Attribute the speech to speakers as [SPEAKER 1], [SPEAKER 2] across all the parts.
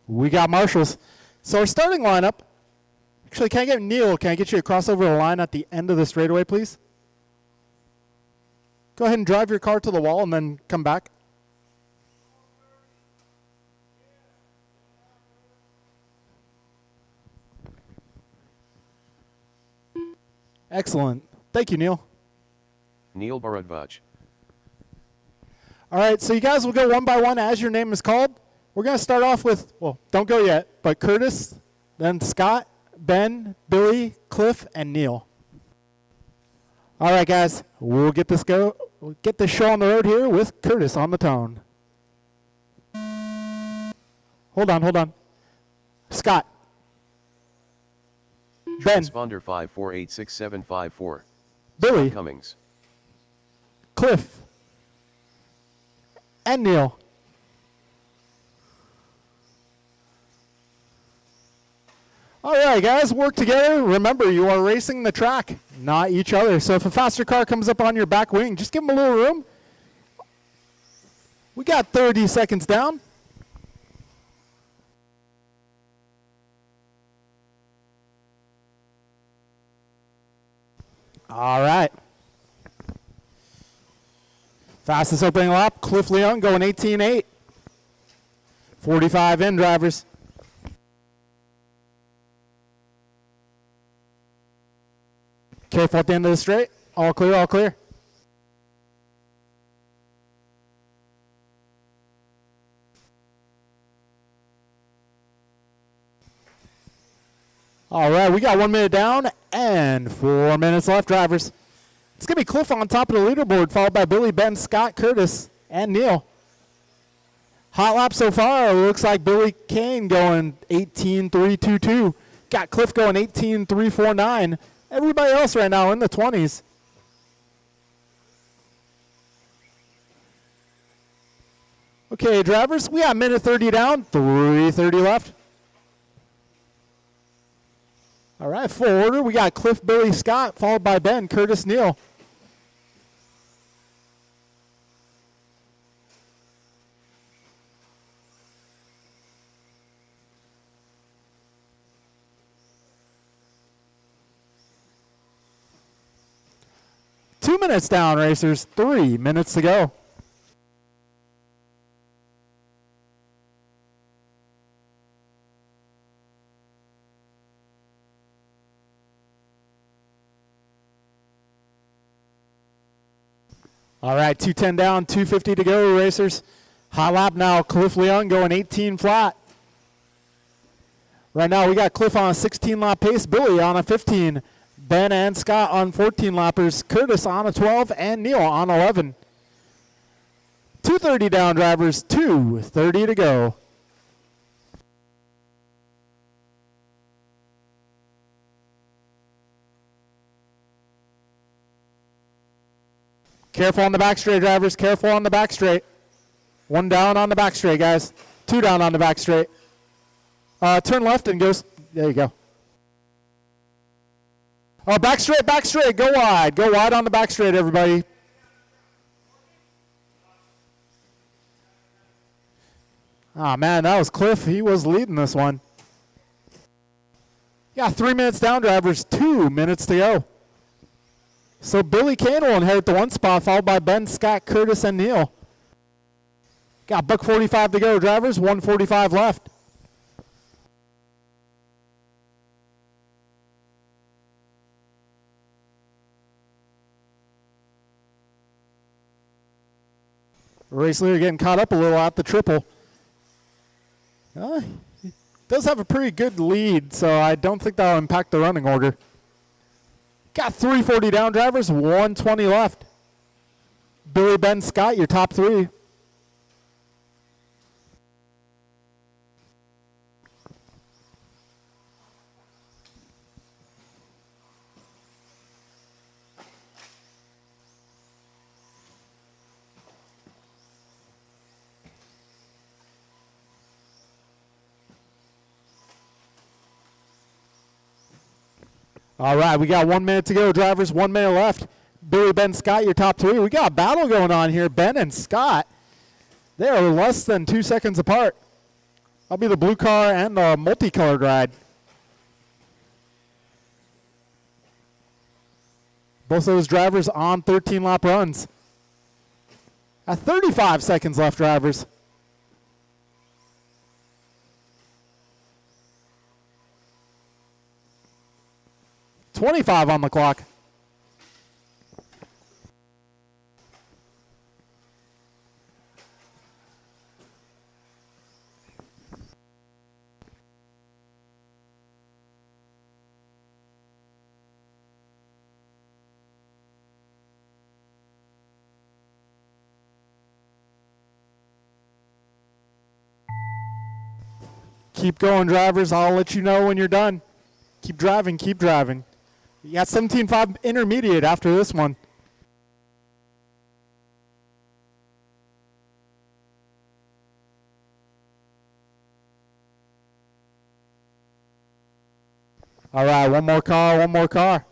[SPEAKER 1] We got marshals. So our starting lineup, actually, can I get Neil, can I get you to cross over the line at the end of the straightaway, please? Go ahead and drive your car to the wall and then come back. Excellent. Thank you, Neil.
[SPEAKER 2] Neil Bharadwaj.
[SPEAKER 1] All right, so you guys will go one by one as your name is called. We're going to start off with, well, don't go yet, but Curtis, then Scott, Ben, Billy, Cliff, and Neil. All right, guys, we'll get this show on the road here with Curtis on the tone. Hold on. Scott. Ben.
[SPEAKER 2] Transponder 5486754.
[SPEAKER 1] Billy.
[SPEAKER 2] Scott Cummings.
[SPEAKER 1] Cliff. And Neil. All right, guys, work together. Remember, you are racing the track, not each other. So if a faster car comes up on your back wing, just give them a little room. We got 30 seconds down. All right. Fastest opening lap, Cliff Leon going 18.8. 45 in, drivers. Careful at the end of the straight. All clear, all clear. All right, we got 1 minute down and 4 minutes left, drivers. It's going to be Cliff on top of the leaderboard, followed by Billy, Ben, Scott, Curtis, and Neil. Hot lap so far, looks like Billy Kane going 18.322. Got Cliff going 18.349. Everybody else right now in the 20s. Okay, drivers, we got minute 30 down, 3:30 left. All right, full order. We got Cliff, Billy, Scott, followed by Ben, Curtis, Neil. Two minutes down, racers. 3 minutes to go. All right, 2:10 down, 2:50 to go, racers. Hot lap now, Cliff Leon going 18 flat. Right now we got Cliff on a 16 lap pace, Billy on a 15. Ben and Scott on 14 lappers, Curtis on a 12, and Neil on 11. 2:30 down, drivers, 2:30 to go. Careful on the back straight, drivers, careful on the back straight. 1 down on the back straight, guys. 2 down on the back straight. Turn left and goes, there you go. Oh, back straight, go wide on the back straight, everybody. Oh, man, that was Cliff. He was leading this one. Yeah, 3 minutes down, drivers, 2 minutes to go. So Billy Kane will inherit the 1 spot, followed by Ben, Scott, Curtis, and Neil. Got $1:45 to go, drivers, 1:45 left. Race leader getting caught up a little at the triple. He does have a pretty good lead, so I don't think that'll impact the running order. Got 3:40 down, drivers, 1:20 left. Billy, Ben, Scott, your top 3. All right, we got 1 minute to go, drivers, 1 minute left. Billy, Ben, Scott, your top 3. We got a battle going on here. Ben and Scott, they are less than 2 seconds apart. I'll be the blue car and the multicolored ride. Both those drivers on 13-lap runs. At 35 seconds left, drivers. .25 on the clock. Keep going, drivers. I'll let you know when you're done. Keep driving, keep driving. You got 17.5 intermediate after this one. All right, one more car, one more car.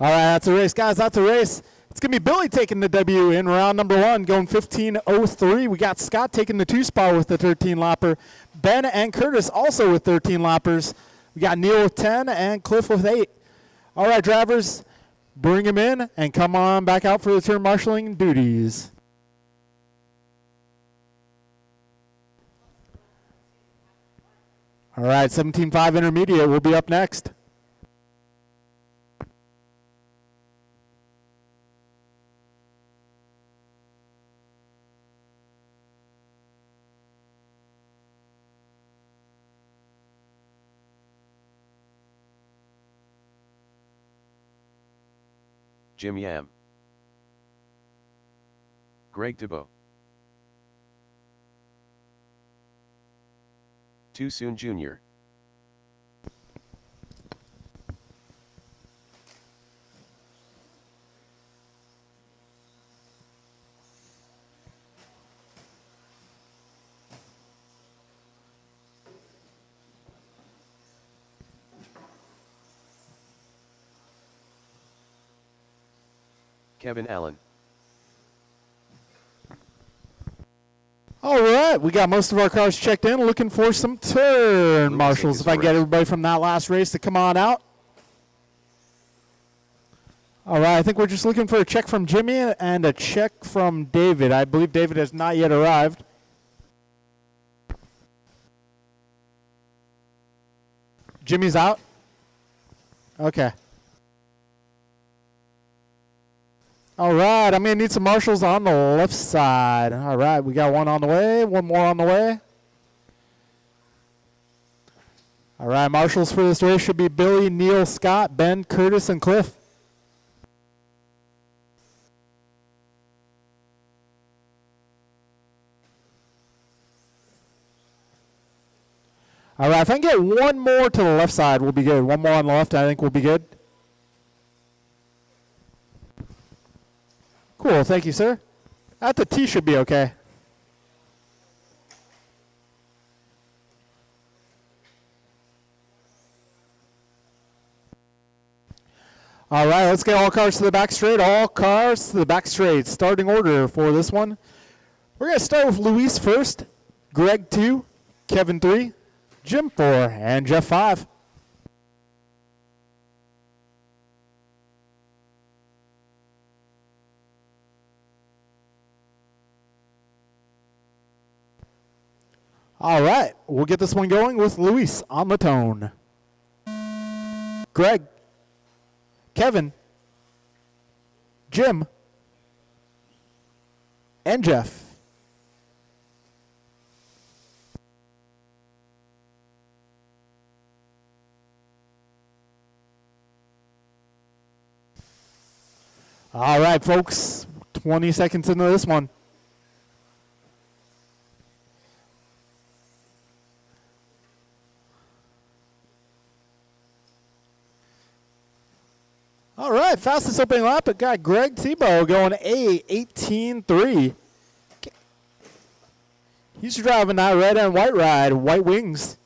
[SPEAKER 1] All right, that's a race, guys. That's a race. It's going to be Billy taking the W in round number 1, going 15:03. We got Scott taking the 2 spot with the 13-lapper. Ben and Curtis also with 13-lappers. We got Neil with 10 and Cliff with 8. All right, drivers, bring them in and come on back out for the turn marshaling duties. All right, 17.5 intermediate will be up next.
[SPEAKER 2] Jim Yam. Greg DeBow. Too Soon Jr. Kevin Allen.
[SPEAKER 1] All right, we got most of our cars checked in. Looking for some turn marshals. If I can get everybody from that last race to come on out. All right, I think we're just looking for a check from Jimmy and a check from David. I believe David has not yet arrived. Jimmy's out? Okay. All right, I'm going to need some marshals on the left side. All right, we got one on the way, one more on the way. All right, marshals for this race should be Billy, Neil, Scott, Ben, Curtis, and Cliff. All right, if I can get one more to the left side, we'll be good. One more on the left, I think we'll be good. Cool, thank you, sir. At the T should be okay. All right, let's get all cars to the back straight. All cars to the back straight. Starting order for this one. We're going to start with Luis first, Greg 2, Kevin 3, Jim 4, and Jeff 5. All right, we'll get this one going with Luis on the tone. Greg, Kevin, Jim, and Jeff. All right, folks, 20 seconds into this one. All right, fastest opening lap, it got Greg Tebow going A18.3. He's driving that red and white ride, White Wings.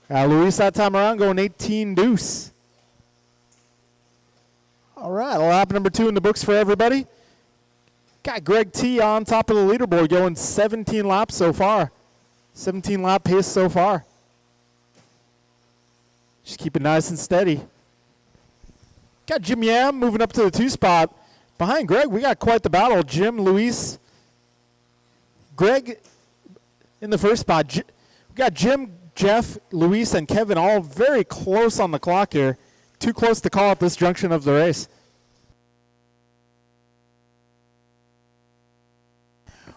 [SPEAKER 1] Luis that time around going 18 deuce. All right, lap number 2 in the books for everybody. Got Greg T on top of the leaderboard going 17 laps so far. 17 lap pace so far. Just keep it nice and steady. Got Jim Yam moving up to the 2 spot. Behind Greg, we got quite the battle. Jim, Luis, Greg in the first spot. We got Jim, Jeff, Luis, and Kevin all very close on the clock here. Too close to call at this junction of the race.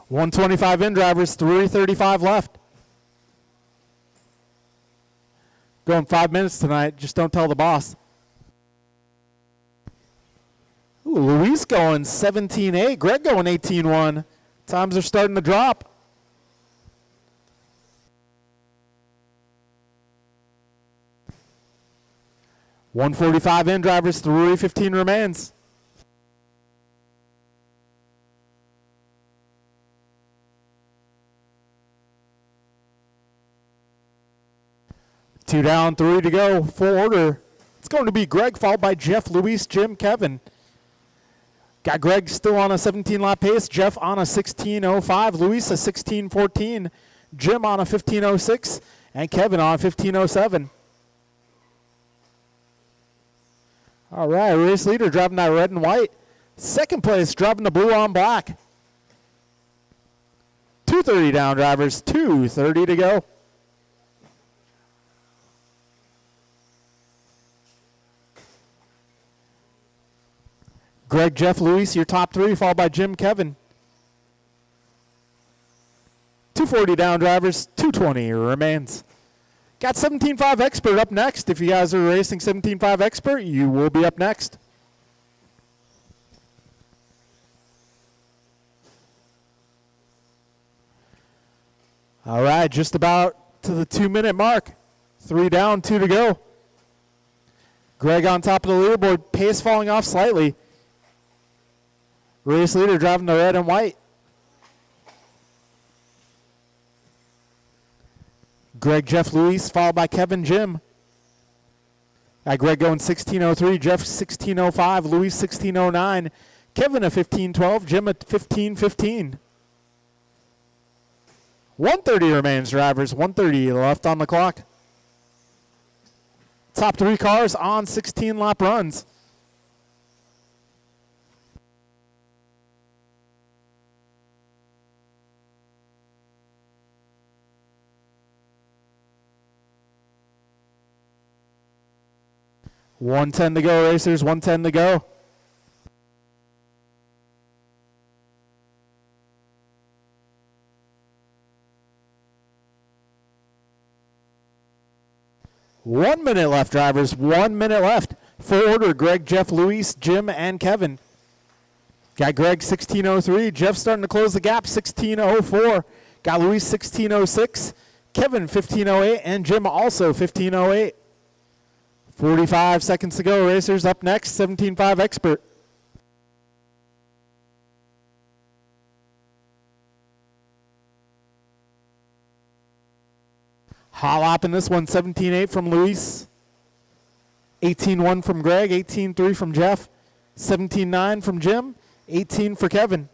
[SPEAKER 1] 125 in, drivers, 3:35 left. Going 5 minutes tonight, just don't tell the boss. Ooh, Luis going 17.8, Greg going 18.1. Times are starting to drop. .145 in, drivers, 3:15 remains. Two down, 3 to go. Full order. It's going to be Greg, followed by Jeff, Luis, Jim, Kevin. Got Greg still on a 17-lap pace. Jeff on a 16.05. Luis a 16.14. Jim on a 15.06. And Kevin on a 15.07. All right, race leader driving that red and white. Second place driving the blue on black. 2:30 down, drivers. 2:30 to go. Greg, Jeff, Luis, your top 3, followed by Jim, Kevin. 2:40 down, drivers. 2:20 remains. Got 17.5 Expert up next. If you guys are racing 17.5 Expert, you will be up next. All right, just about to the 2-minute mark. 3 down, 2 to go. Greg on top of the leaderboard, pace falling off slightly. Race leader driving the red and white. Greg, Jeff, Luis, followed by Kevin, Jim. Got Greg going 16.03, Jeff 16.05, Luis 16.09, Kevin a 15.12, Jim a 15.15. 1:30 remains, drivers. 1:30 left on the clock. Top 3 cars on 16-lap runs. .110 to go, racers. 1:10 to go. One minute left, drivers. 1 minute left. Full order, Greg, Jeff, Luis, Jim, and Kevin. Got Greg 16.03. Jeff starting to close the gap, 16.04. Got Luis 16.06. Kevin 15.08. And Jim also 15.08. 45 seconds to go, racers. Up next, 17.5 Expert. Hot lap in this one, 17.8 from Luis. 18.1 from Greg, 18.3 from Jeff. 17.9 from Jim, 18 for Kevin.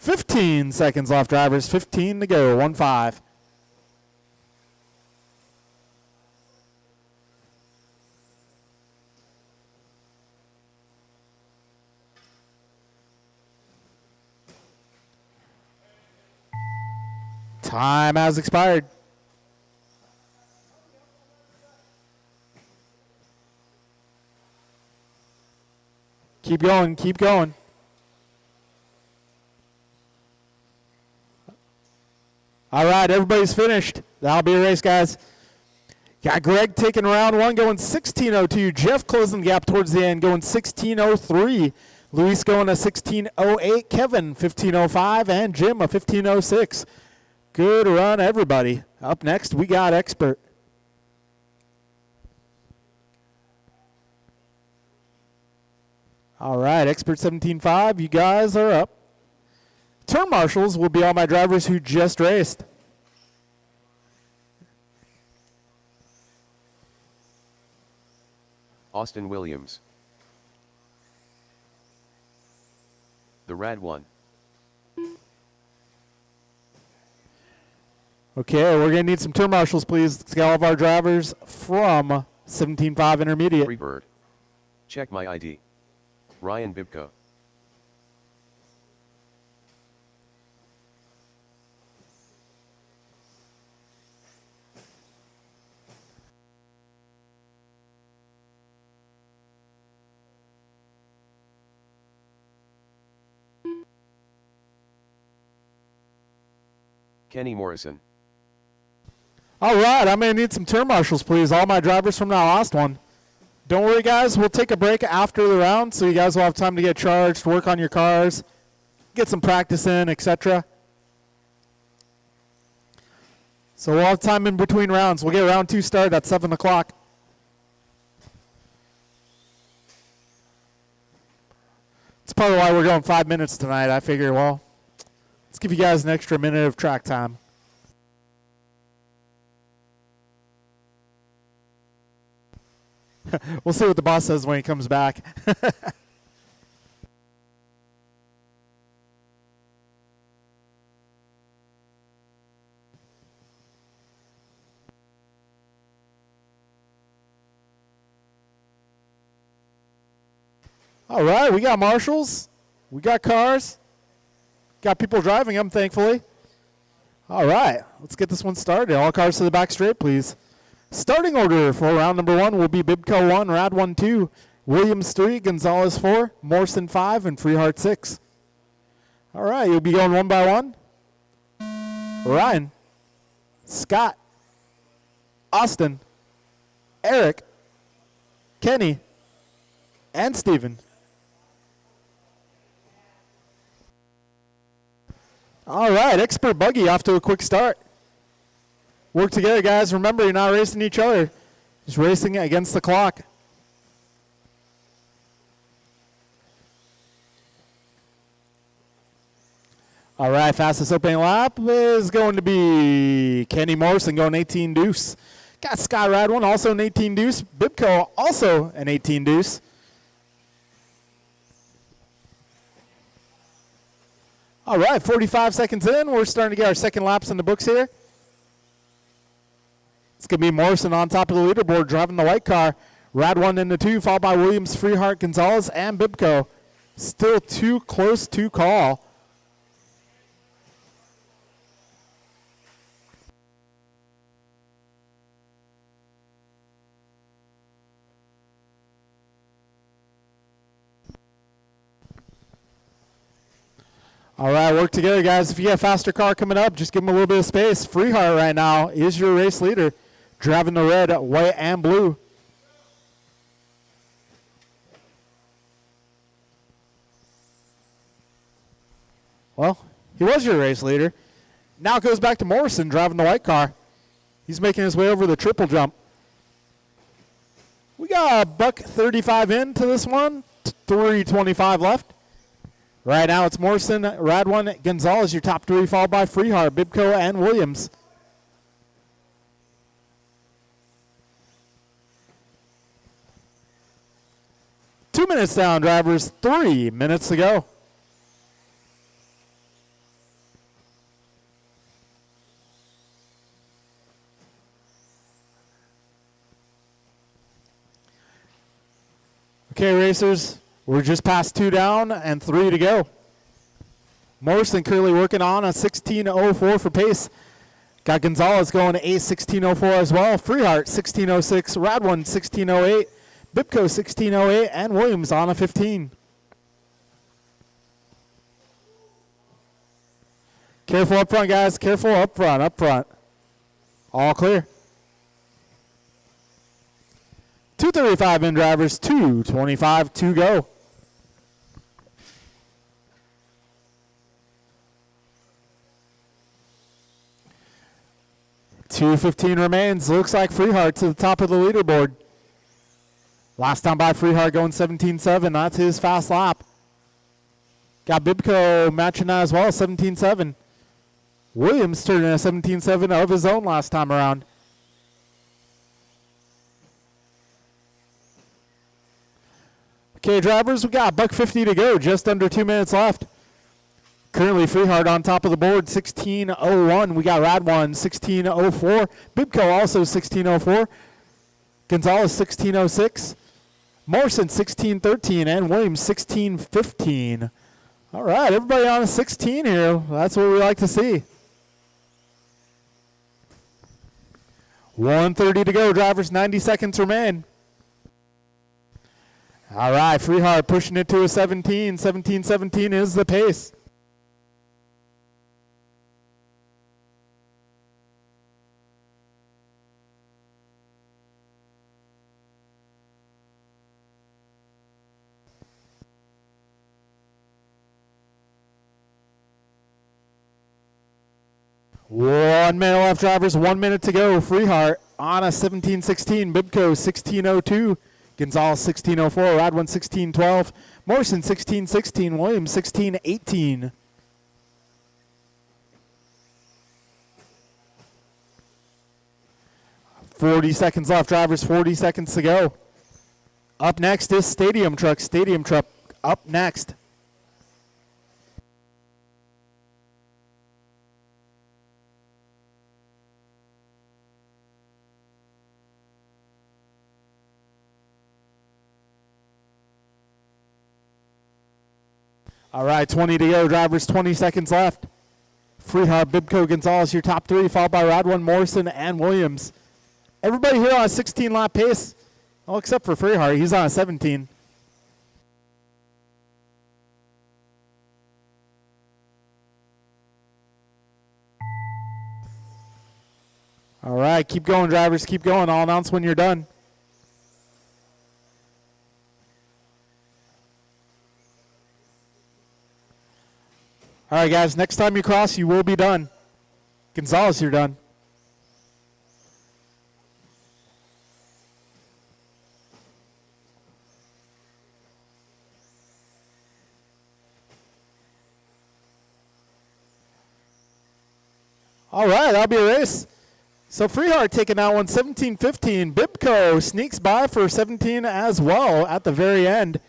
[SPEAKER 1] .15 seconds left, drivers. 15 to go, 1-5. Time has expired. Keep going, keep going. All right, everybody's finished. That'll be a race, guys. Got Greg taking round 1, going 16.02. Jeff closing the gap towards the end, going 16.03. Luis going a 16.08. Kevin 15.05. And Jim a 15.06. Good run, everybody. Up next, we got Expert. All right, Expert 17.5, you guys are up. Turn marshals will be all my drivers who just raced.
[SPEAKER 2] Austin Williams. The Rad 1.
[SPEAKER 1] Okay, we're going to need some turn marshals, please. Let's get all of our drivers from 17.5 intermediate.
[SPEAKER 2] Freebird. Check my ID. Ryan Bibko. Kenny Morrison.
[SPEAKER 1] All right, I'm going to need some turn marshals, please. All my drivers from that last one. Don't worry, guys. We'll take a break after the round, so you guys will have time to get charged, work on your cars, get some practice in, etc. So we'll have time in between rounds. We'll get round 2 started at 7 o'clock. That's probably why we're going 5 minutes tonight. I figure, well, let's give you guys an extra minute of track time. We'll see what the boss says when he comes back. All right, we got marshals. We got cars. Got people driving them, thankfully. All right, let's get this one started. All cars to the back straight, please. Starting order for round number 1 will be Bibco 1, Rad 1 2, Williams 3, Gonzalez 4, Morrison 5, and Freehart 6. All right, you'll be going one by one. Ryan, Scott, Austin, Eric, Kenny, and Steven. All right, Expert Buggy off to a quick start. Work together, guys. Remember, you're not racing each other. Just racing against the clock. All right, fastest opening lap is going to be Kenny Morrison going 18 deuce. Got Sky Rad 1, also an 18 deuce. Bibco, also an 18 deuce. All right, 45 seconds in. We're starting to get our second laps in the books here. It's going to be Morrison on top of the leaderboard driving the white car. Rad 1 into 2, followed by Williams, Freehart, Gonzalez, and Bibco. Still too close to call. All right, work together, guys. If you get a faster car coming up, just give them a little bit of space. Freehart right now is your race leader, driving the red, white, and blue. Well, he was your race leader. Now it goes back to Morrison driving the white car. He's making his way over the triple jump. We got a buck 35 into this one, 3:25 left. Right now it's Morrison, Rad 1, Gonzalez, your top 3, followed by Freehart, Bibco, and Williams. Two minutes down, drivers. 3 minutes to go. Okay, racers. We're just past 2 down and 3 to go. Morrison currently working on a 16.04 for pace. Got Gonzalez going to 8:16.04 as well. Freehart 16.06, Rad 1 16.08, Bibco 16.08, and Williams on a 15. Careful up front, guys. Careful up front, up front. All clear. 2:35 in, drivers. 2:25 to go. 2:15 remains. Looks like Freehart to the top of the leaderboard. Last time by Freehart going 17.7. That's his fast lap. Got Bibco matching that as well, 17.7. Williams turning a 17.7 of his own last time around. Okay, drivers, we got $1.50 to go, just under 2 minutes left. Currently, Freehart on top of the board, 16.01. We got Radwan, 16.04. Bibco also 16.04. Gonzalez, 16.06. Morrison, 16.13. And Williams, 16.15. All right, everybody on a 16 here. That's what we like to see. 1:30 to go, drivers, 90 seconds remain. All right, Freehart pushing it to a 17. 17-17 is the pace. One minute left, drivers. 1 minute to go. Freehart on a 17-16. Bibco 16.02. Gonzalez 16.04. Radwan 16.12. Morrison 16.16. Williams 16.18. .40 seconds left, drivers. 40 seconds to go. Up next is Stadium Truck. Stadium Truck up next. All right, 20 to go, drivers, 20 seconds left. Freehart, Bibco, Gonzalez, your top three, followed by Radwan, Morrison, and Williams. Everybody here on a 16-lap pace, well, except for Freehart. He's on a 17. All right, keep going, drivers, keep going. I'll announce when you're done. All right, guys, next time you cross, you will be done. Gonzalez, you're done. All right, that'll be a race. So Freehart taking that one 17-15. Bibco sneaks by for 17 as well at the very end.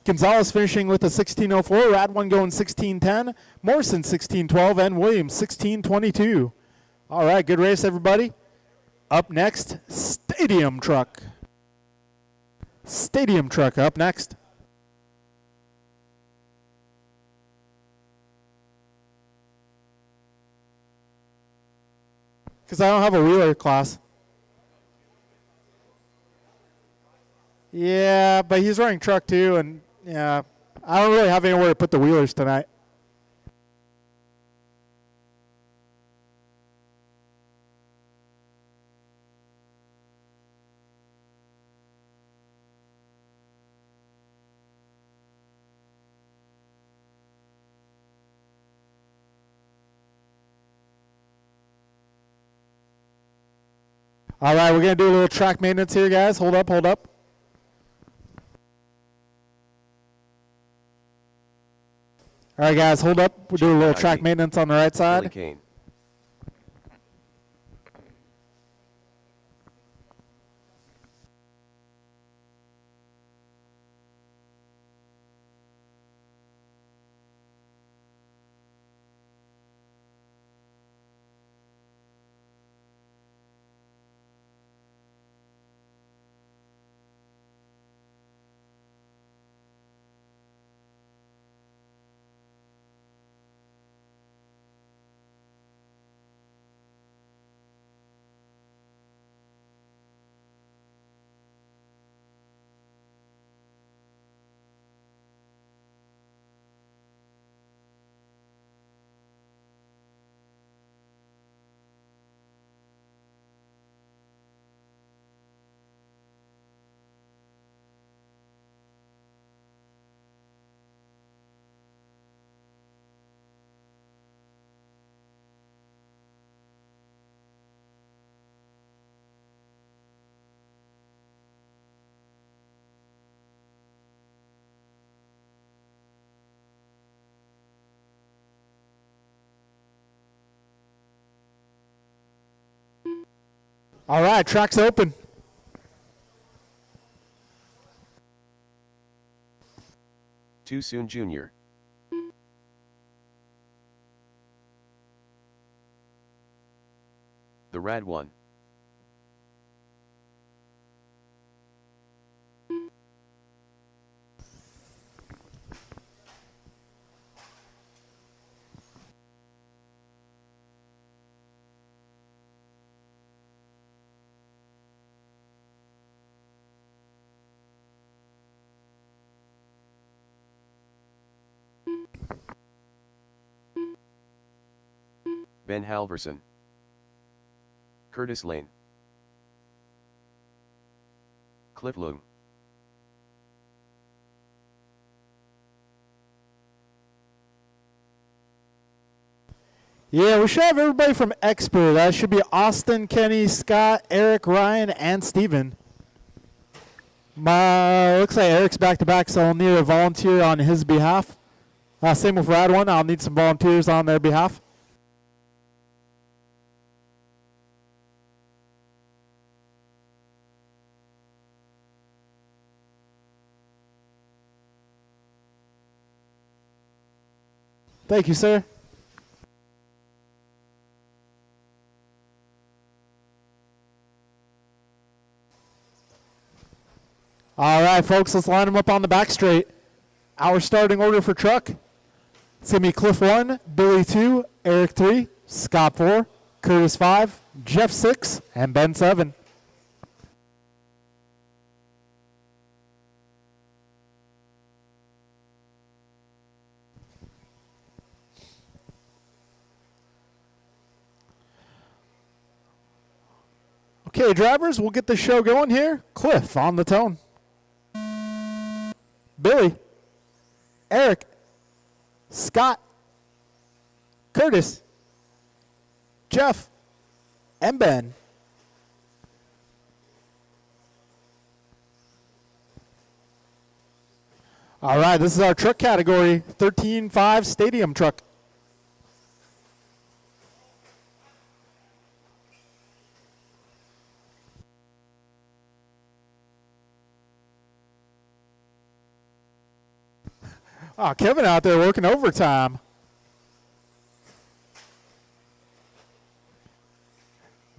[SPEAKER 1] Gonzalez finishing with a 16.04. Radwan going 16.10. Morrison 16.12. And Williams 16.22. All right, good race, everybody. Up next, Stadium Truck. Stadium Truck up next. Because I don't have a wheeler class. Yeah, but he's running truck too, and yeah, I don't really have anywhere to put the wheelers tonight. All right, we're going to do a little track maintenance here, guys. Hold up, hold up. All right, guys, hold up. We'll do a little track maintenance on the right side.
[SPEAKER 2] Billy Kane.
[SPEAKER 1] All right, track's open.
[SPEAKER 2] Too Soon Jr. The Rad One. Ben Halverson. Curtis Lane. Cliff Loom.
[SPEAKER 1] Yeah, we should have everybody from Expert. That should be Austin, Kenny, Scott, Eric, Ryan, and Steven. Looks like Eric's back-to-back, so I'll need a volunteer on his behalf. Same with Rad One. I'll need some volunteers on their behalf. Thank you, sir. All right, folks, let's line them up on the back straight. Our starting order for truck. It's going to be Cliff 1, Billy 2, Eric 3, Scott 4, Curtis 5, Jeff 6, and Ben 7. Okay, drivers, we'll get the show going here. Cliff on the tone. Billy, Eric, Scott, Curtis, Jeff, and Ben. All right, this is our truck category, 13.5 stadium truck. Oh, Kevin out there working overtime.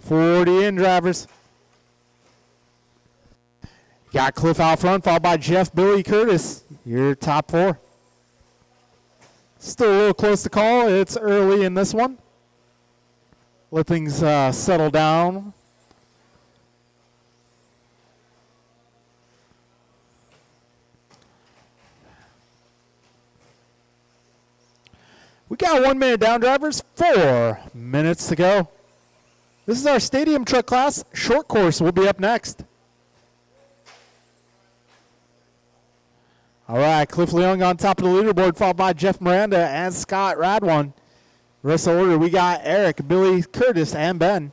[SPEAKER 1] $40 in, drivers. Got Cliff out front, followed by Jeff, Billy, Curtis. Your top 4. Still a little close to call. It's early in this one. Let things settle down. We got 1 minute down, drivers. 4 minutes to go. This is our stadium truck class. Short course will be up next. All right, Cliff Leung on top of the leaderboard, followed by Jeff Miranda and Scott Radwan. Rest of the order, we got Eric, Billy, Curtis, and Ben.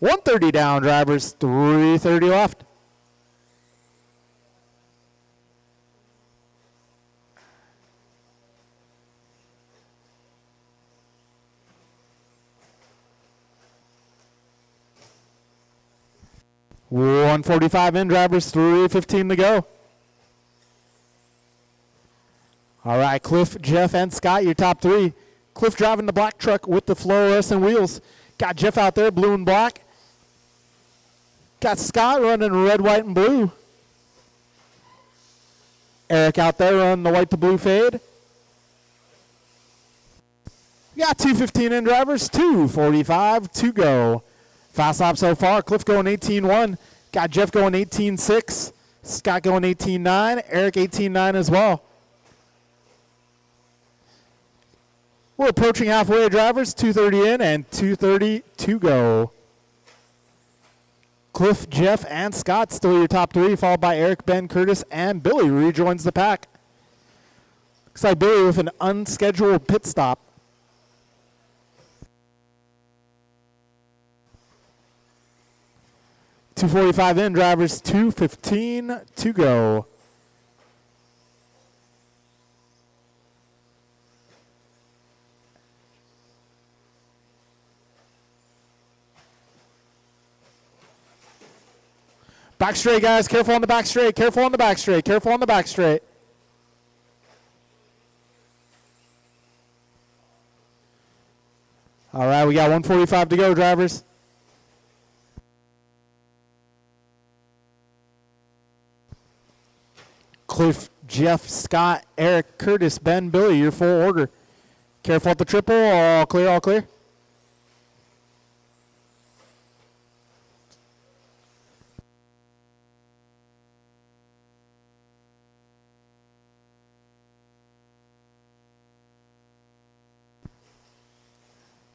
[SPEAKER 1] $130 down, drivers. $330 left. $145 in, drivers. $315 to go. All right, Cliff, Jeff, and Scott, your top 3. Cliff driving the black truck with the fluorescent wheels. Got Jeff out there, blue and black. Got Scott running red, white, and blue. Eric out there running the white to blue fade. We got $215 in, drivers. $245 to go. Fast lap so far. Cliff going 18.1. Got Jeff going 18.6. Scott going 18.9. Eric 18.9 as well. We're approaching halfway, drivers. 230 in and 230 to go. Cliff, Jeff, and Scott still your top 3, followed by Eric, Ben, Curtis, and Billy rejoins the pack. Looks like Billy with an unscheduled pit stop. $245 in, drivers. $215 to go. Back straight, guys. Careful on the back straight. Careful on the back straight. Careful on the back straight. All right, we got 1:45 to go, drivers. Cliff, Jeff, Scott, Eric, Curtis, Ben, Billy, your full order. Careful at the triple. All clear, all clear.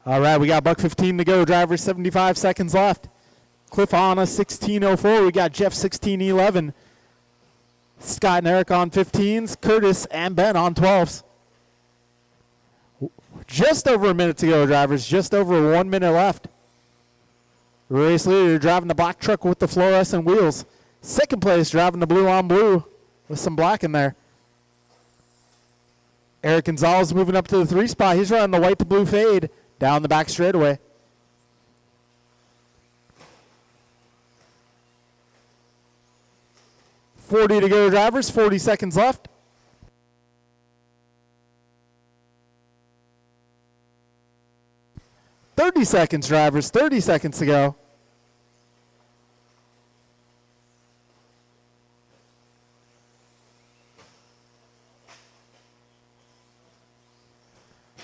[SPEAKER 1] All right, we got $1.15 to go, drivers. 75 seconds left. Cliff on a 16:04. We got Jeff 16:11. Scott and Eric on 15s. Curtis and Ben on 12s. Just over a minute to go, drivers. Just over 1 minute left. Race leader driving the black truck with the fluorescent wheels. Second place driving the blue on blue with some black in there. Eric Gonzalez moving up to the 3 spot. He's running the white to blue fade down the back straightaway. $40 to go, drivers. 40 seconds left. $30 seconds, drivers. 30 seconds to go.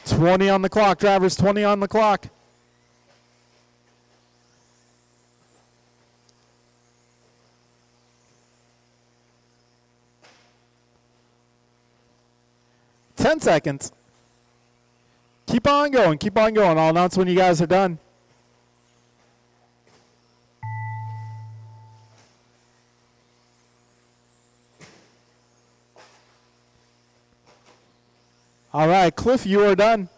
[SPEAKER 1] $20 on the clock, drivers. $20 on the clock. $10 seconds. Keep on going. Keep on going. I'll announce when you guys are done. All right, Cliff, you are done.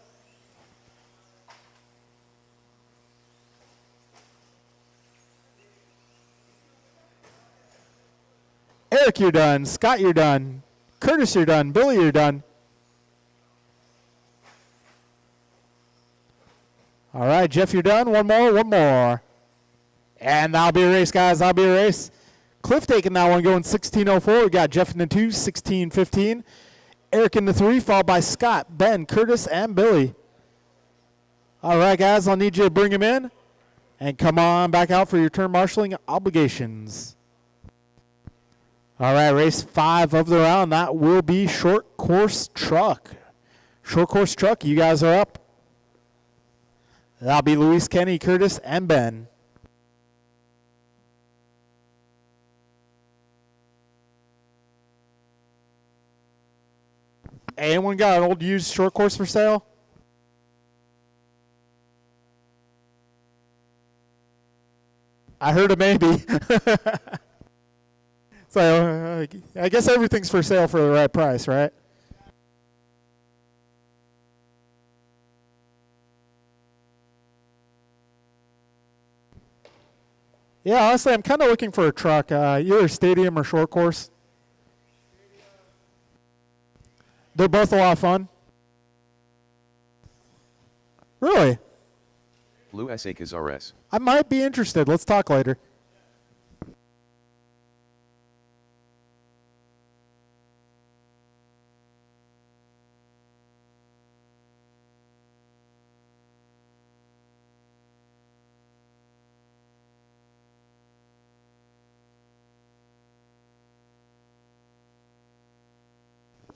[SPEAKER 1] Eric, you're done. Scott, you're done. Curtis, you're done. Billy, you're done. All right, Jeff, you're done. One more. And that'll be a race, guys. That'll be a race. Cliff taking that one, going 16:04. We got Jeff in the 2, 16:15. Eric in the 3, followed by Scott, Ben, Curtis, and Billy. All right, guys, I'll need you to bring him in and come on back out for your turn marshaling obligations. All right, race 5 of the round. That will be short course truck. Short course truck, you guys are up. That'll be Luis, Kenny, Curtis, and Ben. Anyone got an old used short course for sale? I heard a maybe. So I guess everything's for sale for the right price, right? Yeah, honestly, I'm kind of looking for a truck, either stadium or short course. They're both a lot of fun. Really?
[SPEAKER 2] Lou Esakis RS.
[SPEAKER 1] I might be interested. Let's talk later.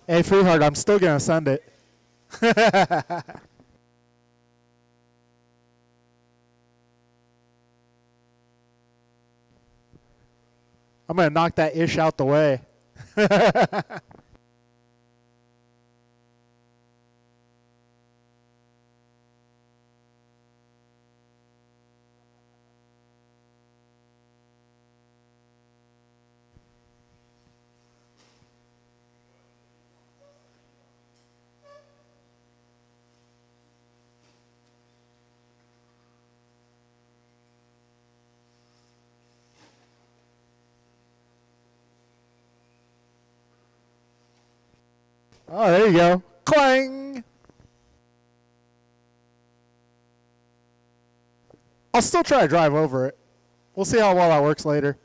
[SPEAKER 1] Hey, Freehard, I'm still going to send it. I'm going to knock that ish out the way. Oh, there you go. Clang! I'll still try to drive over it. We'll see how well that works later.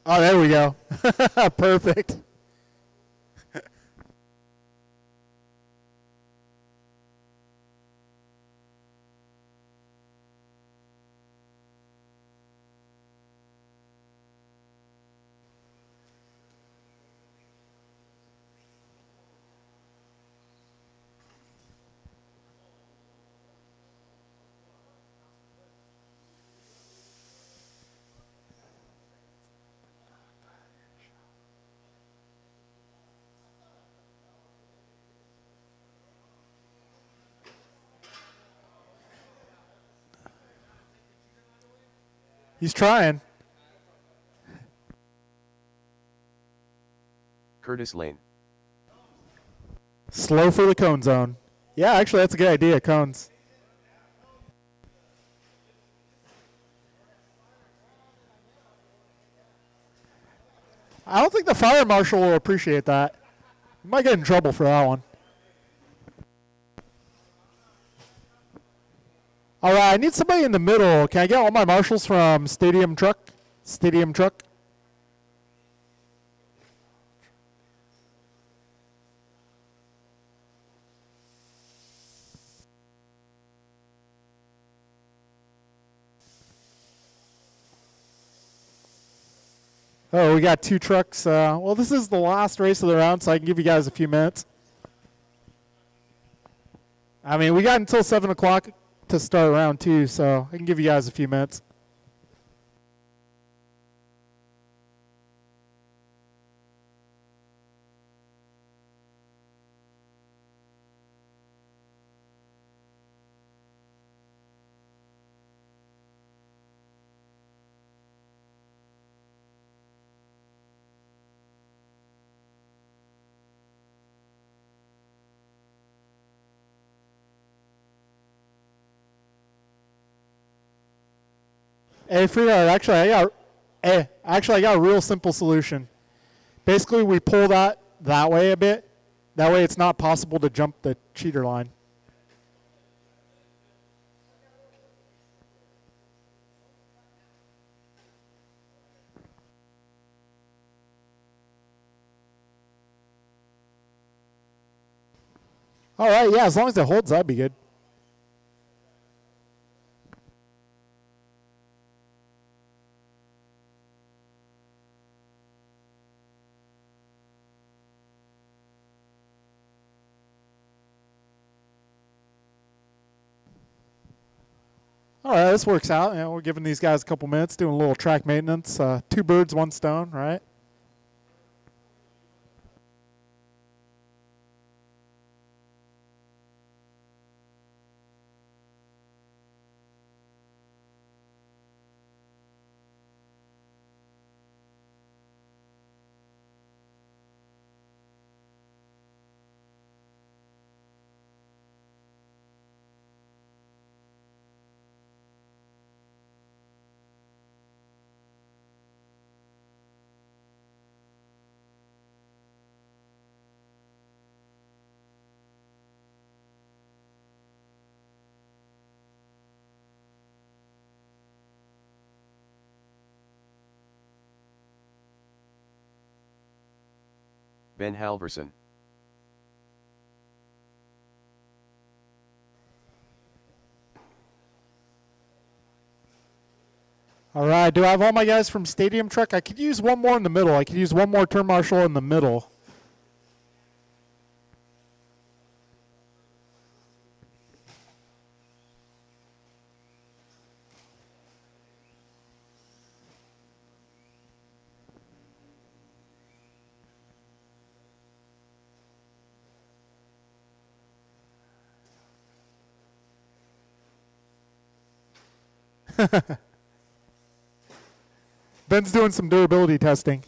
[SPEAKER 1] Oh, there we go. Perfect. He's trying.
[SPEAKER 2] Curtis Lane.
[SPEAKER 1] Slow for the cone zone. Yeah, actually, that's a good idea, cones. I don't think the fire marshal will appreciate that. You might get in trouble for that one. All right, I need somebody in the middle. Can I get all my marshals from Stadium Truck? Stadium Truck. Oh, we got 2 trucks. Well, this is the last race of the round, so I can give you guys a few minutes. I mean, we got until 7 o'clock to start round 2, so I can give you guys a few minutes. Hey, Freeheart, actually, I got a real simple solution. Basically, we pull that way a bit. That way it's not possible to jump the cheater line. All right, yeah, as long as it holds, that'd be good. All right, this works out. You know, we're giving these guys a couple minutes, doing a little track maintenance. 2 birds, 1 stone, right?
[SPEAKER 2] Ben Halverson.
[SPEAKER 1] All right, do I have all my guys from Stadium Truck? I could use one more in the middle. I could use one more turn marshal in the middle. Ben's doing some durability testing.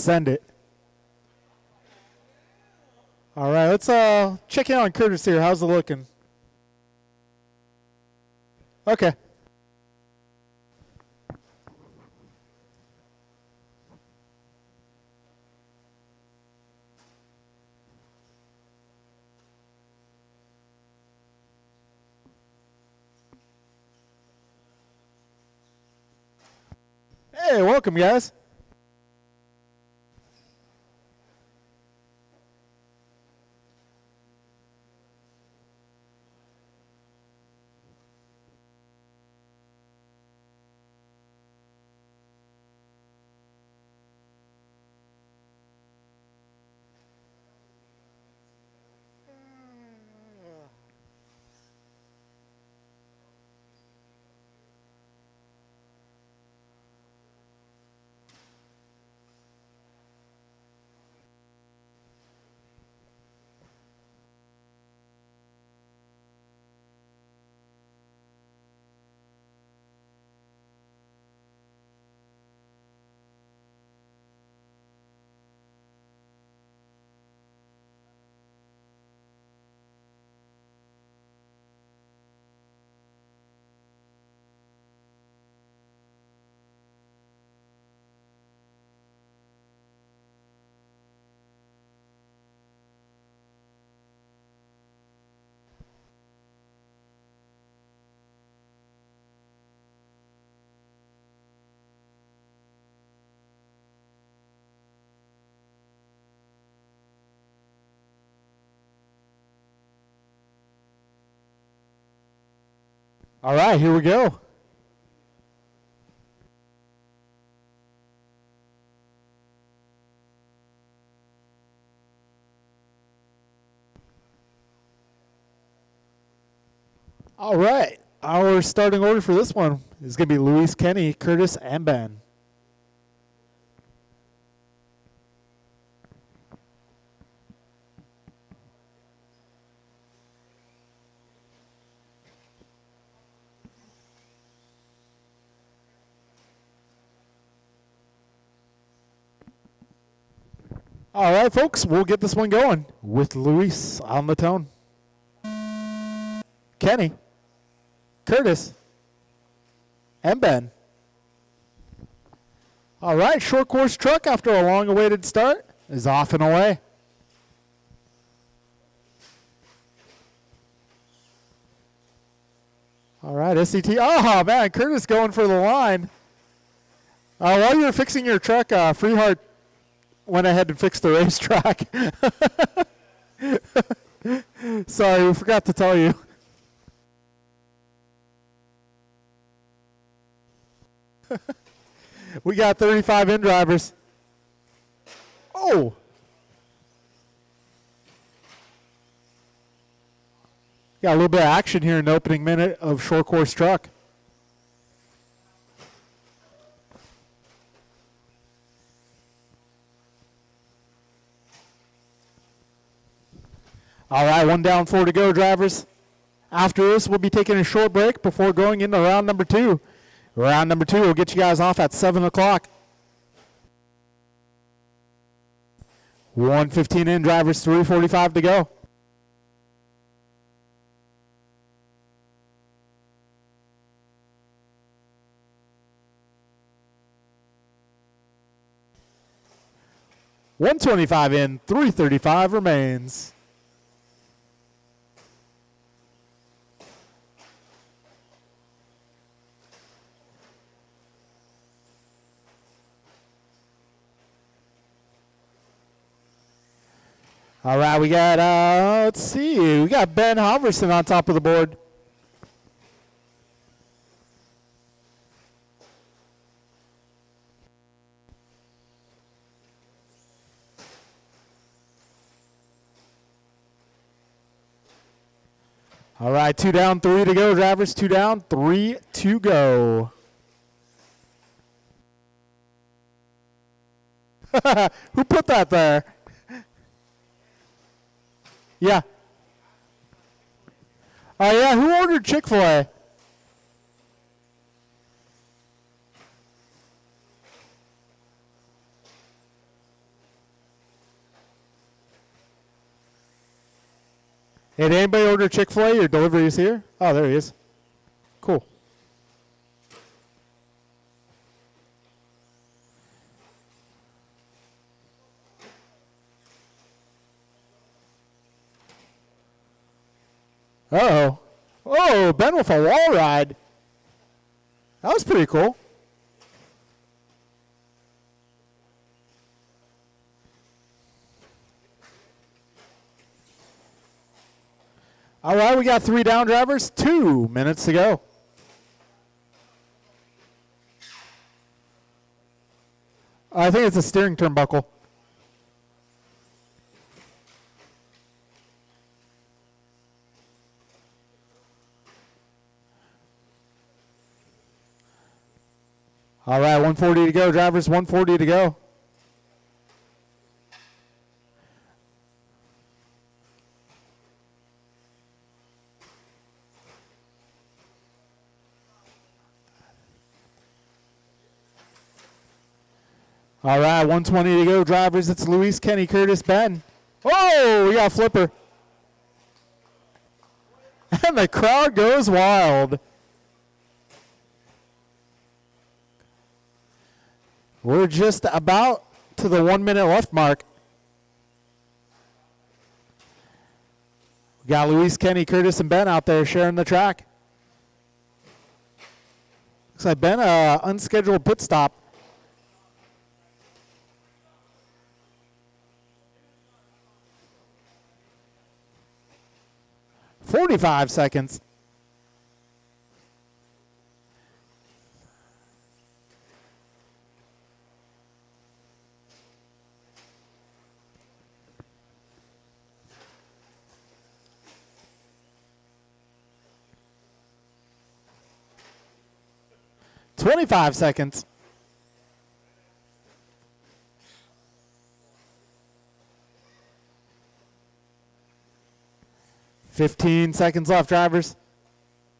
[SPEAKER 1] Send it. All right, let's check in on Curtis here. How's it looking? Okay. Hey, welcome, guys. All right, here we go. All right, our starting order for this one is going to be Luis, Kenny, Curtis, and Ben. All right, folks, we'll get this one going with Luis on the tone. Kenny, Curtis, and Ben. All right, short course truck after a long-awaited start is off and away. All right, SCT. Oh, man, Curtis going for the line. While you were fixing your truck, Freeheart went ahead and fixed the racetrack. Sorry, we forgot to tell you. We got 35 in drivers. Oh. Got a little bit of action here in the opening minute of short course truck. All right, 1 down, 4 to go, drivers. After this, we'll be taking a short break before going into round number 2. Round number 2 will get you guys off at 7 o'clock. 1:15 in, drivers, 3:45 to go. $125 in, $335 remains. All right, we got, let's see, we got Ben Halverson on top of the board. All right, 2 down, 3 to go, drivers. 2 down, 3 to go. Who put that there? Yeah. Oh, yeah, who ordered Chick-fil-A? Hey, did anybody order Chick-fil-A? Your delivery is here? Oh, there he is. Cool. Uh-oh. Oh, Ben with a wall ride. That was pretty cool. All right, we got 3 down drivers, 2 minutes to go. I think it's a steering turnbuckle. All right, 140 to go, drivers, 140 to go. All right, 120 to go, drivers. It's Luis, Kenny, Curtis, Ben. Oh, we got a flipper. And the crowd goes wild. We're just about to the 1 minute left mark. We got Luis, Kenny, Curtis, and Ben out there sharing the track. Looks like Ben, unscheduled pit stop. "45 seconds. "25 seconds. "15 seconds left, drivers.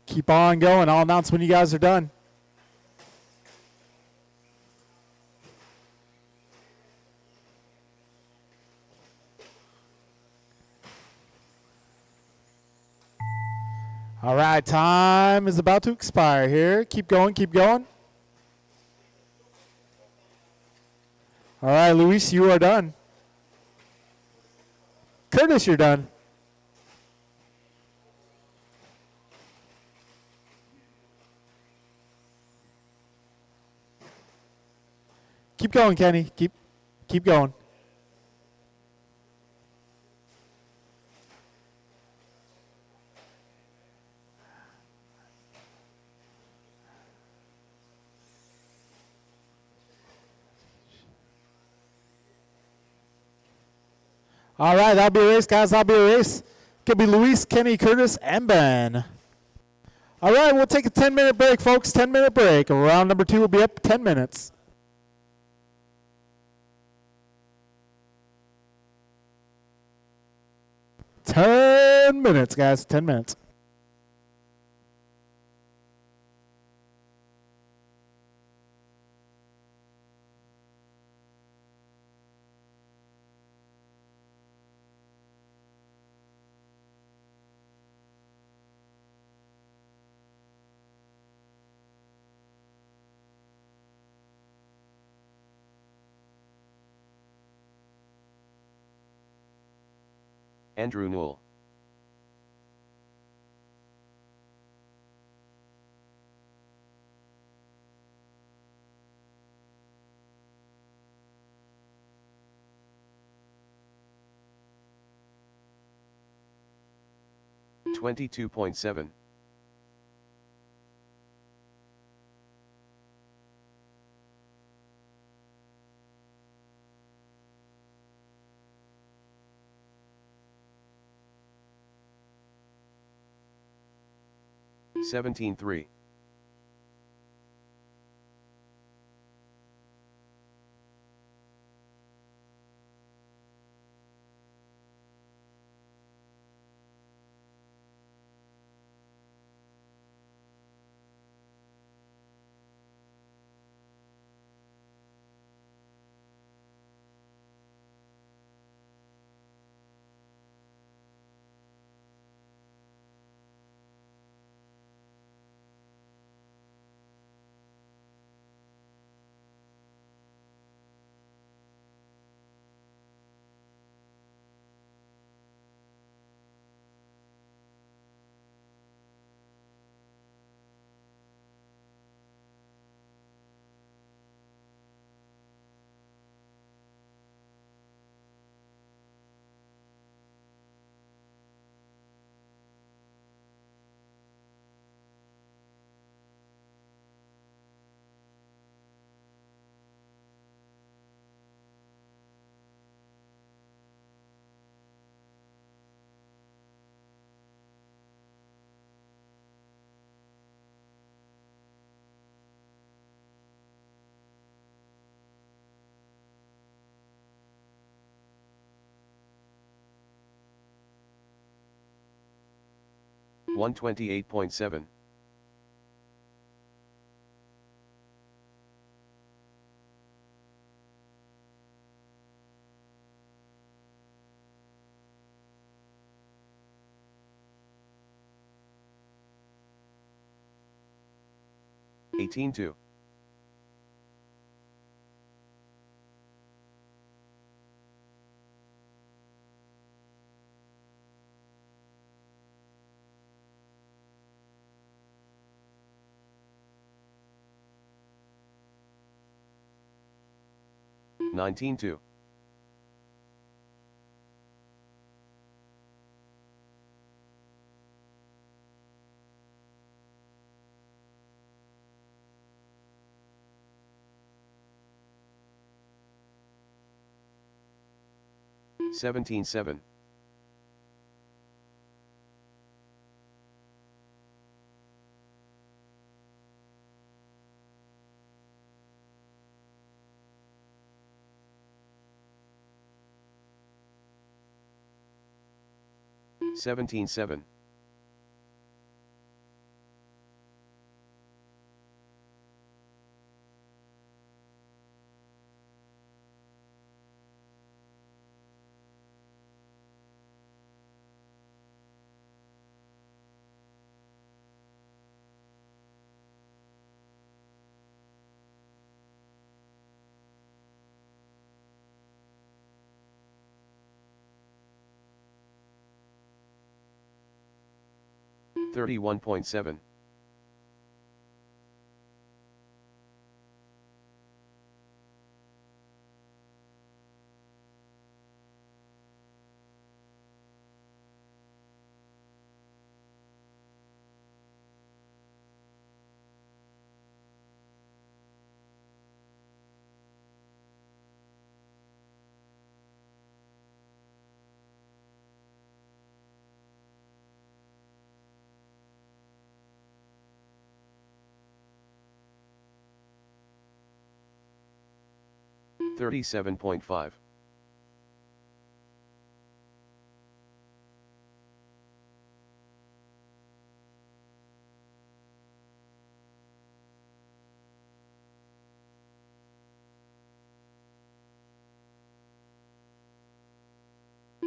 [SPEAKER 1] Keep on going. I'll announce when you guys are done. All right, time is about to expire here. Keep going, keep going. All right, Luis, you are done. Curtis, you're done. Keep going, Kenny. Keep going. All right, that'll be a race, guys. That'll be a race. Could be Luis, Kenny, Curtis, and Ben. All right, we'll take a 10-minute break, folks. 10-minute break. Round number 2 will be up 10 minutes. 10 minutes, guys. 10 minutes.
[SPEAKER 2] Andrew Newell. $22.7. $17.3. 128.7. 18-2. 19-2. 17-7. 17-7. 31.7. 37.5.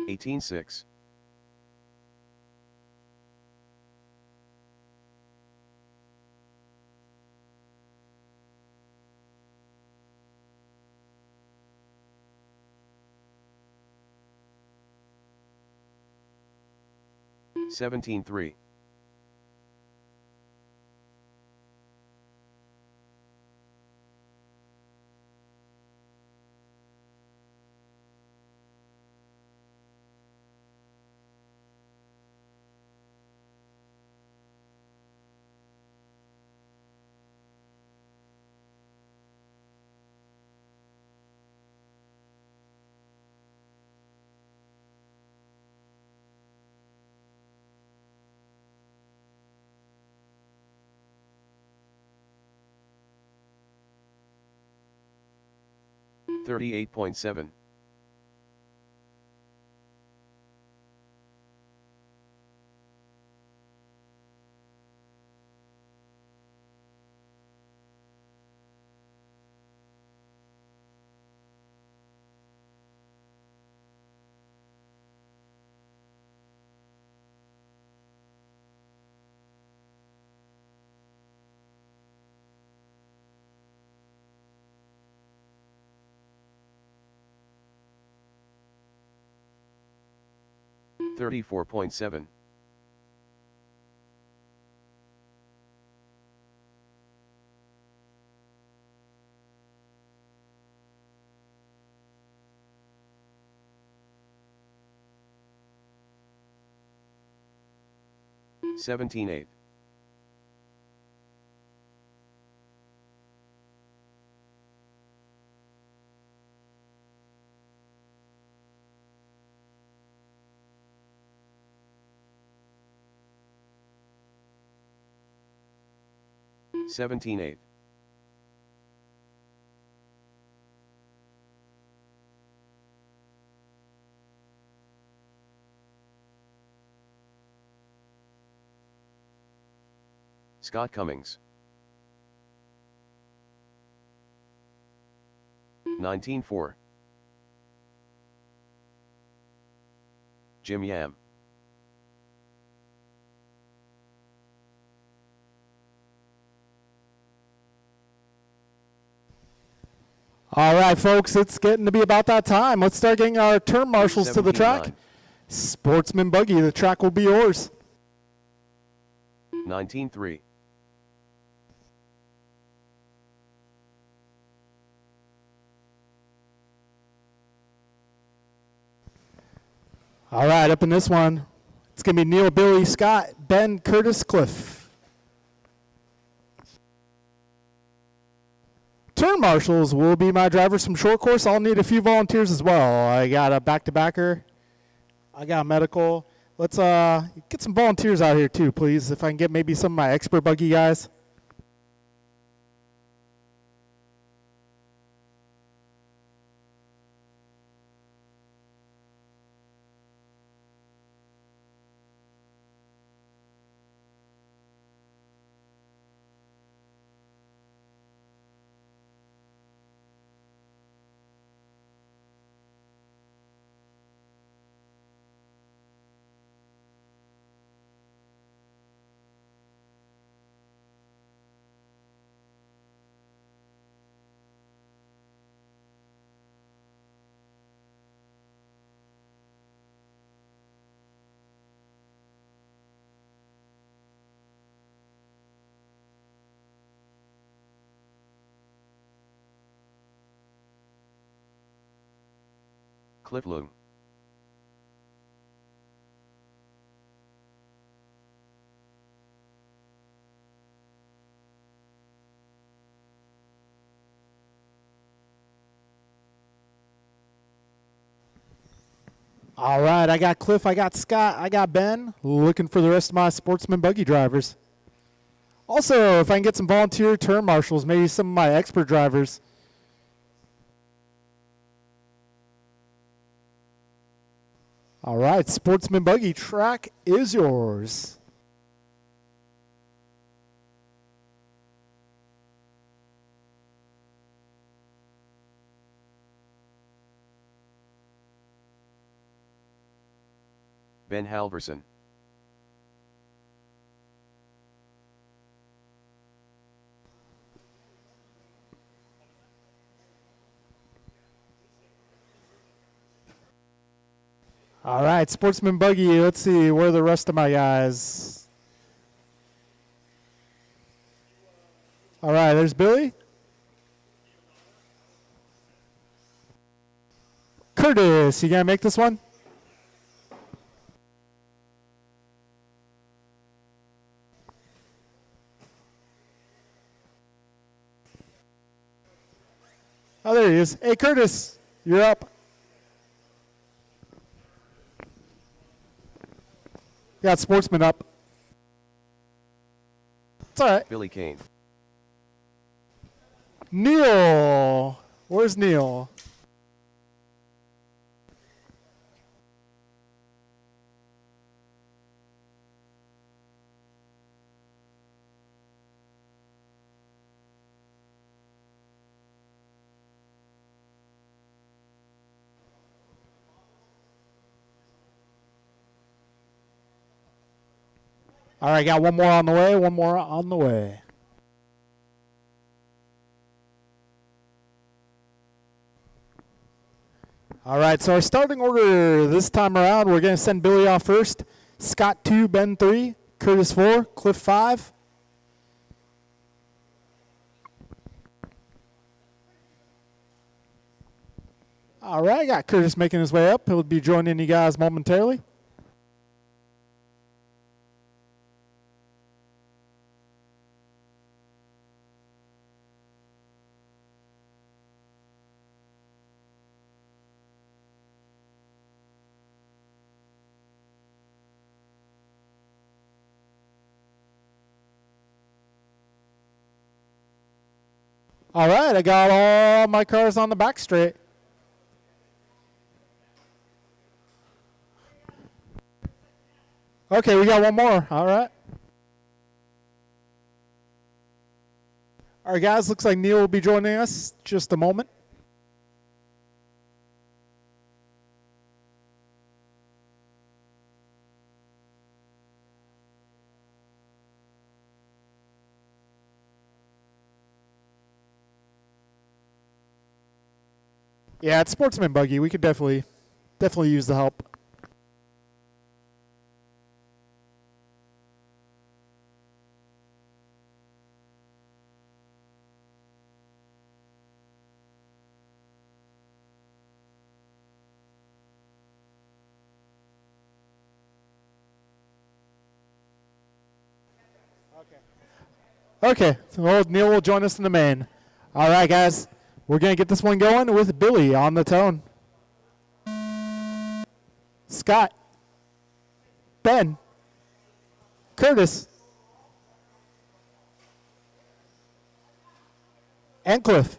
[SPEAKER 2] 18-6. 17-3. 38.7. 34.7. 17-8. 17-8. Scott Cummings. 19-4. Jim Yam.
[SPEAKER 1] All right, folks, it's getting to be about that time. Let's start getting our turn marshals to the track.
[SPEAKER 2] 17-9.
[SPEAKER 1] Sportsman Buggy, the track will be yours.
[SPEAKER 2] 19-3.
[SPEAKER 1] All right, up in this one, it's going to be Neil, Billy, Scott, Ben, Curtis, Cliff. Turn marshals will be my drivers from short course. I'll need a few volunteers as well. I got a back-to-backer. I got a medical. Let's get some volunteers out here too, please. If I can get maybe some of my expert buggy guys.
[SPEAKER 2] Cliff Loom.
[SPEAKER 1] All right, I got Cliff, I got Scott, I got Ben. Looking for the rest of my Sportsman Buggy drivers. Also, if I can get some volunteer turn marshals, maybe some of my expert drivers. All right, Sportsman Buggy, track is yours.
[SPEAKER 2] Ben Halverson.
[SPEAKER 1] All right, Sportsman Buggy, let's see, where are the rest of my guys? All right, there's Billy. Curtis, you gonna make this one? Oh, there he is. Hey, Curtis, you're up. Got Sportsman up. It's all right.
[SPEAKER 2] Billy Kane.
[SPEAKER 1] Neil. Where's Neil? All right, got one more on the way, one more on the way. All right, so our starting order this time around, we're going to send Billy off first. Scott 2, Ben 3, Curtis 4, Cliff 5. All right, got Curtis making his way up. He'll be joining you guys momentarily. All right, I got all my cars on the back straight. Okay, we got one more. All right. All right, guys, looks like Neil will be joining us just a moment. Yeah, it's Sportsman Buggy. We could definitely use the help. Okay, so Neil will join us in the main. All right, guys, we're going to get this one going with Billy on the tone. Scott, Ben, Curtis, and Cliff.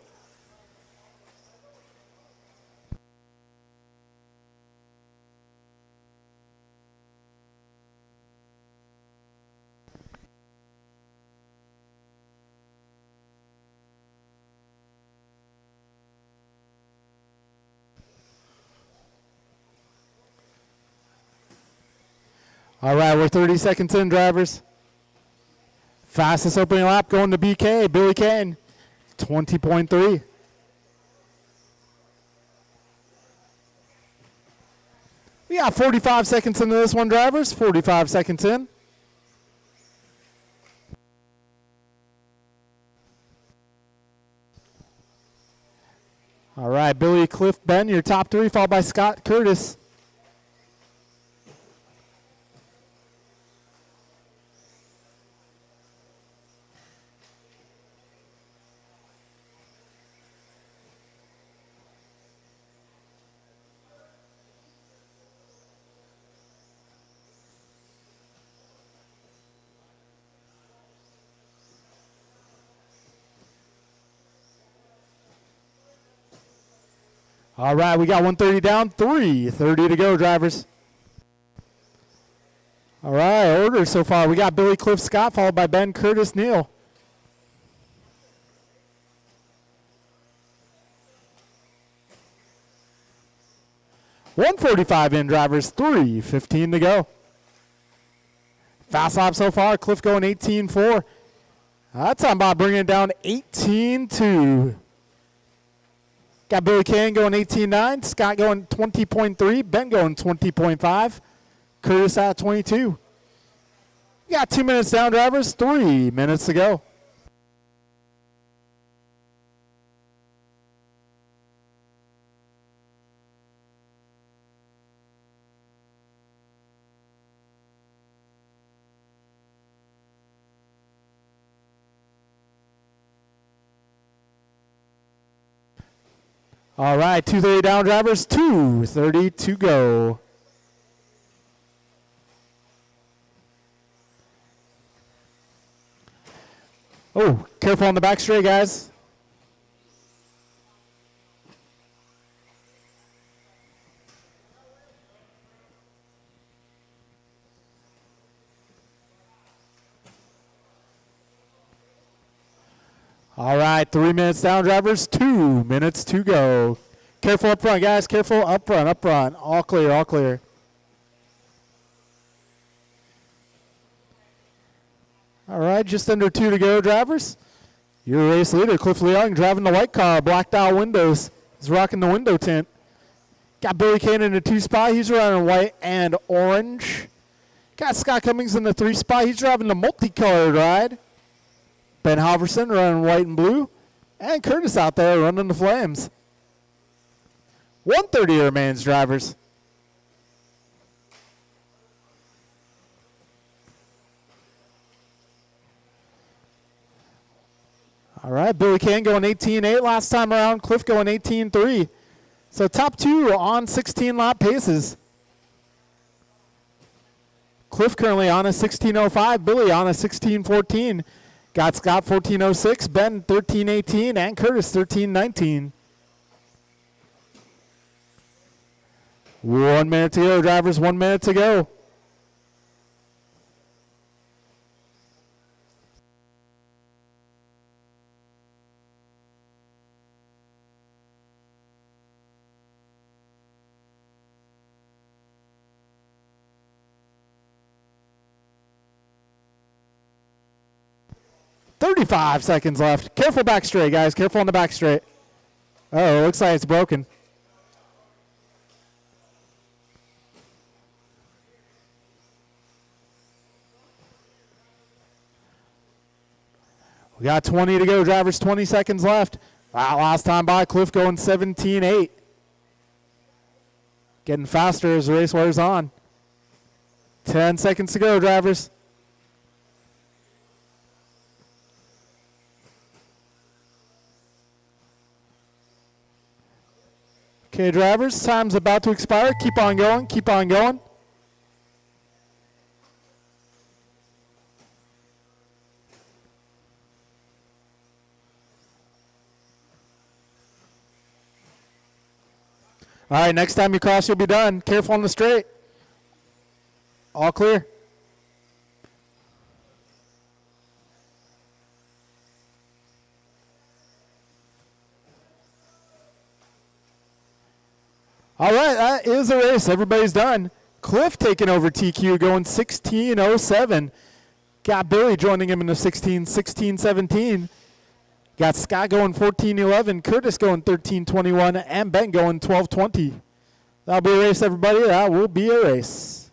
[SPEAKER 1] All right, we're 30 seconds in, drivers. Fastest opening lap going to BK, Billy Kane, 20.3. We got 45 seconds into this one, drivers. 45 seconds in. All right, Billy, Cliff, Ben, your top three, followed by Scott, Curtis. All right, we got 130 down, 3:30 to go, drivers. All right, order so far. We got Billy, Cliff, Scott, followed by Ben, Curtis, Neil. $145 in, drivers, 3:15 to go. Fast lap so far, Cliff going 18.4. That's about bringing it down 18.2. Got Billy Kane going 18.9, Scott going 20.3, Ben going 20.5, Curtis at 22. We got 2 minutes down, drivers, 3 minutes to go. All right, 2:30 down, drivers, 2:30 to go. Oh, careful on the back straight, guys. All right, 3 minutes down, drivers, 2 minutes to go. Careful up front, guys. Careful up front, up front. All clear, all clear. All right, just under 2 to go, drivers. Your race leader, Cliff Leung, driving the white car, blacked out windows. He's rocking the window tint. Got Billy Kane in the 2 spot. He's running white and orange. Got Scott Cummings in the 3 spot. He's driving the multicolored ride. Ben Halverson running white and blue. And Curtis out there running the flames. 1:30 remains, drivers. All right, Billy Kane going 18.8 last time around. Cliff going 18.3. So top 2 on 16-lap paces. Cliff currently on a 16.05. Billy on a 16.14. Got Scott 14.06, Ben 13.18, and Curtis 13.19. 1 minute to go, drivers. 1 minute to go. 35 seconds left. Careful back straight, guys. Careful on the back straight. Oh, looks like it's broken. We got 20 to go, drivers. 20 seconds left. Wow, last time by, Cliff going 17-8. Getting faster as the race wears on. 10 seconds to go, drivers. Okay, drivers, time's about to expire. Keep on going, keep on going. All right, next time you cross, you'll be done. Careful on the straight. All clear. All right, that is a race. Everybody's done. Cliff taking over TQ, going 16:07. Got Billy joining him in the 16:17. Got Scott going 14:11, Curtis going 13:21, and Ben going 12:20. That'll be a race, everybody. That will be a race.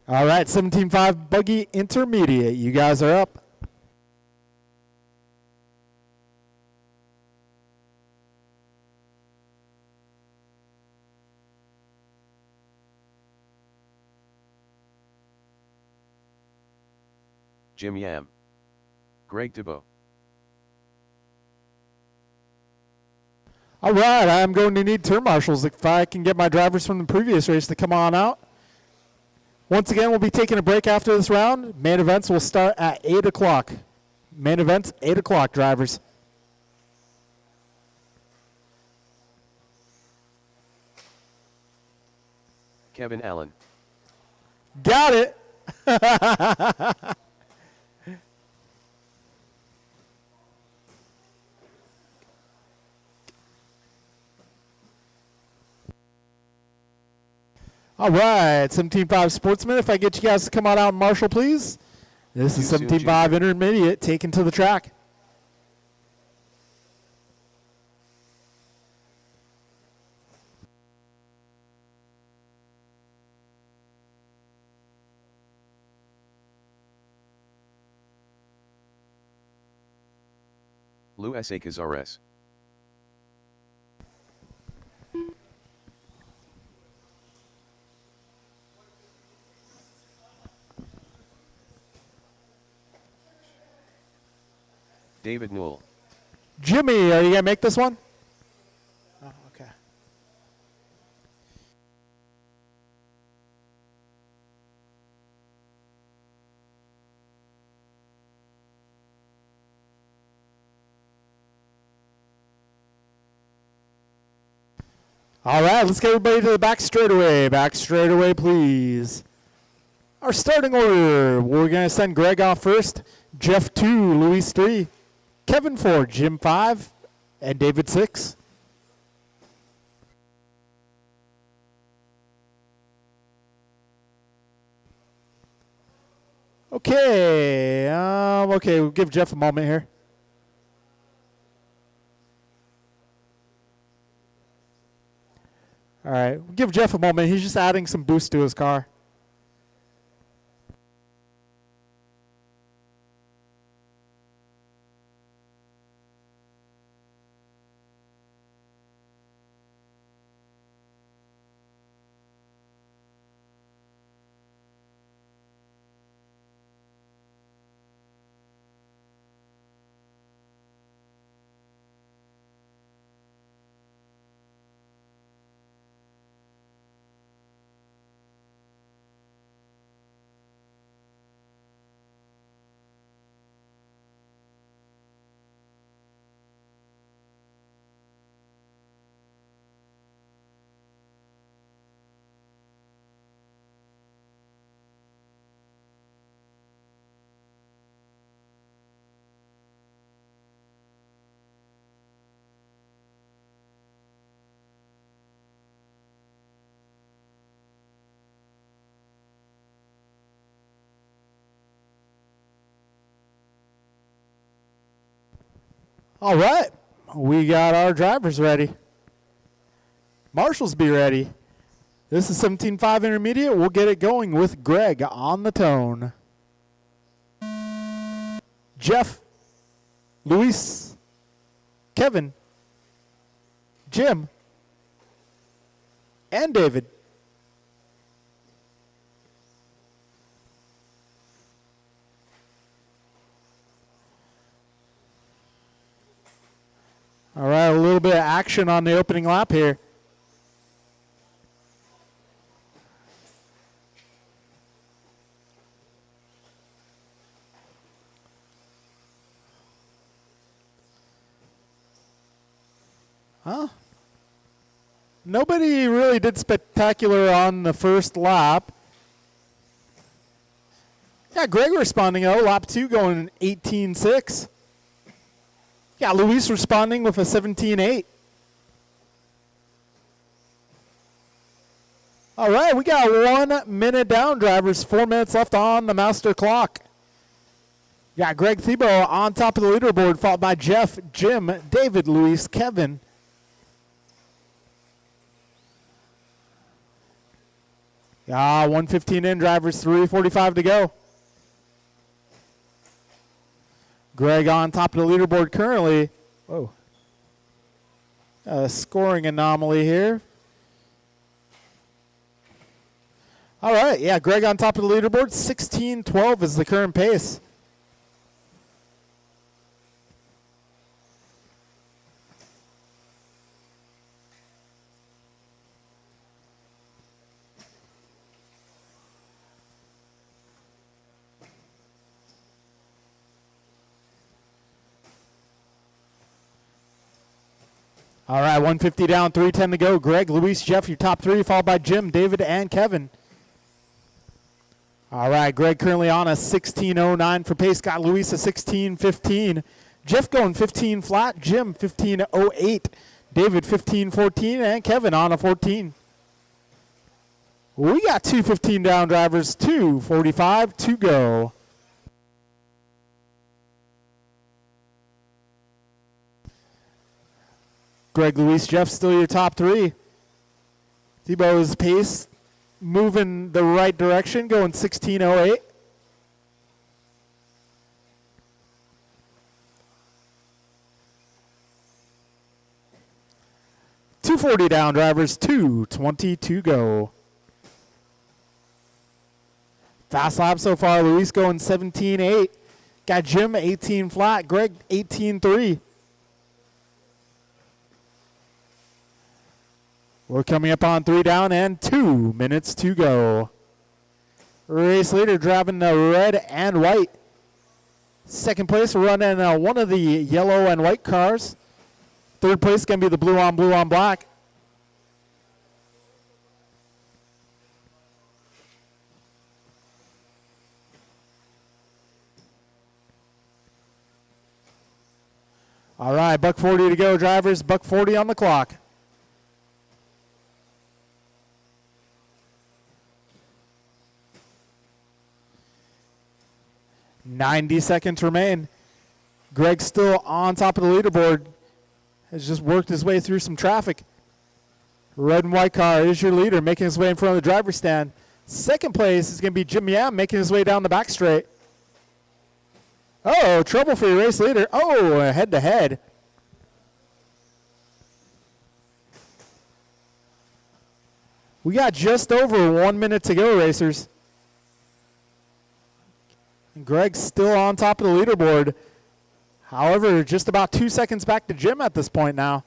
[SPEAKER 1] All right, 17.5 Buggy Intermediate. You guys are up.
[SPEAKER 2] Jim Yam. Greg DeBow.
[SPEAKER 1] All right, I'm going to need turn marshals if I can get my drivers from the previous race to come on out. Once again, we'll be taking a break after this round. Main events will start at 8 o'clock. Main events, 8 o'clock, drivers.
[SPEAKER 2] Kevin Allen.
[SPEAKER 1] Got it. All right, 17.5 Sportsman. If I get you guys to come on out and marshal, please. This is 17.5 Intermediate taken to the track.
[SPEAKER 2] Luis A. Cazares. David Newell.
[SPEAKER 1] Jimmy, are you going to make this one? Oh, okay. All right, let's get everybody to the back straightaway. Back straightaway, please. Our starting order, we're going to send Greg off first, Jeff 2, Luis 3, Kevin 4, Jim 5, and David 6. Okay, okay, we'll give Jeff a moment here. All right, we'll give Jeff a moment. He's just adding some boost to his car. All right, we got our drivers ready. Marshals be ready. This is 17.5 intermediate. We'll get it going with Greg on the tone. Jeff, Luis, Kevin, Jim, and David. All right, a little bit of action on the opening lap here. Huh? Nobody really did spectacular on the first lap. Yeah, Greg responding, lap 2 going 18.6. Yeah, Luis responding with a 17.8. All right, we got 1 minute down, drivers. 4 minutes left on the master clock. Got Greg Thibault on top of the leaderboard, followed by Jeff, Jim, David, Luis, Kevin. Yeah, 1:15 in, drivers. 3:45 to go. Greg on top of the leaderboard currently. Whoa. Scoring anomaly here. All right, yeah, Greg on top of the leaderboard. 16:12 is the current pace. All right, 150 down, 3:10 to go. Greg, Luis, Jeff, your top 3, followed by Jim, David, and Kevin. All right, Greg currently on a 16:09 for pace. Got Luis a 16:15. Jeff going 15 flat. Jim 15:08. David 15:14, and Kevin on a 14. We got 2:15 down, drivers. 2:45 to go. Greg, Luis, Jeff, still your top 3. Thibault's pace moving the right direction, going 16:08. .240 down, drivers. 2:20 to go. Fast lap so far. Luis going 17:8. Got Jim 18 flat. Greg 18:3. We're coming up on 3 down and 2 minutes to go. Race leader driving the red and white. Second place running one of the yellow and white cars. Third place going to be the blue on black. All right, $140 to go, drivers. $140 on the clock. 90 seconds remain. Greg still on top of the leaderboard. Has just worked his way through some traffic. Red and white car is your leader, making his way in front of the driver's stand. Second place is going to be Jim Yam, making his way down the back straight. Oh, trouble for your race leader. Oh, head to head. We got just over 1 minute to go, racers. And Greg's still on top of the leaderboard. However, just about 2 seconds back to Jim at this point now.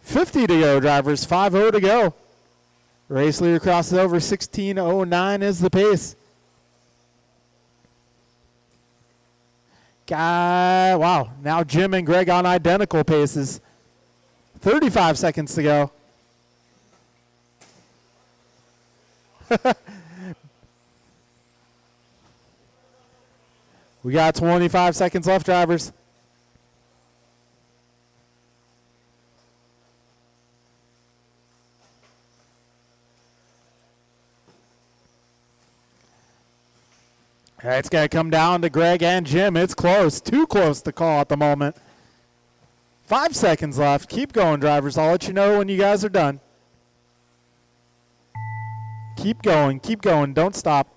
[SPEAKER 1] $50 to go, drivers. 5:0 to go. Race leader crosses over. 16:09 is the pace. Wow. Now Jim and Greg on identical paces. 35 seconds to go. We got 25 seconds left, drivers. It's going to come down to Greg and Jim. It's close. Too close to call at the moment. 5 seconds left. Keep going, drivers. I'll let you know when you guys are done. Keep going. Keep going. Don't stop.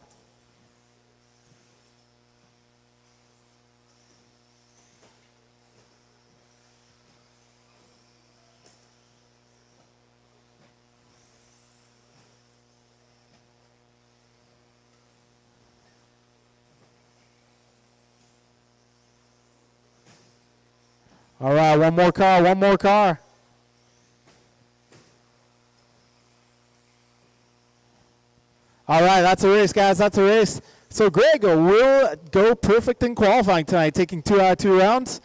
[SPEAKER 1] All right, one more car, one more car. All right, that's a race, guys. That's a race. So Greg will go perfect in qualifying tonight, taking 2 out of 2 rounds.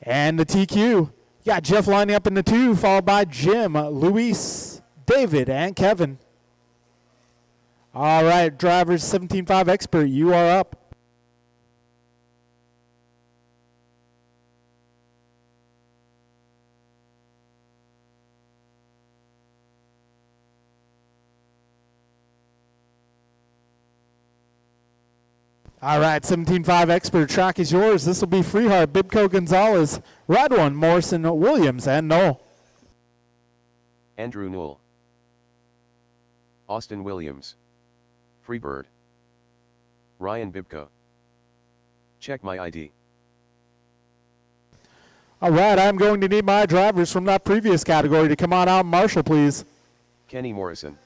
[SPEAKER 1] And the TQ. You got Jeff lining up in the 2, followed by Jim, Luis, David, and Kevin. All right, drivers, 17.5 expert, you are up. All right, 17.5 expert, track is yours. This will be Freehart, Bibco, Gonzalez, Red One, Morrison, Williams, and Knoll.
[SPEAKER 2] Andrew Newell. Austin Williams. Freebird. Ryan Bibco. Check my ID.
[SPEAKER 1] All right, I'm going to need my drivers from that previous category to come on out and marshal, please.
[SPEAKER 2] Kenny Morrison.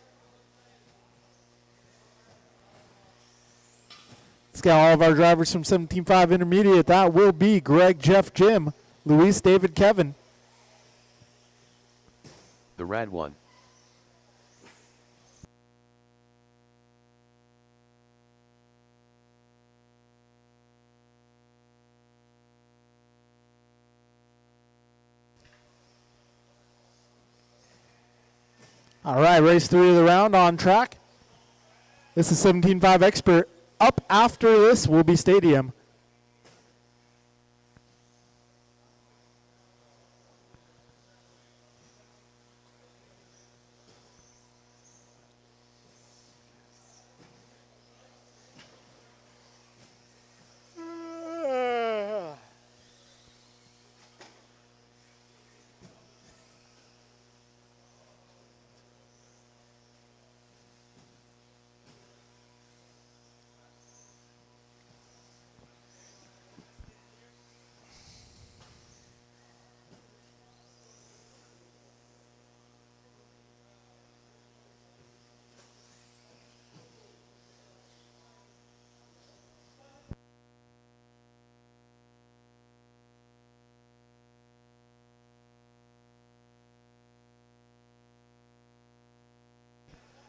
[SPEAKER 1] Let's get all of our drivers from 17.5 intermediate. That will be Greg, Jeff, Jim, Luis, David, Kevin.
[SPEAKER 2] The Rad One.
[SPEAKER 1] All right, race 3 of the round on track. This is 17.5 expert. Up after this will be stadium.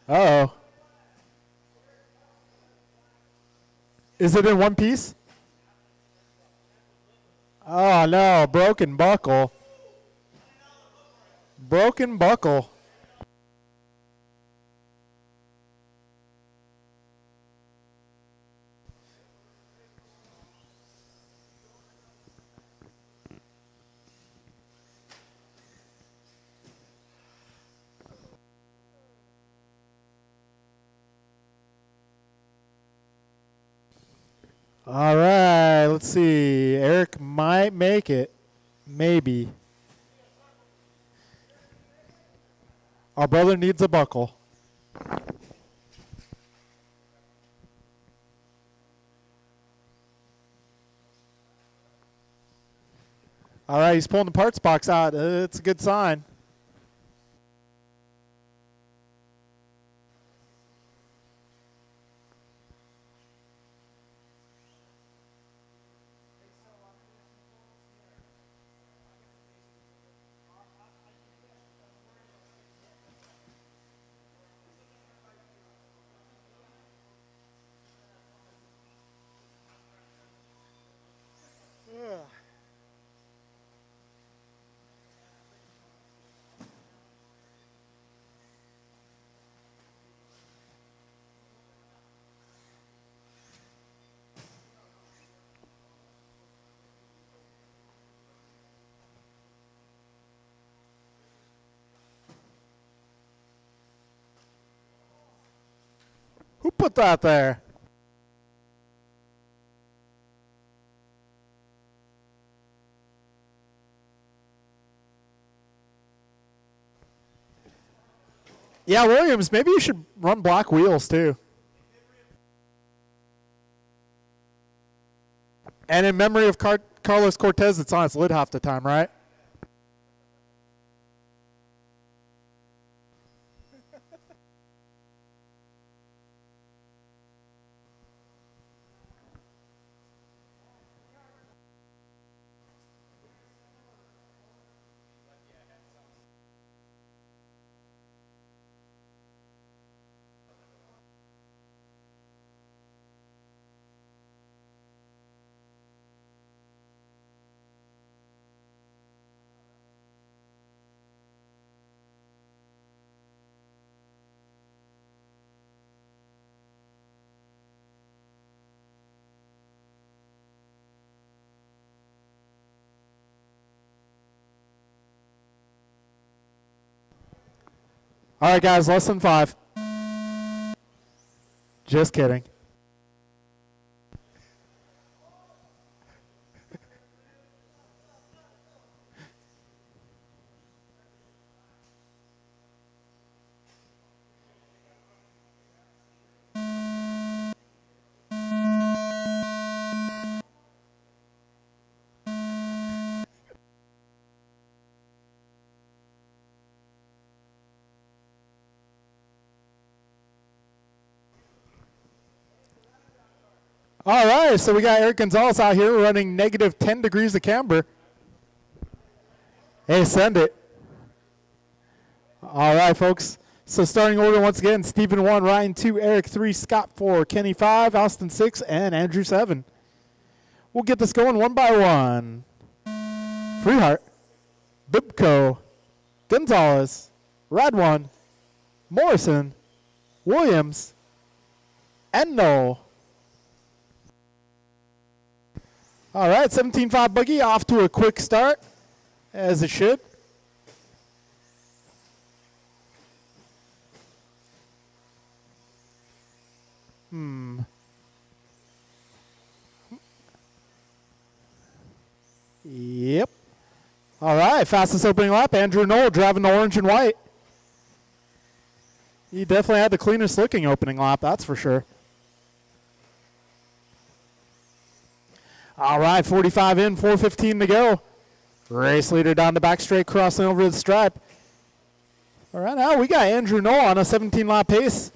[SPEAKER 1] Uh-oh. Is it in one piece? Oh, no. Broken buckle. Broken buckle. All right, let's see. Eric might make it. Maybe. Our brother needs a buckle. All right, he's pulling the parts box out. It's a good sign. Who put that there? Yeah, Williams, maybe you should run black wheels too. And in memory of Carlos Cortez, it's on its lid half the time, right? All right, guys, less than 5. Just kidding. All right, so we got Eric Gonzalez out here running negative 10 degrees of camber. Hey, send it. All right, folks. So starting order once again, Stephen 1, Ryan 2, Eric 3, Scott 4, Kenny 5, Austin 6, and Andrew 7. We'll get this going one by one. Freehart, Bibco, Gonzalez, Radwan, Morrison, Williams, and Noel. All right, 17.5 buggy off to a quick start, as it should. Yep. All right, fastest opening lap, Andrew Noel driving the orange and white. He definitely had the cleanest looking opening lap, that's for sure. All right, 45 in, 4:15 to go. Race leader down the back straight, crossing over the stripe. All right, now we got Andrew Noel on a 17-lap pace.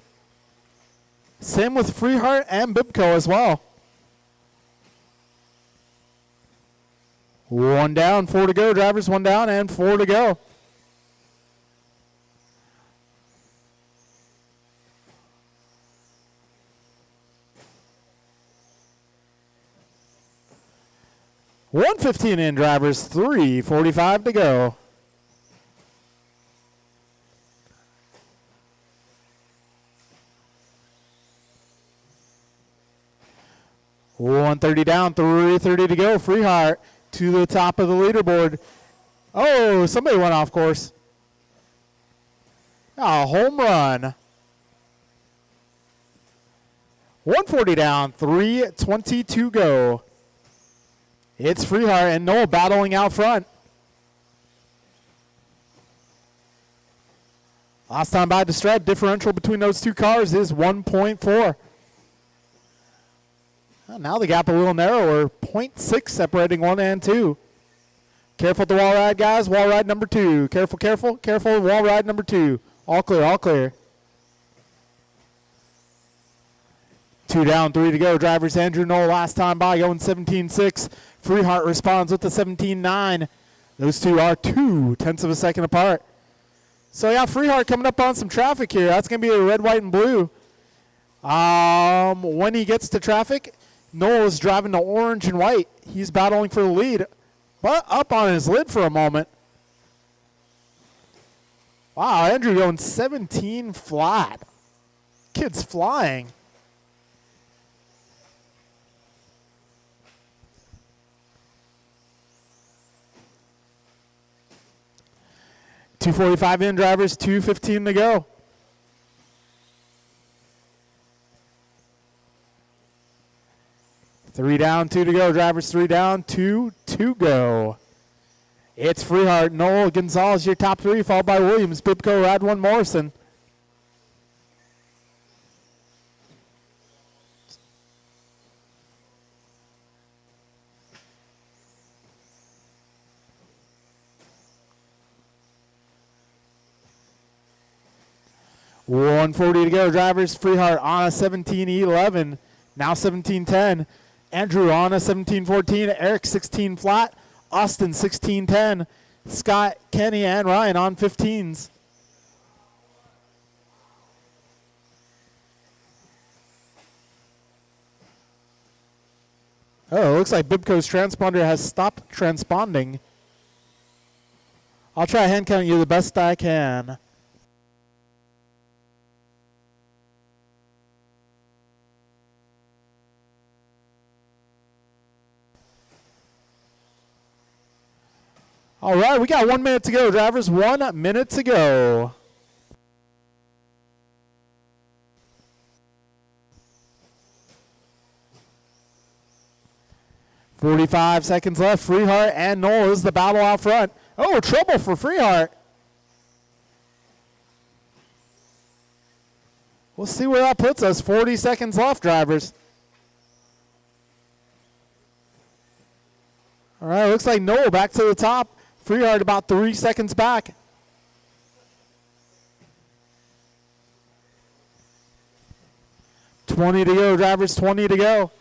[SPEAKER 1] Same with Freehart and Bibco as well. 1 down, 4 to go. Drivers 1 down and 4 to go. $1:15 in, drivers, 3:45 to go. $130 down, 3:30 to go. Freehart to the top of the leaderboard. Oh, somebody went off course. A home run. 140 down, 3:20 to go. It's Freehart and Noel battling out front. Last time by the stripe, differential between those two cars is 1.4. Well, now the gap a little narrower, 0.6 separating 1 and 2. Careful at the wall ride, guys. Wall ride number 2. Careful, careful, careful. Wall ride number 2. All clear, all clear. 2 down, 3 to go. Drivers Andrew Noel last time by going 17.6. Freehart responds with the 17.9. Those two are 0.2 of a second apart. So yeah, Freehart coming up on some traffic here. That's going to be a red, white, and blue. When he gets to traffic, Noel is driving the orange and white. He's battling for the lead, but up on his lid for a moment. Wow, Andrew going 17 flat. Kid's flying. $2:45 in, drivers, 2:15 to go. Three down, 2 to go. Drivers 3 down, 2 to go. It's Freehart, Noel, Gonzalez, your top 3, followed by Williams, Bibco, Radwan, Morrison. 140 to go, drivers. Freeheart on a 17.11, now 17.10. Andrew on a 17.14, Eric 16 flat, Austin 16.10, Scott, Kenny, and Ryan on 15s. Oh, it looks like Bibco's transponder has stopped transponding. I'll try hand count you the best I can. All right, we got 1 minute to go, drivers. 1 minute to go. .45 seconds left. Freeheart and Noel is the battle out front. Oh, trouble for Freeheart. We'll see where that puts us. 40 seconds left, drivers. All right, looks like Noel back to the top. Freeheart about 3 seconds back. .20 to go, drivers. 20 to go.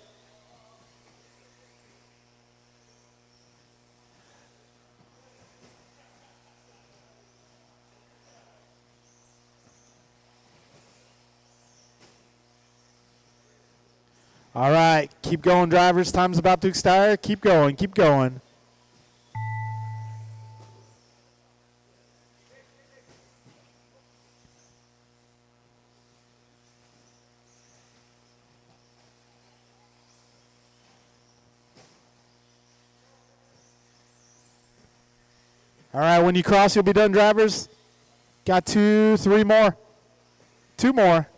[SPEAKER 1] All right, keep going, drivers. Time's about to expire. Keep going, keep going. All right, when you cross, you'll be done, drivers. Got 2, 3 more. 2 more.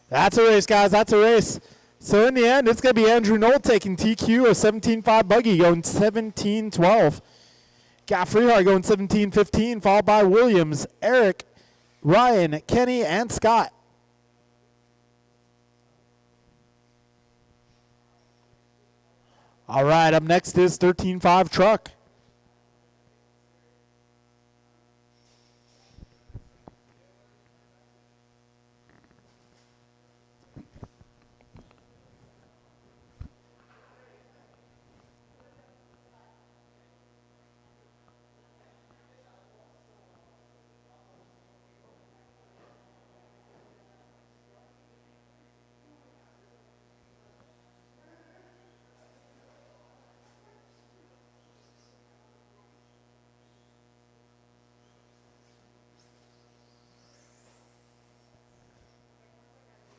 [SPEAKER 1] That's a race, guys. That's a race. So in the end, it's going to be Andrew Knoll taking TQ, a 17.5 buggy, going 17.12. Got Freeheart going 17.15, followed by Williams, Eric, Ryan, Kenny, and Scott. All right, up next is 13.5 truck.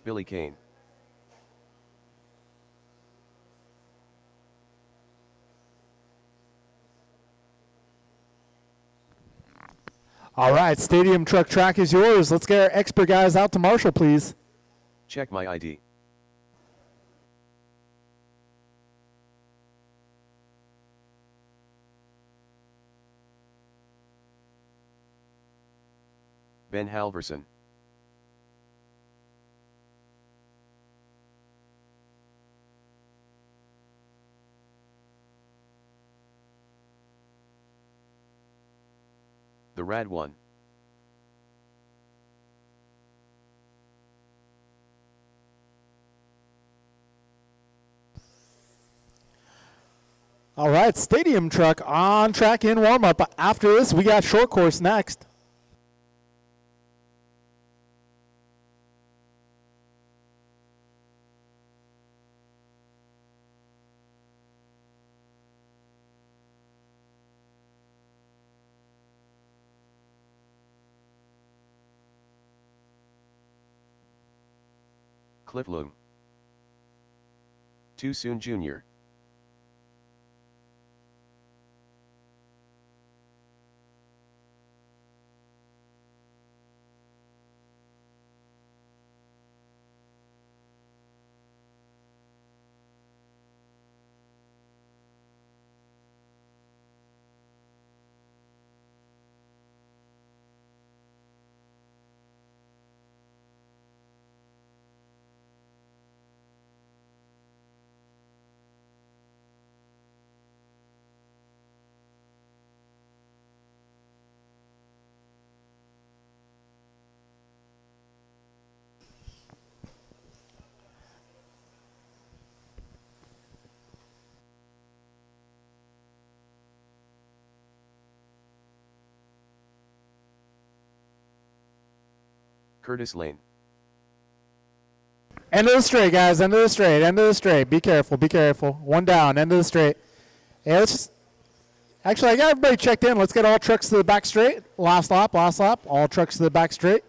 [SPEAKER 2] Billy Kane.
[SPEAKER 1] All right, stadium truck track is yours. Let's get our expert guys out to Marshall, please.
[SPEAKER 2] Check my ID. Ben Halverson. The Rad One.
[SPEAKER 1] All right, stadium truck on track in warm-up. After this, we got short course next.
[SPEAKER 2] Cliff Loom. Too Soon Jr. Curtis Lane.
[SPEAKER 1] End of the straight, guys. End of the straight. End of the straight. Be careful. Be careful. One down. End of the straight. Yeah, let's just. Actually, I got everybody checked in. Let's get all trucks to the back straight. Last lap. Last lap. All trucks to the back straight.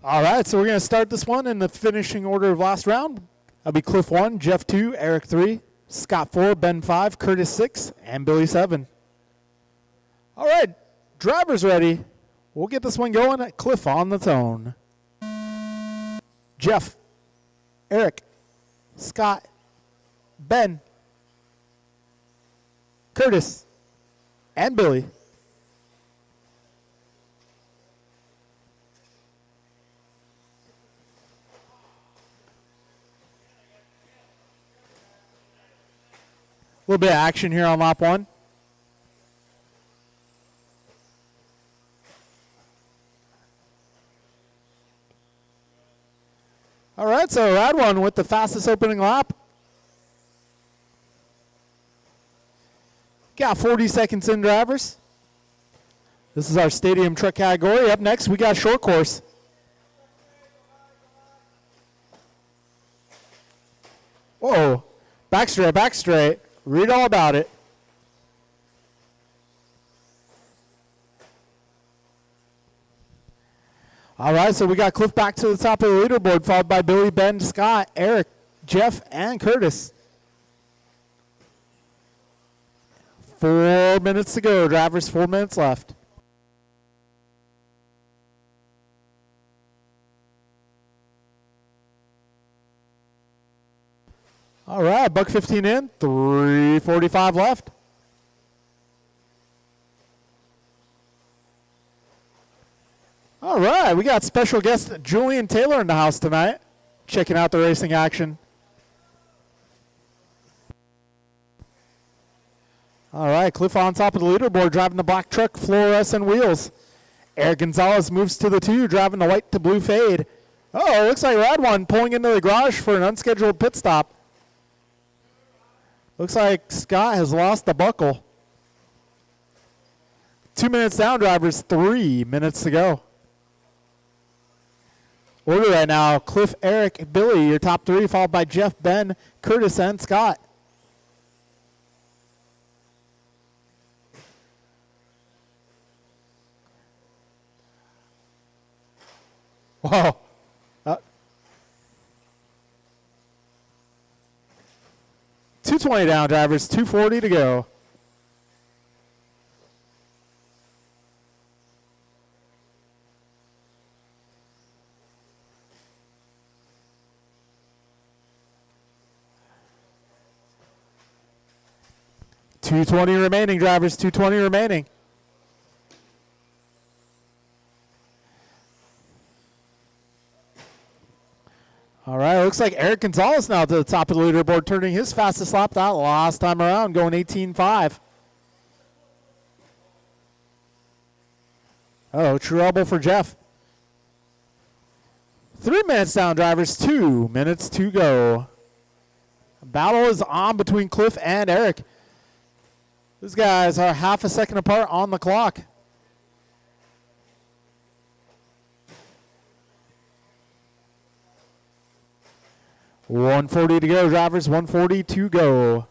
[SPEAKER 1] All right, so we're going to start this one in the finishing order of last round. That'll be Cliff 1, Jeff 2, Eric 3, Scott 4, Ben 5, Curtis 6, and Billy 7. All right, drivers ready. We'll get this one going. Cliff on the tone. Jeff, Eric, Scott, Ben, Curtis, and Billy. A little bit of action here on lap 1. All right, so rad one with the fastest opening lap. Got 40 seconds in, drivers. This is our stadium truck category. Up next, we got short course. Whoa, back straight, back straight. Read all about it. All right, so we got Cliff back to the top of the leaderboard, followed by Billy, Ben, Scott, Eric, Jeff, and Curtis. 4 minutes to go, drivers. 4 minutes left. All right, buck 15 in, 3:45 left. All right, we got special guest Julian Taylor in the house tonight, checking out the racing action. All right, Cliff on top of the leaderboard, driving the black truck, fluorescent wheels. Eric Gonzalez moves to the 2, driving the white to blue fade. Oh, looks like Rad One pulling into the garage for an unscheduled pit stop. Looks like Scott has lost the buckle. 2 minutes down, drivers. 3 minutes to go. Order right now. Cliff, Eric, Billy, your top 3, followed by Jeff, Ben, Curtis, and Scott. Whoa. 220 down, drivers. 240 to go. $220 remaining, drivers. $220 remaining. All right, looks like Eric Gonzalez now to the top of the leaderboard, turning his fastest lap out last time around, going 18.5. Oh, trouble for Jeff. 3 minutes down, drivers. 2 minutes to go. Battle is on between Cliff and Eric. These guys are half a second apart on the clock. $140 to go, drivers. $140 to go.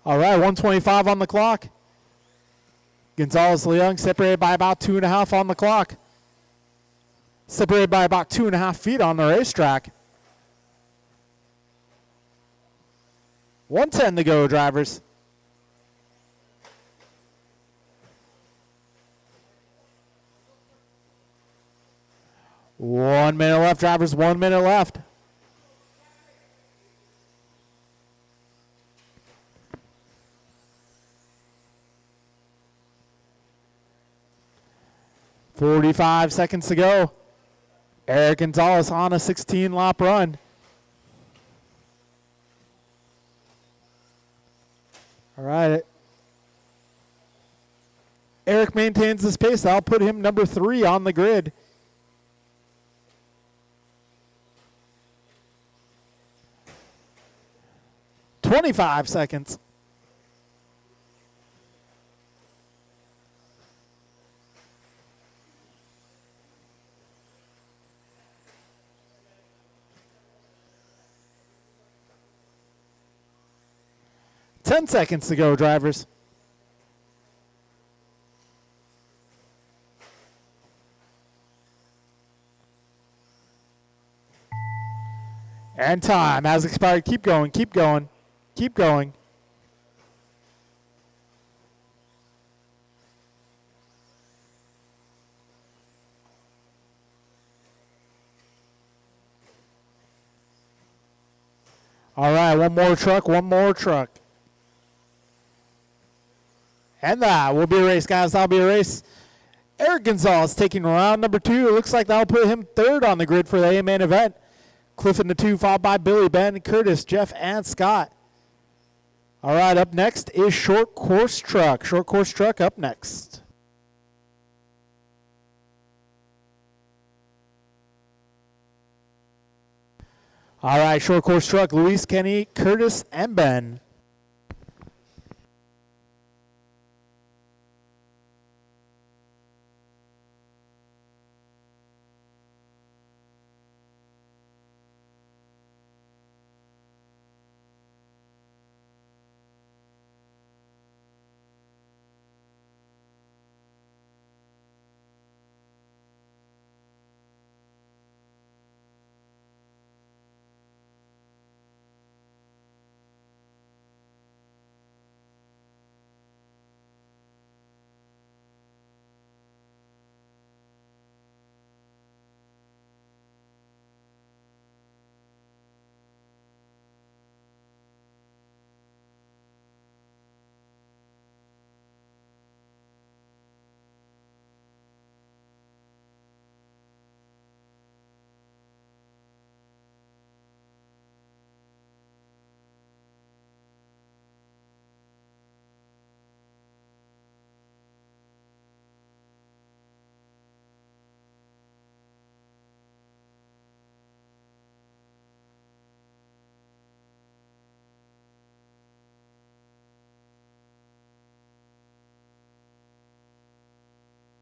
[SPEAKER 1] All right, 125 on the clock. Gonzalez Leung separated by about 2.5 on the clock. Separated by about 2.5 feet on the racetrack. 110 to go, drivers. One minute left, drivers. 1 minute left. 45 seconds to go. Eric Gonzalez on a 16-lap run. All right. Eric maintains this pace. I'll put him number 3 on the grid. "25 seconds. "10 seconds to go, drivers. And time has expired. Keep going, keep going, keep going. All right, one more truck, one more truck. And that will be a race, guys. That'll be a race. Eric Gonzalez taking round number 2. It looks like that'll put him 3rd on the grid for the A main event. Cliff in the 2, followed by Billy, Ben, Curtis, Jeff, and Scott. All right, up next is Short Course Truck. Short Course Truck up next. All right, Short Course Truck, Luis, Kenny, Curtis, and Ben.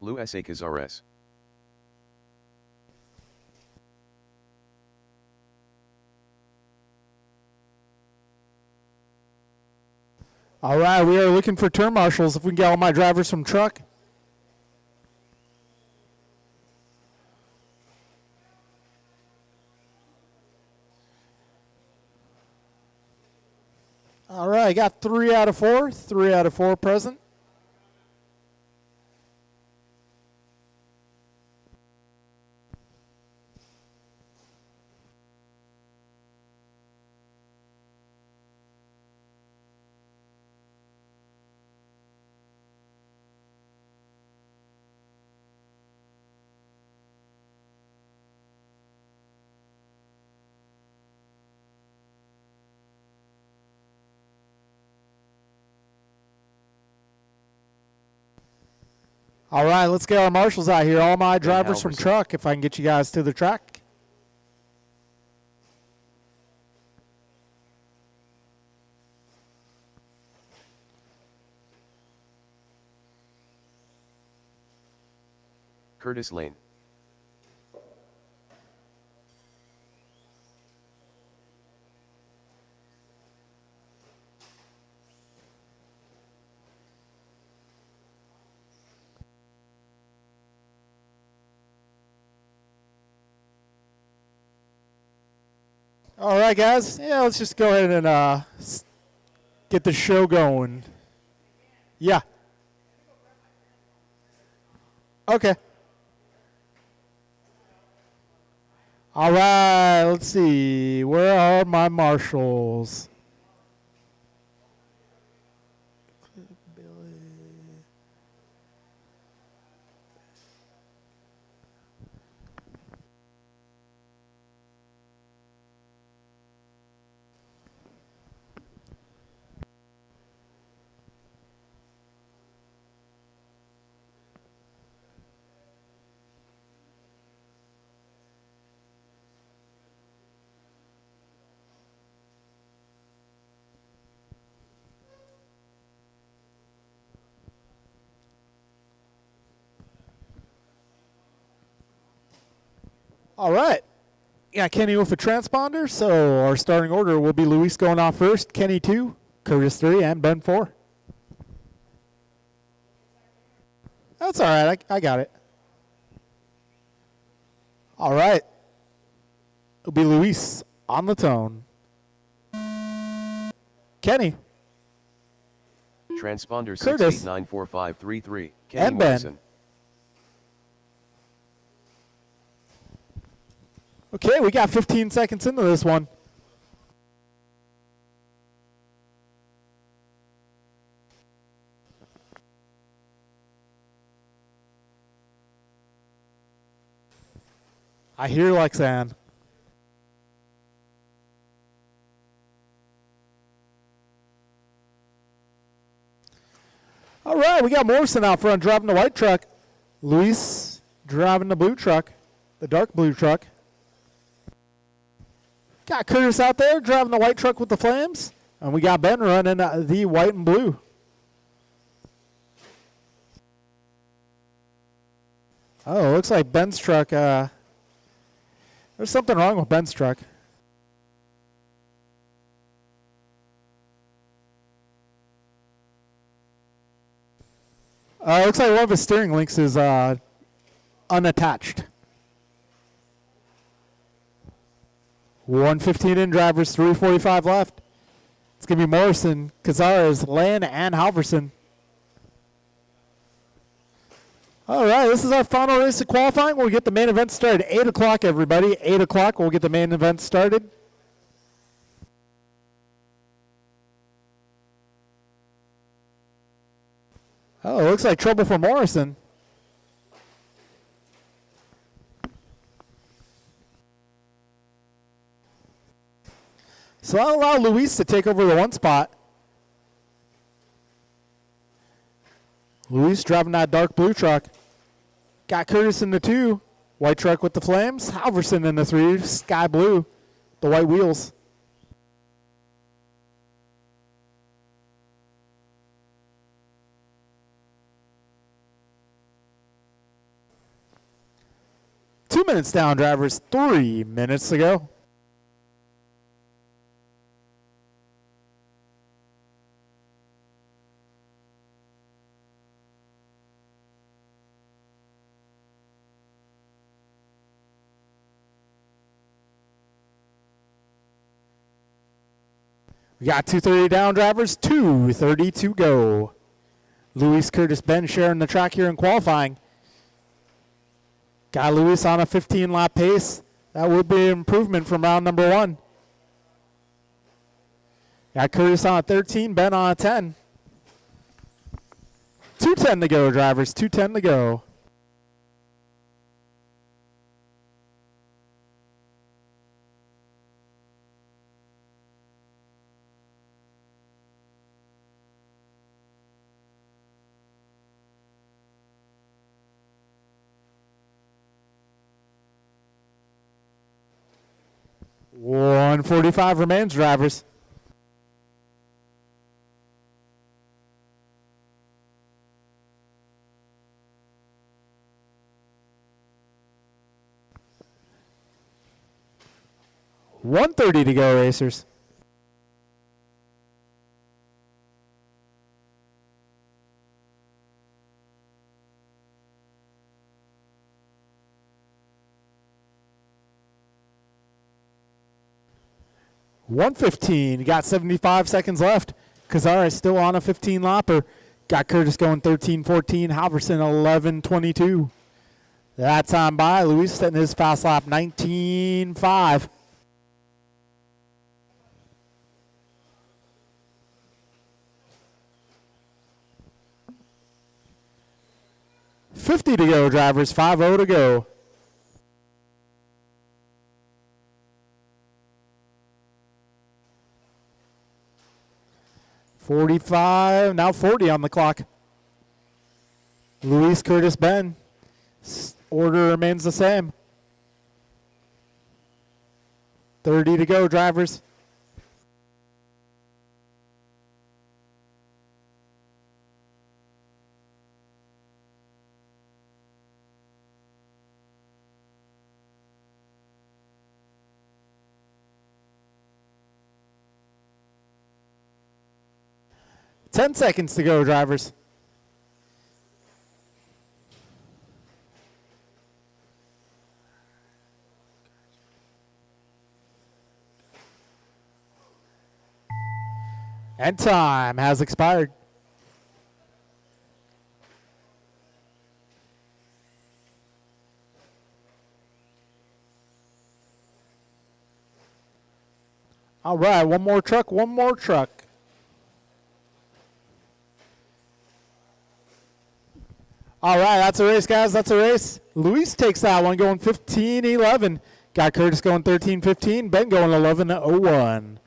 [SPEAKER 2] Luis A. Cazares.
[SPEAKER 1] All right, we are looking for turn marshals if we can get all my drivers from truck. All right, got 3 out of 4. 3 out of 4 present. All right, let's get our marshals out here. All my drivers from truck, if I can get you guys to the track.
[SPEAKER 2] Curtis Lane.
[SPEAKER 1] All right, guys. Yeah, let's just go ahead and get the show going. Yeah. Okay. All right, let's see. Where are my marshals? All right. Yeah, Kenny with a transponder. So our starting order will be Luis going off first, Kenny 2, Curtis 3, and Ben 4. That's all right. I got it. All right. It'll be Luis on the tone. Kenny.
[SPEAKER 2] Transponder
[SPEAKER 1] Curtis.
[SPEAKER 2] 6894533. Kenny
[SPEAKER 1] And Ben.
[SPEAKER 2] Morrison.
[SPEAKER 1] Okay, we got 15 seconds into this one. I hear Lexan. All right, we got Morrison out front driving the white truck. Luis driving the blue truck, the dark blue truck. Got Curtis out there driving the white truck with the flames. And we got Ben running the white and blue. Oh, looks like Ben's truck. There's something wrong with Ben's truck. Looks like one of his steering links is unattached. 1:15 in drivers, 3:45 left. It's going to be Morrison, Cazares, Lynn, and Halverson. All right, this is our final race of qualifying. We'll get the main event started. 8 o'clock, everybody. 8 o'clock, we'll get the main event started. Oh, it looks like trouble for Morrison. So I'll allow Luis to take over the one spot. Luis driving that dark blue truck. Got Curtis in the 2. White truck with the flames. Halverson in the 3. Sky blue. The white wheels. Two minutes down, drivers. 3 minutes to go. We got 2:30 down, drivers. 2:30 to go. Luis, Curtis, Ben sharing the track here in qualifying. Got Luis on a 15-lap pace. That would be an improvement from round number 1. Got Curtis on a 13, Ben on a 10. 2:10 to go, drivers. 2:10 to go. $145 remains, drivers. $130 to go, racers. $115. You got 75 seconds left. Cazares still on a 15-lapper. Got Curtis going 13-14. Halverson 11-22. That time by. Luis setting his fast lap 19-5. $50 to go, drivers. 5-0 to go. $45, now $40 on the clock. Luis, Curtis, Ben. Order remains the same. 30 to go, drivers. 10 seconds to go, drivers. And time has expired. All right, one more truck, one more truck. All right, that's a race, guys. That's a race. Luis takes that one, going 15-11. Got Curtis going 13-15. Ben going 11-01.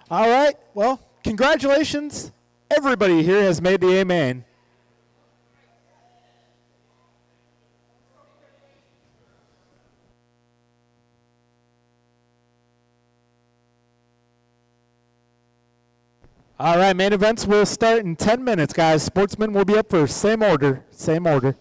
[SPEAKER 1] All right, well, congratulations. Everybody here has made the A main. All right, main events will start in 10 minutes, guys. Sportsmen will be up first. Same order, same order.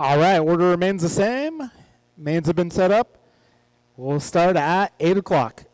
[SPEAKER 1] All right, order remains the same. Mains have been set up. We'll start at 8 o'clock.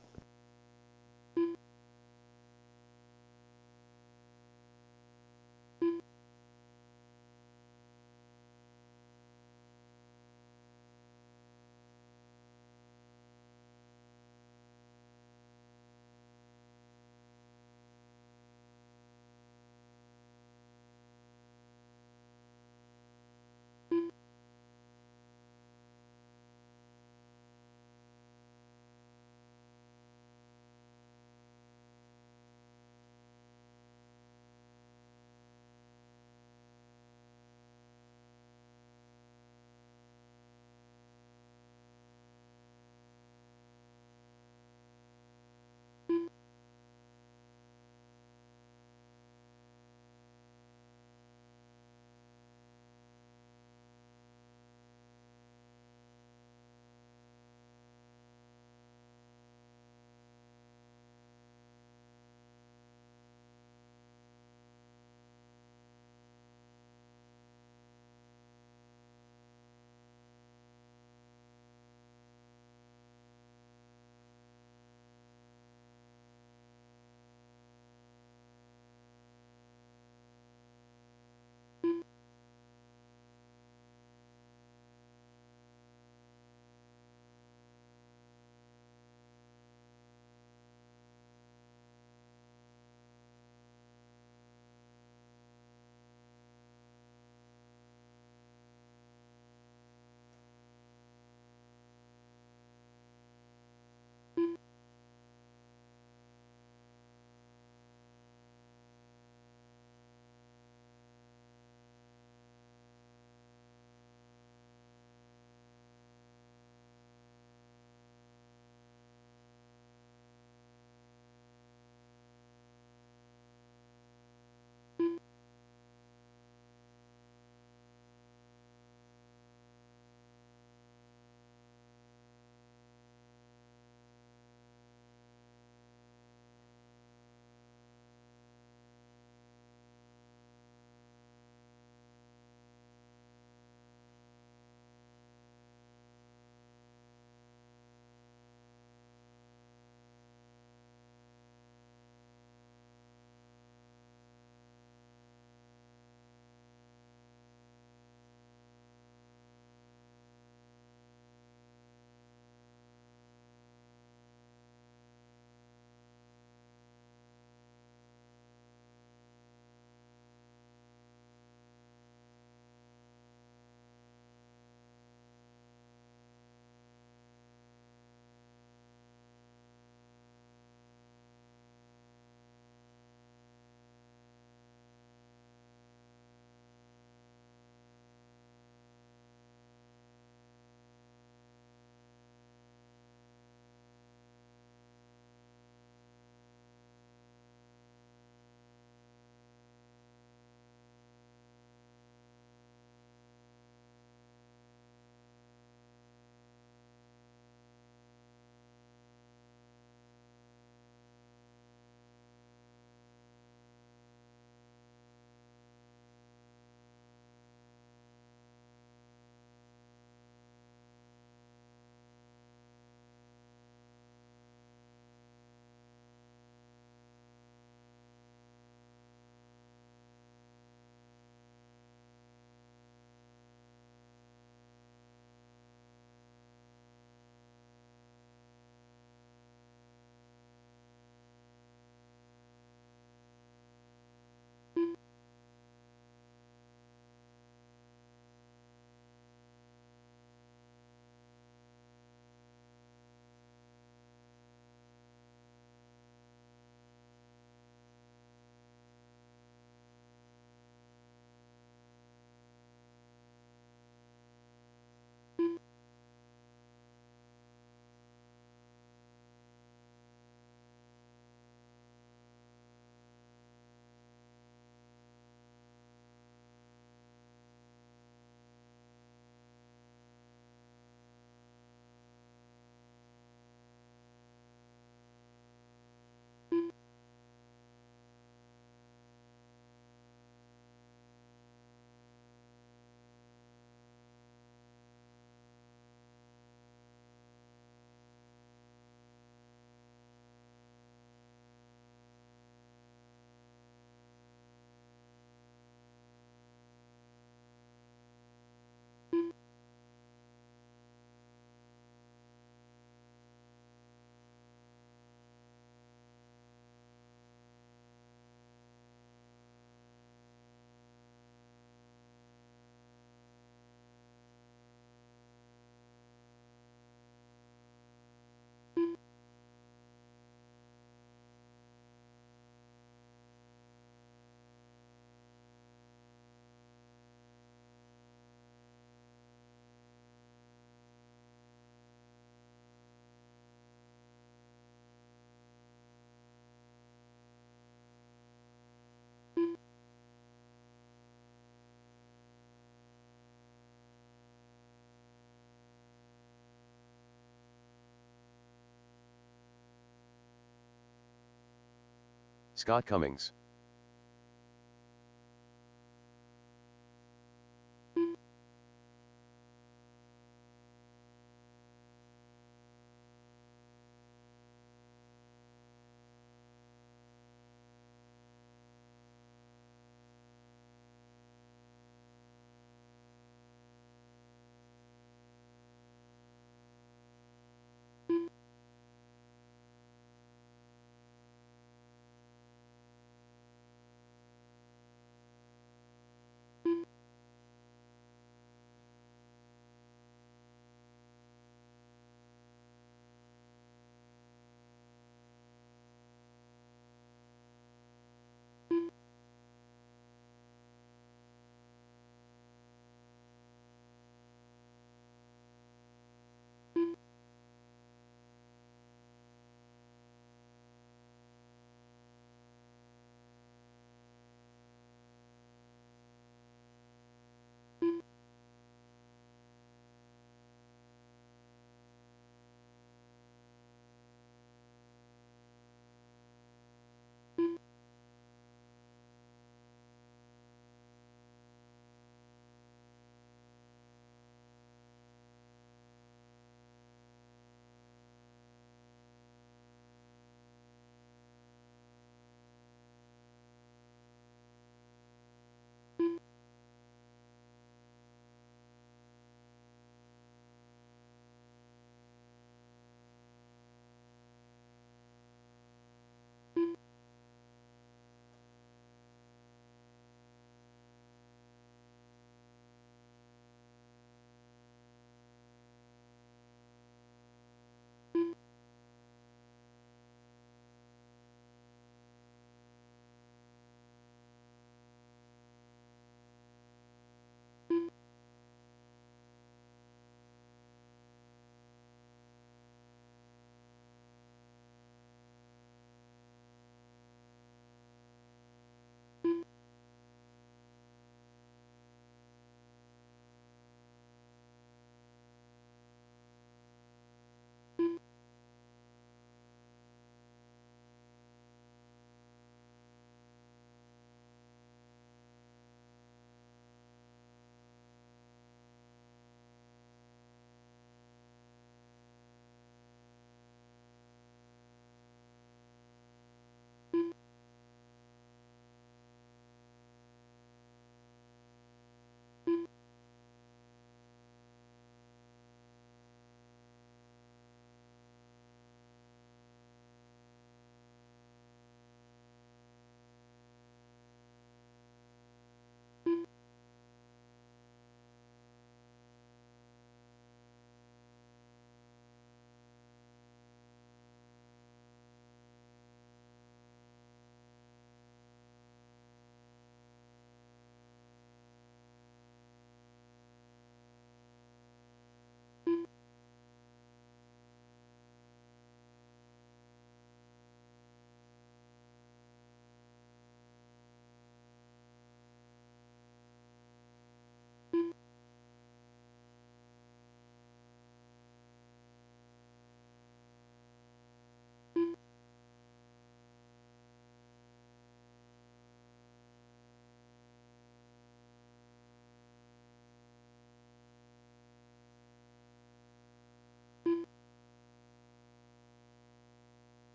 [SPEAKER 2] Scott Cummings.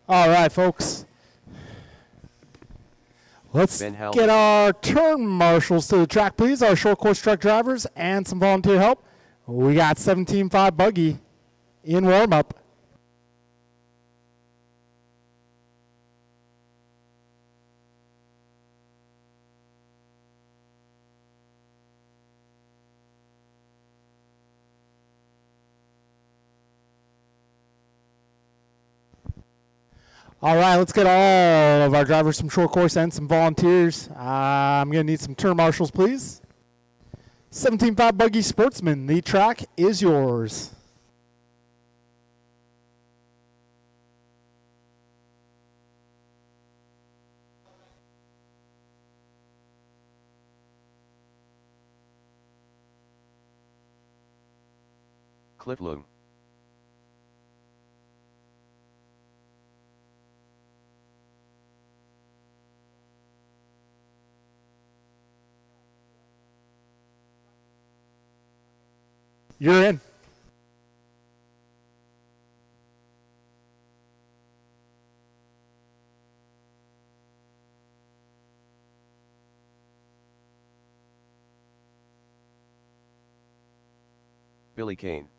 [SPEAKER 1] All right, folks. Let's
[SPEAKER 2] Ben Halverson.
[SPEAKER 1] get our turn marshals to the track, please. Our short course truck drivers and some volunteer help. We got 17.5 buggy in warm-up. All right, let's get all of our drivers some short course and some volunteers. I'm going to need some turn marshals, please. 17.5 Buggy Sportsman, the track is yours.
[SPEAKER 2] Cliff Loom.
[SPEAKER 1] You're in.
[SPEAKER 2] Billy Kane.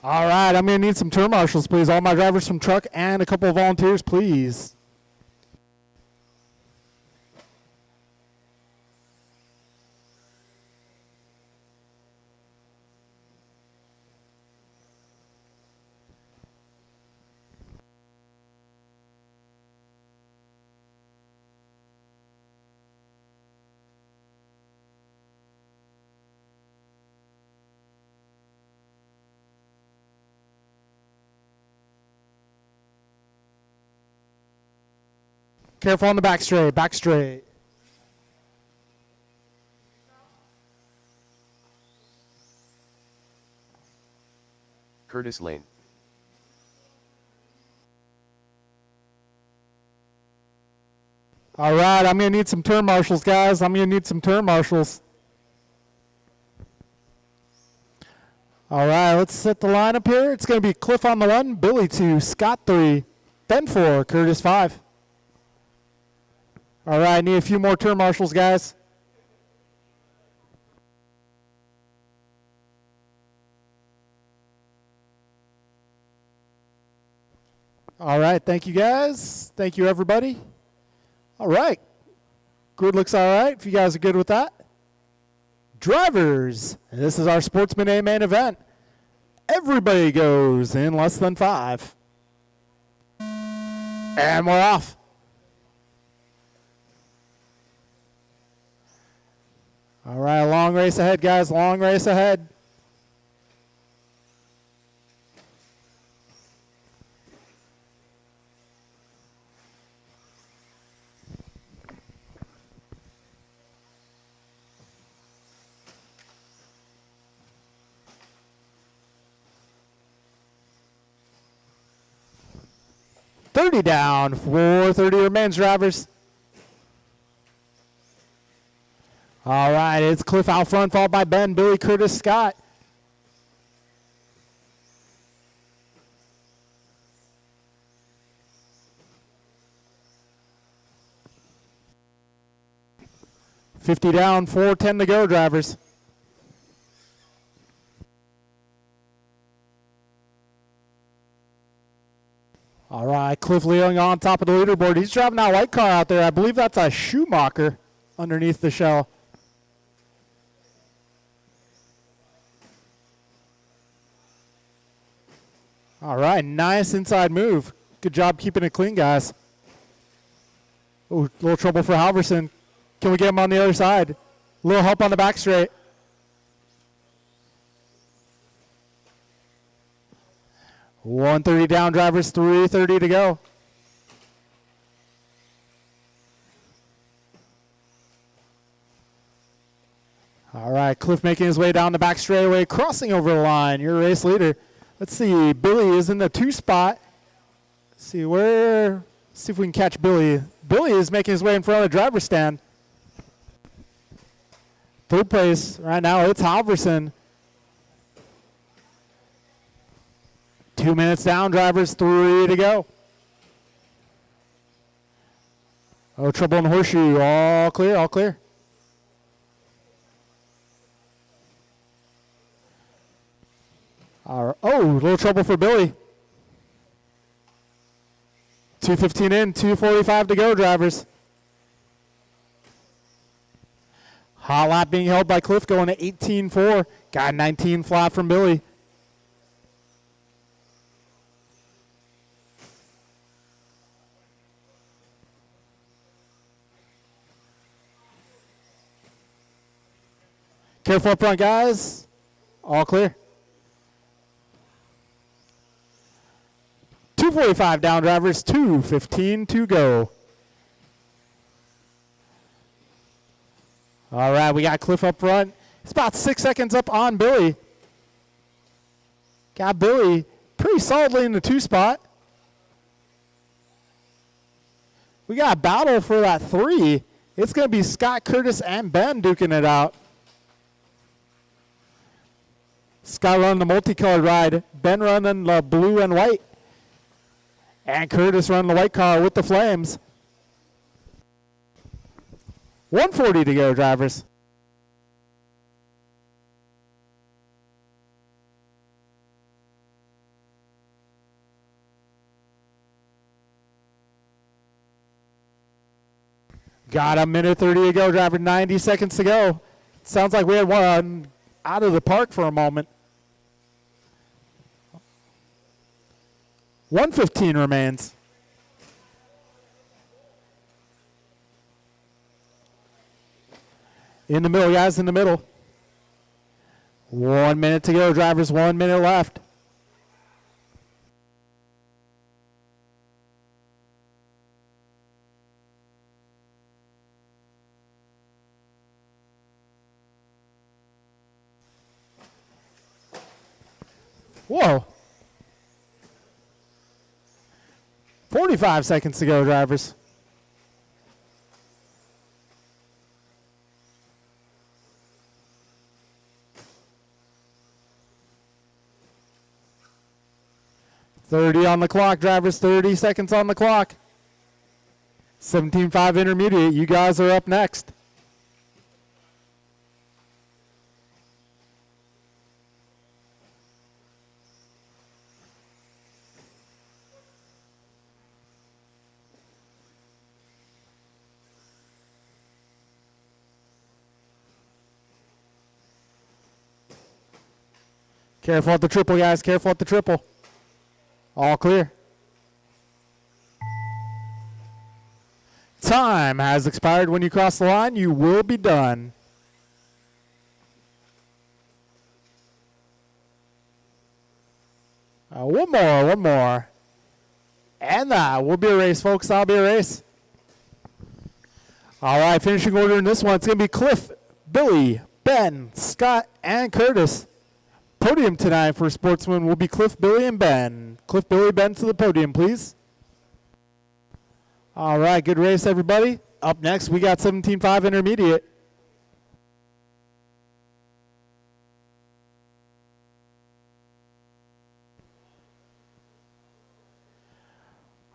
[SPEAKER 1] All right, I'm going to need some turn marshals, please. All my drivers from truck and a couple of volunteers, please. Careful on the back straight, back straight.
[SPEAKER 2] Curtis Lane.
[SPEAKER 1] All right, I'm going to need some turn marshals, guys. I'm going to need some turn marshals. All right, let's set the lineup here. It's going to be Cliff on the 1, Billy 2, Scott 3, Ben 4, Curtis 5. All right, need a few more turn marshals, guys. All right, thank you, guys. Thank you, everybody. All right. Grid looks all right, if you guys are good with that. Drivers, this is our Sportsman A main event. Everybody goes in less than 5. And we're off. All right, long race ahead, guys. Long race ahead. $30 down, 430 remains, drivers. All right, it's Cliff out front, followed by Ben, Billy, Curtis, Scott. $50 down, 4:10 to go, drivers. All right, Cliff Leong on top of the leaderboard. He's driving that white car out there. I believe that's a Schumacher underneath the shell. All right, nice inside move. Good job keeping it clean, guys. Oh, a little trouble for Halverson. Can we get him on the other side? A little help on the back straight. $130 down, drivers, $330 to go. All right, Cliff making his way down the back straightaway, crossing over the line. Your race leader. Let's see, Billy is in the 2 spot. Let's see if we can catch Billy. Billy is making his way in front of the driver's stand. 3rd place right now, it's Halverson. 2 minutes down, drivers, 3 to go. Oh, trouble in the horseshoe. All clear, all clear. Oh, a little trouble for Billy. 2:15 in, 2:45 to go, drivers. Hot lap being held by Cliff, going to 18.4. Got 19 flat from Billy. Careful up front, guys. All clear. 2:45 down, drivers. 2:15 to go. All right, we got Cliff up front. It's about 6 seconds up on Billy. Got Billy pretty solidly in the 2 spot. We got a battle for that 3. It's going to be Scott, Curtis, and Ben duking it out. Scott running the multicolored ride. Ben running the blue and white. And Curtis running the white car with the flames. 1:40 to go, drivers. Got a minute 30 to go, driver. 90 seconds to go. Sounds like we had one out of the park for a moment. 1:15 remains. In the middle, guys, in the middle. 1 minute to go, drivers. 1 minute left. Whoa. 45 seconds to go, drivers. .30 on the clock, drivers. 30 seconds on the clock. 17.5 intermediate. You guys are up next. Careful at the triple, guys. Careful at the triple. All clear. Time has expired. When you cross the line, you will be done. One more. And that will be a race, folks. That'll be a race. All right, finishing order in this one. It's going to be Cliff, Billy, Ben, Scott, and Curtis. Podium tonight for Sportsman will be Cliff, Billy, and Ben. Cliff, Billy, Ben to the podium, please. All right, good race, everybody. Up next, we got 17.5 intermediate.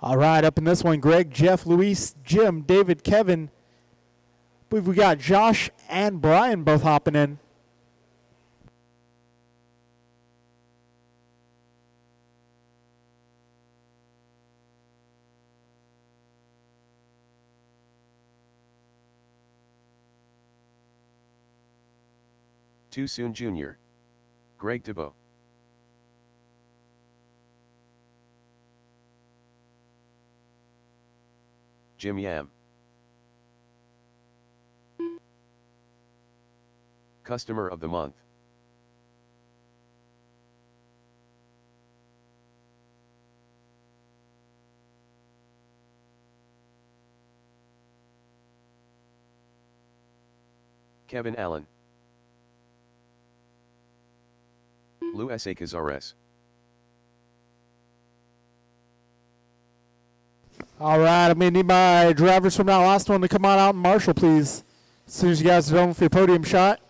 [SPEAKER 1] All right, up in this one, Greg, Jeff, Luis, Jim, David, Kevin. I believe we got Josh and Brian both hopping in.
[SPEAKER 2] Too Soon Jr. Greg DeBow. Jim Yam. Customer of the Month. Kevin Allen. Luis A. Cazares.
[SPEAKER 1] All right, I'm going to need my drivers from that last one to come on out and marshal, please. As soon as you guys are done with your podium shot.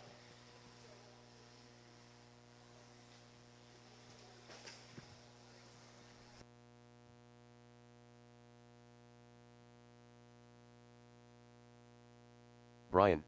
[SPEAKER 2] Brian.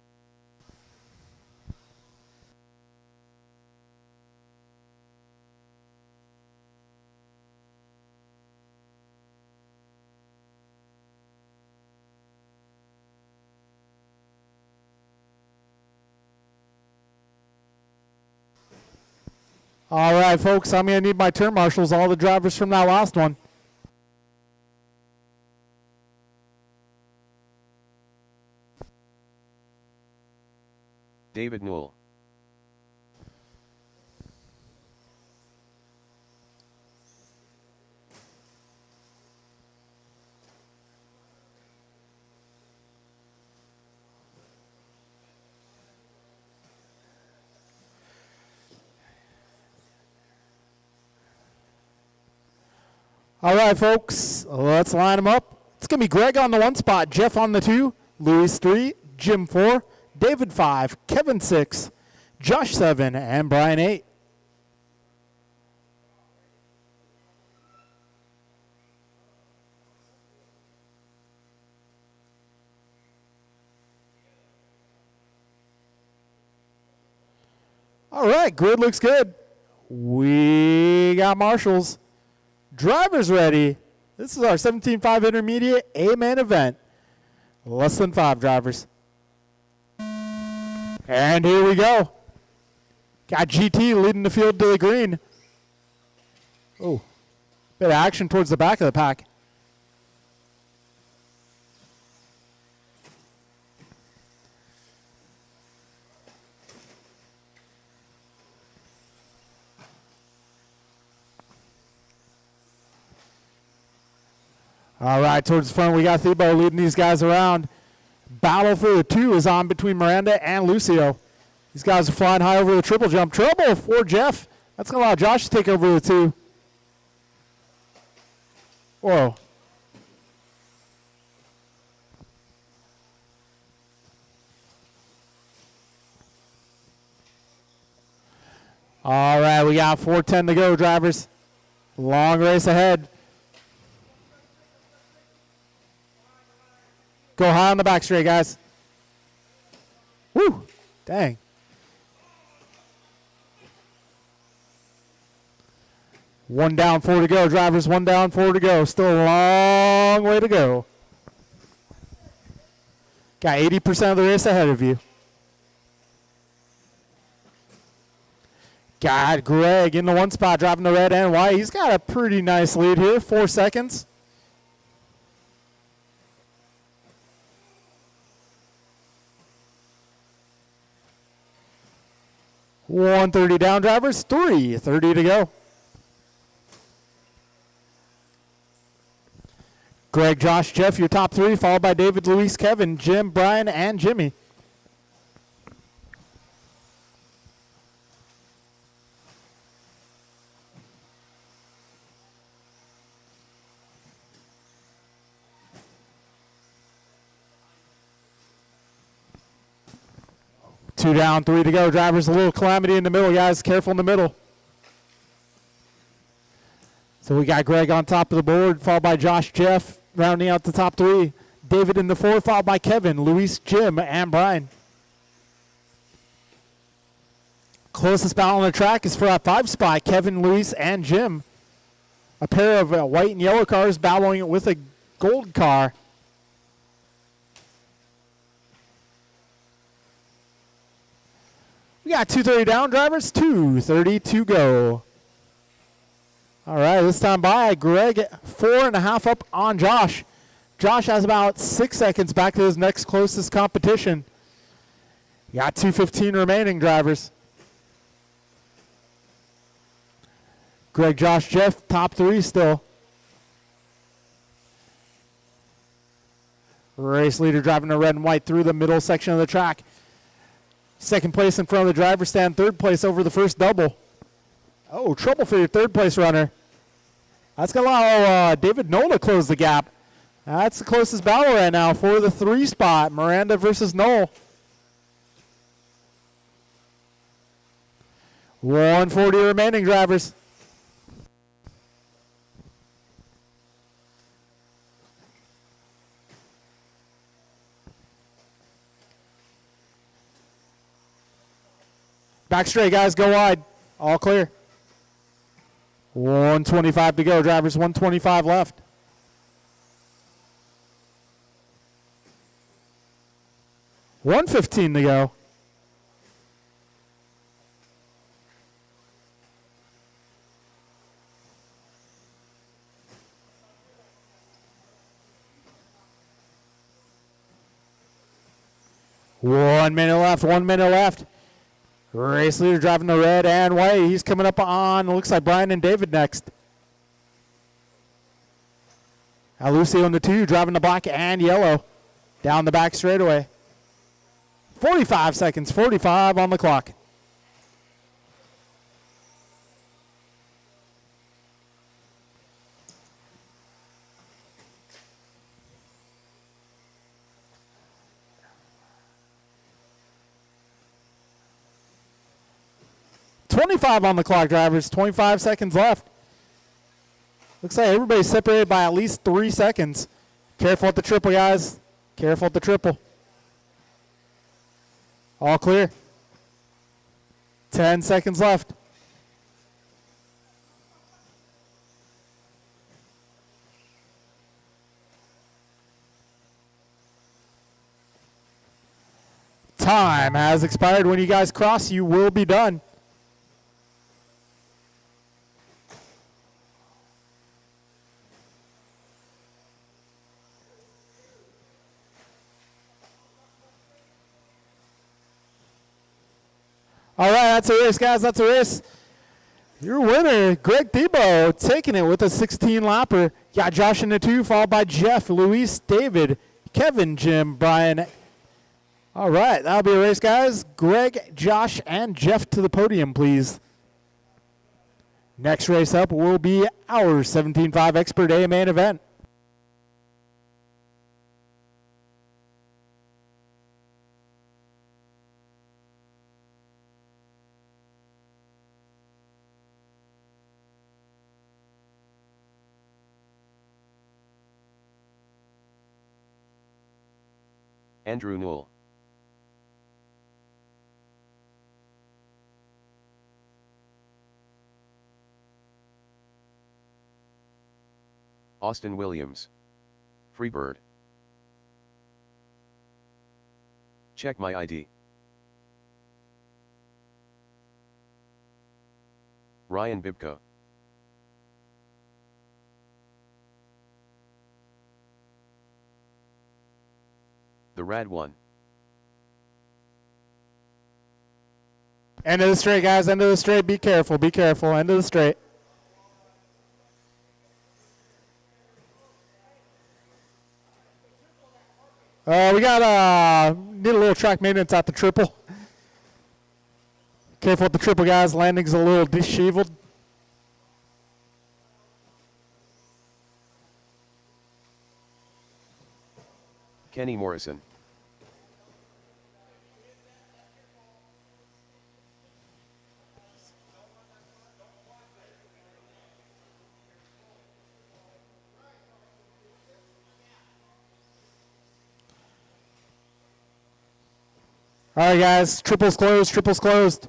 [SPEAKER 1] All right, folks, I'm going to need my turn marshals, all the drivers from that last one.
[SPEAKER 2] David Newell.
[SPEAKER 1] All right, folks, let's line them up. It's going to be Greg on the 1 spot, Jeff on the 2, Luis 3, Jim 4, David 5, Kevin 6, Josh 7, and Brian 8. All right, grid looks good. We got marshals. Drivers ready. This is our 17.5 intermediate A-man event. Less than 5 drivers. And here we go. Got GT leading the field to the green. Oh, bit of action towards the back of the pack. All right, towards the front, we got Thebo leading these guys around. Battle for the 2 is on between Miranda and Lucio. These guys are flying high over the triple jump. Trouble for Jeff. That's going to allow Josh to take over the 2. Whoa. All right, we got 4:10 to go, drivers. Long race ahead. Go high on the back straight, guys. Woo! Dang. One down, 4 to go, drivers. 1 down, 4 to go. Still a long way to go. Got 80% of the race ahead of you. Got Greg in the 1 spot, driving the red and white. He's got a pretty nice lead here, 4 seconds. $130 down, drivers. $3:30 to go. Greg, Josh, Jeff, your top 3, followed by David, Luis, Kevin, Jim, Brian, and Jimmy. Two down, 3 to go. Drivers, a little calamity in the middle, guys. Careful in the middle. So we got Greg on top of the board, followed by Josh, Jeff, rounding out the top 3. David in the 4, followed by Kevin, Luis, Jim, and Brian. Closest battle on the track is for that 5 spot, Kevin, Luis, and Jim. A pair of white and yellow cars battling it with a gold car. We got 2:30 down, drivers. 2:30 to go. All right, this time by Greg, 4.5 up on Josh. Josh has about 6 seconds back to his next closest competition. You got 2:15 remaining, drivers. Greg, Josh, Jeff, top 3 still. Race leader driving the red and white through the middle section of the track. Second place in front of the driver's stand. 3rd place over the first double. Oh, trouble for your 3rd place runner. That's going to allow David Knoll to close the gap. That's the closest battle right now for the 3 spot. Miranda versus Knoll. 140 remaining, drivers. Back straight, guys. Go wide. All clear. 125 to go, drivers. 125 left. $115 to go. One minute left. 1 minute left. Race leader driving the red and white. He's coming up on, looks like Brian and David next. Lucy on the 2, driving the black and yellow. Down the back straightaway. 45 seconds, 45 on the clock. $25 on the clock, drivers. 25 seconds left. Looks like everybody's separated by at least 3 seconds. Careful at the triple, guys. Careful at the triple. All clear. 10 seconds left. Time has expired. When you guys cross, you will be done. All right, that's a race, guys. That's a race. Your winner, Greg Thiebaud, taking it with a 16-lapper. Got Josh in the 2, followed by Jeff, Luis, David, Kevin, Jim, Brian. All right, that'll be a race, guys. Greg, Josh, and Jeff to the podium, please. Next race up will be our 17.5 Expert A main event.
[SPEAKER 2] Andrew Newell. Austin Williams. Freebird. Check my ID. Ryan Bibko. The Rad One.
[SPEAKER 1] End of the straight, guys. End of the straight. Be careful. Be careful. End of the straight. We got need a little track maintenance at the triple. Careful with the triple, guys. Landing's a little disheveled.
[SPEAKER 2] Kenny Morrison.
[SPEAKER 1] All right, guys. Triples closed. Triples closed.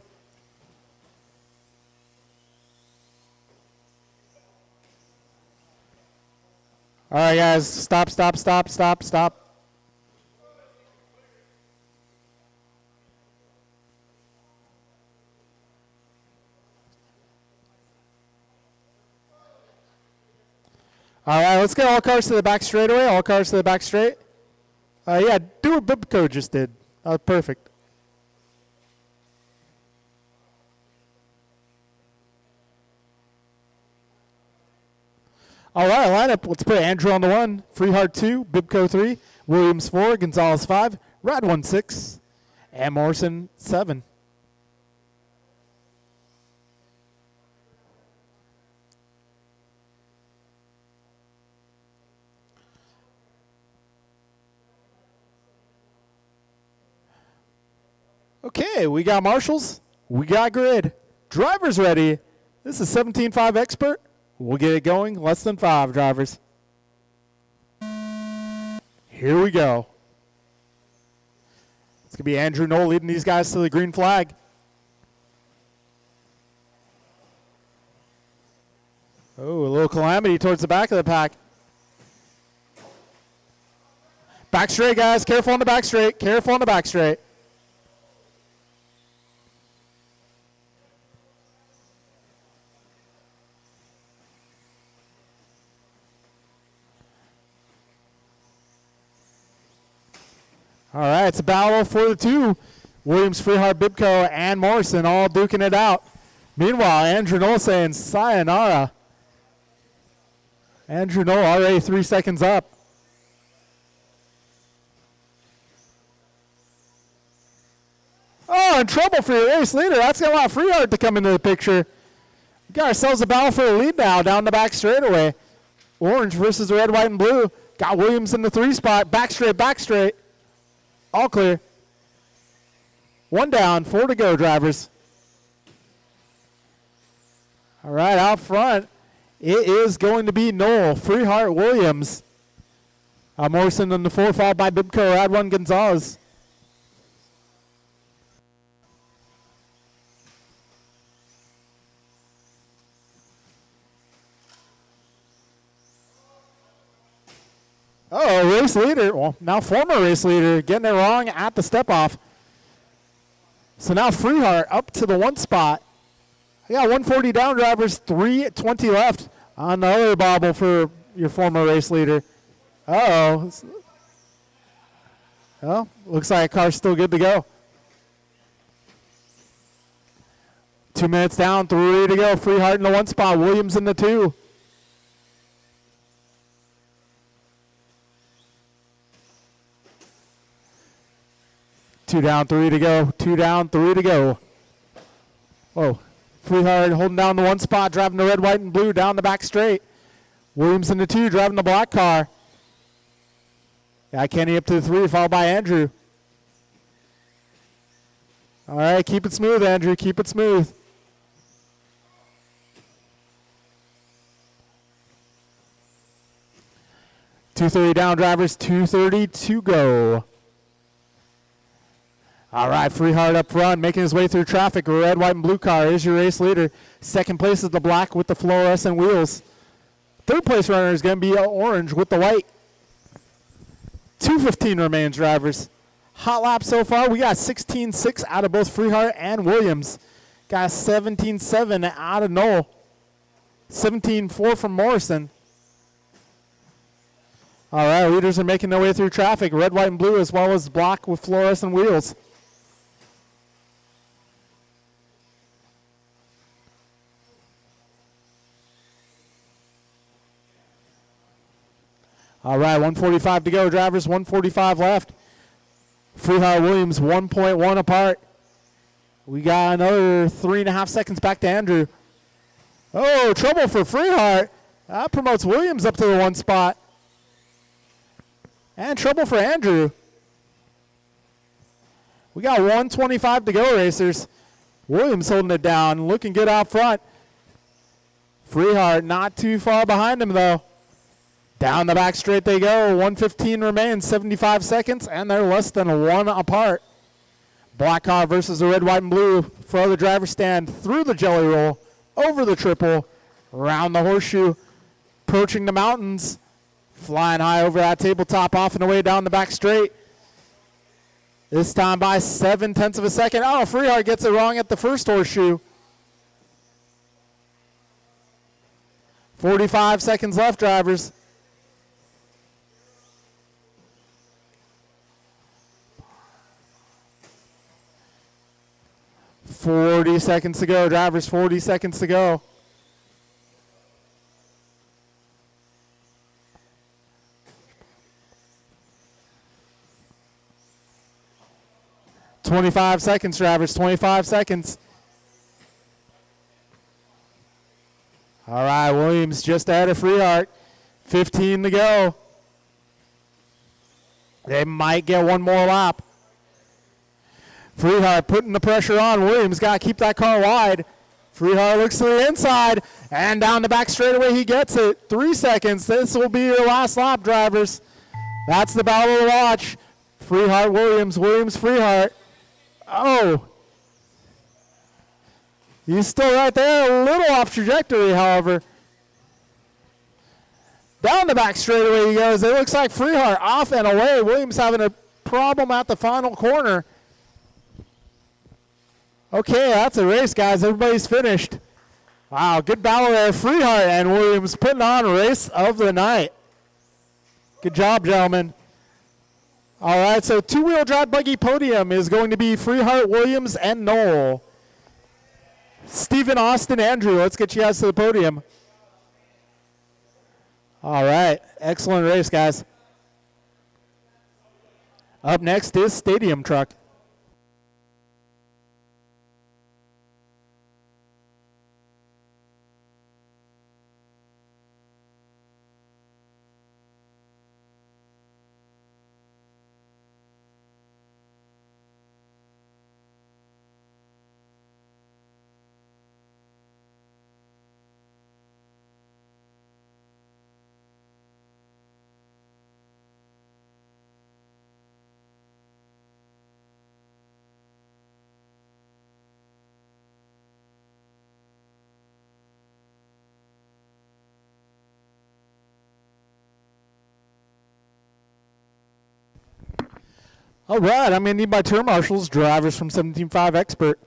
[SPEAKER 1] All right, guys. Stop, stop, stop, stop, stop. All right, let's get all cars to the back straightaway. All cars to the back straight. Yeah, do what Bibco just did. Perfect. All right, lineup. Let's put Andrew on the 1, Freehart 2, Bibco 3, Williams 4, Gonzalez 5, Rad 1 6, and Morrison 7. Okay, we got marshals. We got grid. Drivers ready. This is 17.5 Expert. We'll get it going. Less than 5, drivers. Here we go. It's going to be Andrew Knoll leading these guys to the green flag. little calamity towards the back of the pack. Back straight, guys. Careful on the back straight. Careful on the back straight. All right, it's a battle for the two. Williams, Freehart, Bibco, and Morrison all duking it out. Meanwhile, Andrew Knoll saying sayonara. Andrew Knoll already 3 seconds up. Oh, in trouble for your race leader. That's going to allow Freehart to come into the picture. We got ourselves a battle for the lead now down the back straightaway. Orange versus red, white, and blue. Got Williams in the 3 spot. Back straight, back straight. All clear. 1 down, 4 to go, drivers. All right, out front, it is going to be Knoll, Freehart, Williams. Morrison in the 4, followed by Bibco, Radwan, Gonzalez. Oh, race leader, well, now former race leader, getting it wrong at the step off. So now Freehart up to the 1 spot. I got 140 down, drivers, 3:20 left on the other bobble for your former race leader. Uh-oh. Well, looks like a car's still good to go. 2 minutes down, 3 to go. Freehart in the 1 spot, Williams in the 2. Two down, 3 to go. 2 down, 3 to go. Whoa. Freehart holding down the 1 spot, driving the red, white, and blue down the back straight. Williams in the 2, driving the black car. Yeah, Kenny up to the 3, followed by Andrew. All right, keep it smooth, Andrew. Keep it smooth. .230 down, drivers. 2:30 to go. All right, Freehart up front, making his way through traffic. Red, white, and blue car is your race leader. Second place is the black with the fluorescent wheels. Third place runner is going to be orange with the white. 2:15 remains, drivers. Hot lap so far, we got 16.6 out of both Freehart and Williams. Got 17.7 out of Knoll. 17.4 from Morrison. All right, leaders are making their way through traffic. Red, white, and blue as well as black with fluorescent wheels. All right, 1:45 to go, drivers. 1:45 left. Freehart, Williams, 1.1 apart. We got another 3.5 seconds back to Andrew. Oh, trouble for Freehart. That promotes Williams up to the 1 spot. And trouble for Andrew. We got 1:25 to go, racers. Williams holding it down, looking good out front. Freehart not too far behind him, though. Down the back straight they go. 1:15 remains, 75 seconds, and they're less than 1 apart. Black car versus the red, white, and blue for the driver's stand through the jelly roll, over the triple, around the horseshoe, approaching the mountains, flying high over that tabletop, off and away down the back straight. This time by 0.7 of a second. Oh, Freehart gets it wrong at the first horseshoe. 45 seconds left, drivers. .40 seconds to go, drivers. 40 seconds to go. .25 seconds, drivers. 25 seconds. All right, Williams just ahead of Freehart. 15 to go. They might get one more lap. Freehart putting the pressure on. Williams got to keep that car wide. Freehart looks to the inside, and down the back straightaway he gets it. 3 seconds. This will be your last lap, drivers. That's the battle to watch. Freehart, Williams, Williams, Freehart. Oh. He's still right there, a little off trajectory, however. Down the back straightaway he goes. It looks like Freehart off and away. Williams having a problem at the final corner. Okay, that's a race, guys. Everybody's finished. Wow, good battle there. Freehart and Williams putting on race of the night. Good job, gentlemen. All right, so two-wheel drive buggy podium is going to be Freehart, Williams, and Knoll. Stephen, Austin, Andrew, let's get you guys to the podium. All right, excellent race, guys. Up next is Stadium Truck. All right, I'm going to need my turn marshals, drivers from 17.5 Expert.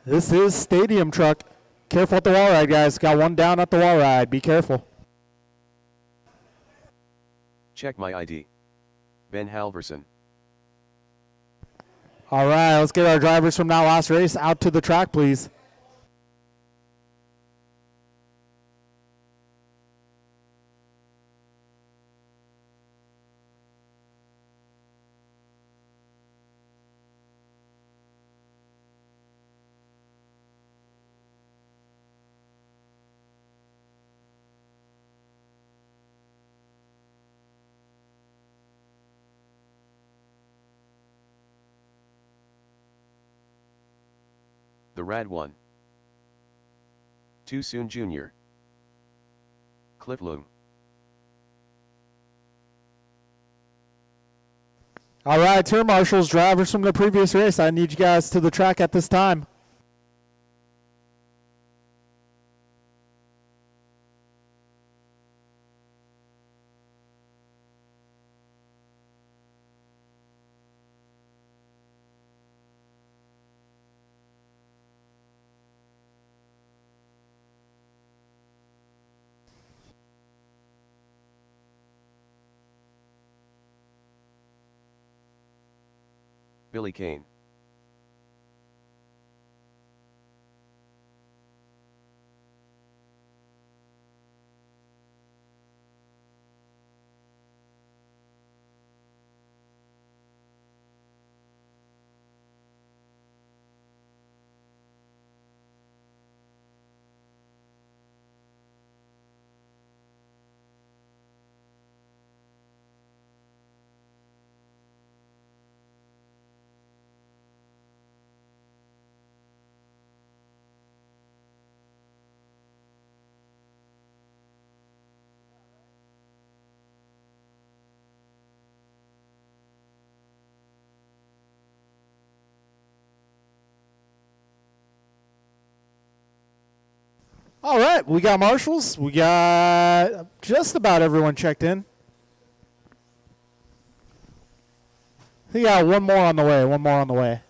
[SPEAKER 1] This is Stadium Truck. Careful at the wall ride, guys. Got one down at the wall ride. Be careful.
[SPEAKER 2] Check my ID. Ben Halverson.
[SPEAKER 1] All right, let's get our drivers from that last race out to the track, please.
[SPEAKER 2] The Rad 1. Too Soon Jr. Cliff Loom.
[SPEAKER 1] All right, turn marshals, drivers from the previous race. I need you guys to the track at this time.
[SPEAKER 2] Billy Kane.
[SPEAKER 1] All right, we got marshals. We got just about everyone checked in. We got one more on the way, one more on the way.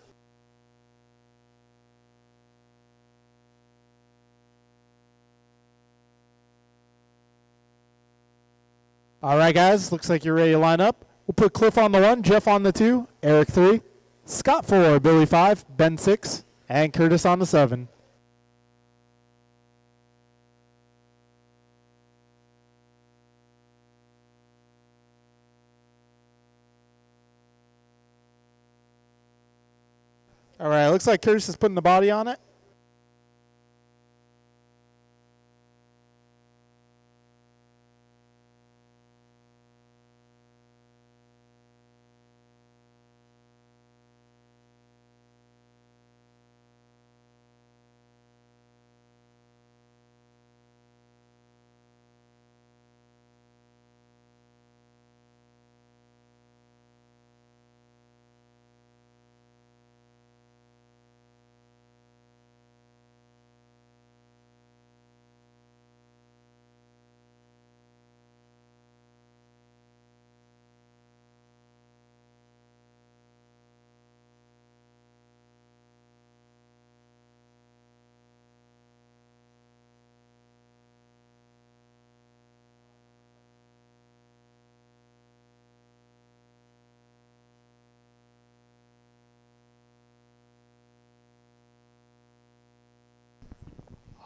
[SPEAKER 1] All right, guys, looks like you're ready to line up. We'll put Cliff on the 1, Jeff on the 2, Eric 3, Scott 4, Billy 5, Ben 6, and Curtis on the 7. All right, looks like Curtis is putting the body on it.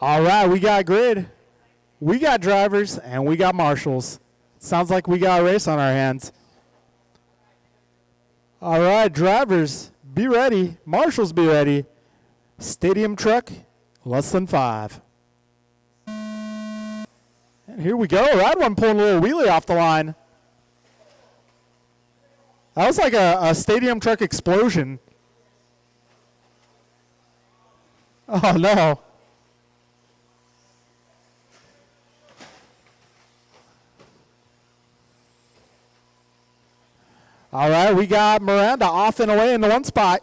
[SPEAKER 1] All right, we got grid, we got drivers, and we got marshals. Sounds like we got a race on our hands. All right, drivers, be ready. Marshals, be ready. Stadium truck, less than 5. And here we go. Ride one pulling a little wheelie off the line. That was like a stadium truck explosion. Oh, no. All right, we got Miranda off and away in the 1 spot.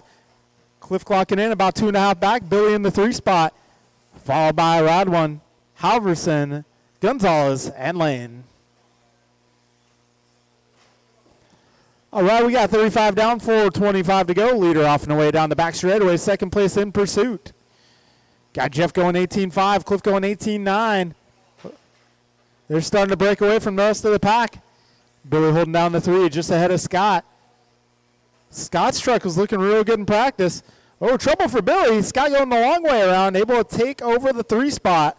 [SPEAKER 1] Cliff clocking in about 2.5 back. Billy in the 3 spot. Followed by Ride 1, Halverson, Gonzalez, and Lane. All right, we got 35 down, 4:25 to go. Leader off and away down the back straightaway. Second place in pursuit. Got Jeff going 18.5, Cliff going 18.9. They're starting to break away from the rest of the pack. Billy holding down the 3, just ahead of Scott. Scott's truck was looking real good in practice. Oh, trouble for Billy. Scott going the long way around, able to take over the 3 spot.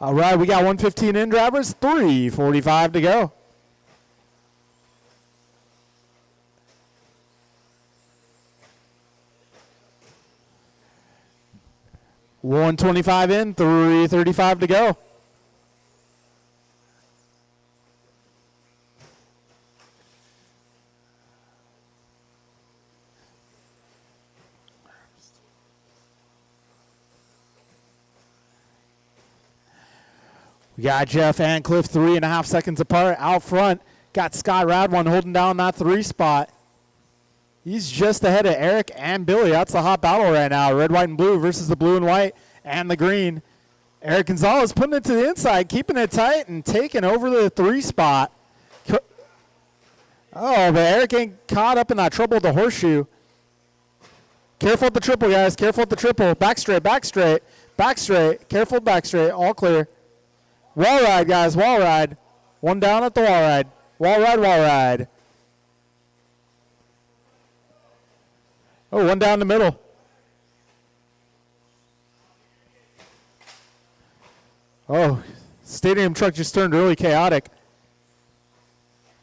[SPEAKER 1] All right, we got 115 in drivers, 3:45 to go. $125 in, 3:35 to go. We got Jeff and Cliff 3.5 seconds apart out front. Got Scott Radwan holding down that 3 spot. He's just ahead of Eric and Billy. That's the hot battle right now. Red, white, and blue versus the blue and white and the green. Eric Gonzalez putting it to the inside, keeping it tight and taking over the 3 spot. Oh, but Eric ain't caught up in that trouble with the horseshoe. Careful at the triple, guys. Careful at the triple. Back straight, back straight, back straight. Careful back straight. All clear. Wall ride, guys. Wall ride. One down at the wall ride. Wall ride, wall ride. Oh, one down the middle. Oh, stadium truck just turned really chaotic.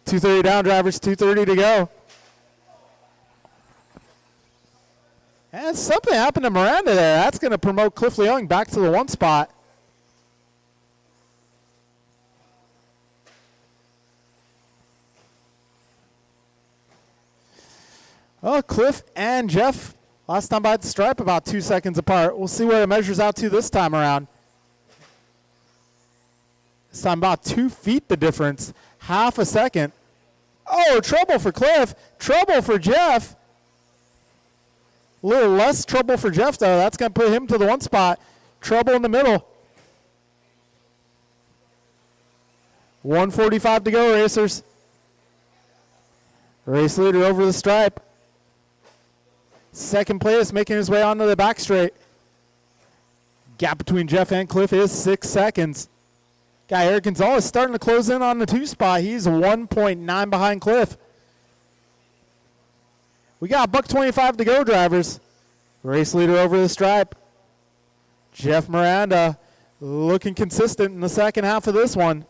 [SPEAKER 1] 2:30 down, drivers. 2:30 to go. And something happened to Miranda there. That's going to promote Cliff Leung back to the 1 spot. Oh, Cliff and Jeff, last time by the stripe, about 2 seconds apart. We'll see where it measures out to this time around. This time about 2 feet the difference, half a second. Oh, trouble for Cliff, trouble for Jeff. A little less trouble for Jeff, though. That's going to put him to the 1 spot. Trouble in the middle. 1:45 to go, racers. Race leader over the stripe. Second place making his way onto the back straight. Gap between Jeff and Cliff is 6 seconds. Guy Eric Gonzalez starting to close in on the 2 spot. He's 1.9 behind Cliff. We got $1.25 to go, drivers. Race leader over the stripe. Jeff Miranda looking consistent in the second half of this one.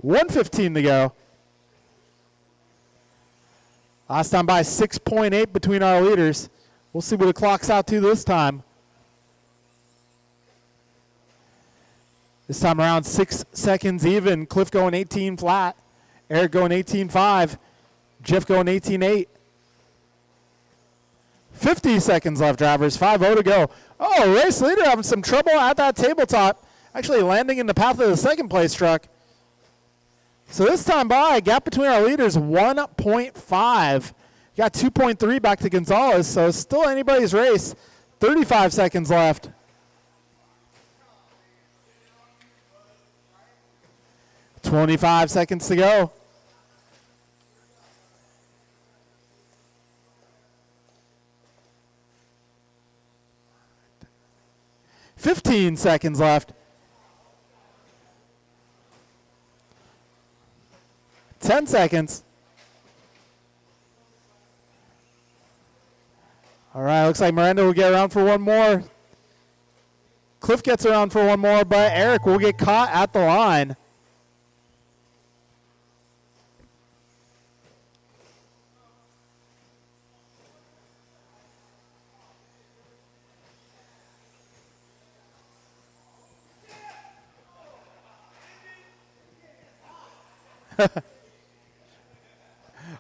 [SPEAKER 1] $1.15 to go. Last time by 6.8 between our leaders. We'll see what it clocks out to this time. This time around 6 seconds even. Cliff going 18 flat. Eric going 18.5. Jeff going 18.8. 50 seconds left, drivers. 5:0 to go. Oh, race leader having some trouble at that tabletop. Actually landing in the path of the second place truck. So this time by, gap between our leaders, 1.5. Got 2.3 back to Gonzalez, so it's still anybody's race. 35 seconds left. $25 seconds to go. 15 seconds left. 10 seconds. All right, looks like Miranda will get around for one more. Cliff gets around for one more, but Eric will get caught at the line.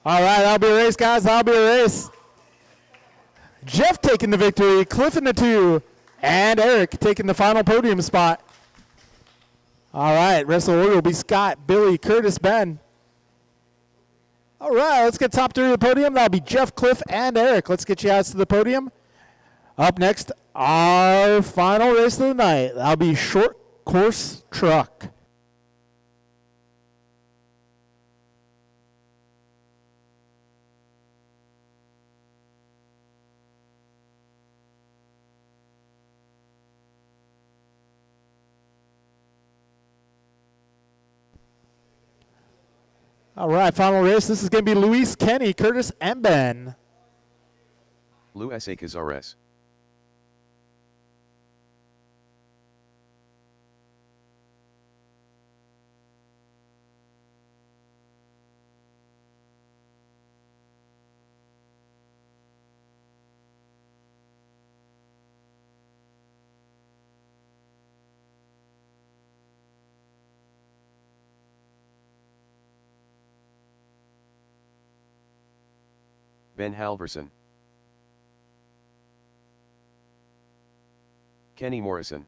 [SPEAKER 1] All right, that'll be a race, guys. That'll be a race. Jeff taking the victory, Cliff in the 2, and Eric taking the final podium spot. All right, rest of the order will be Scott, Billy, Curtis, Ben. All right, let's get top 3 of the podium. That'll be Jeff, Cliff, and Eric. Let's get you guys to the podium. Up next, our final race of the night. That'll be short course truck. All right, final race. This is going to be Luis, Kenny, Curtis, and Ben.
[SPEAKER 2] Luis A. Cazares. Ben Halverson. Kenny Morrison.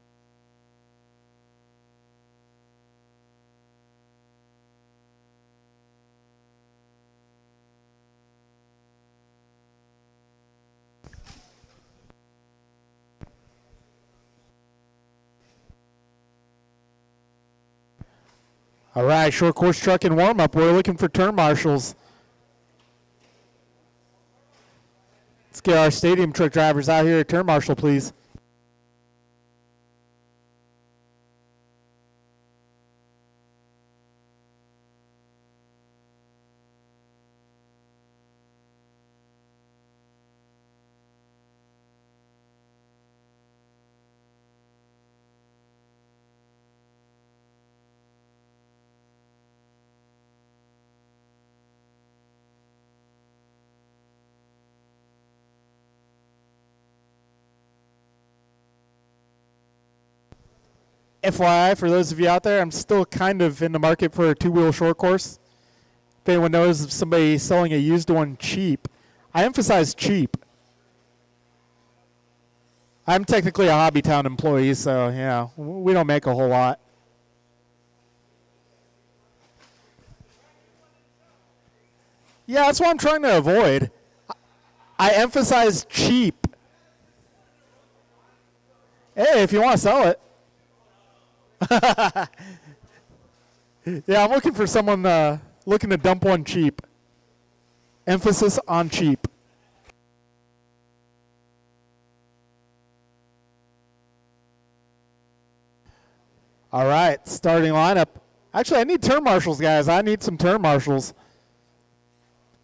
[SPEAKER 1] All right, short course truck and warm-up. We're looking for turn marshals. Let's get our stadium truck drivers out here at turn marshal, please. FYI, for those of you out there, I'm still kind of in the market for a 2-wheel short course. If anyone knows of somebody selling a used one cheap, I emphasize cheap. I'm technically a Hobbytown employee, so yeah, we don't make a whole lot. Yeah, that's what I'm trying to avoid. I emphasize cheap. Hey, if you want to sell it. Yeah, I'm looking for someone looking to dump one cheap. Emphasis on cheap. All right, starting lineup. Actually, I need turn marshals, guys. I need some turn marshals.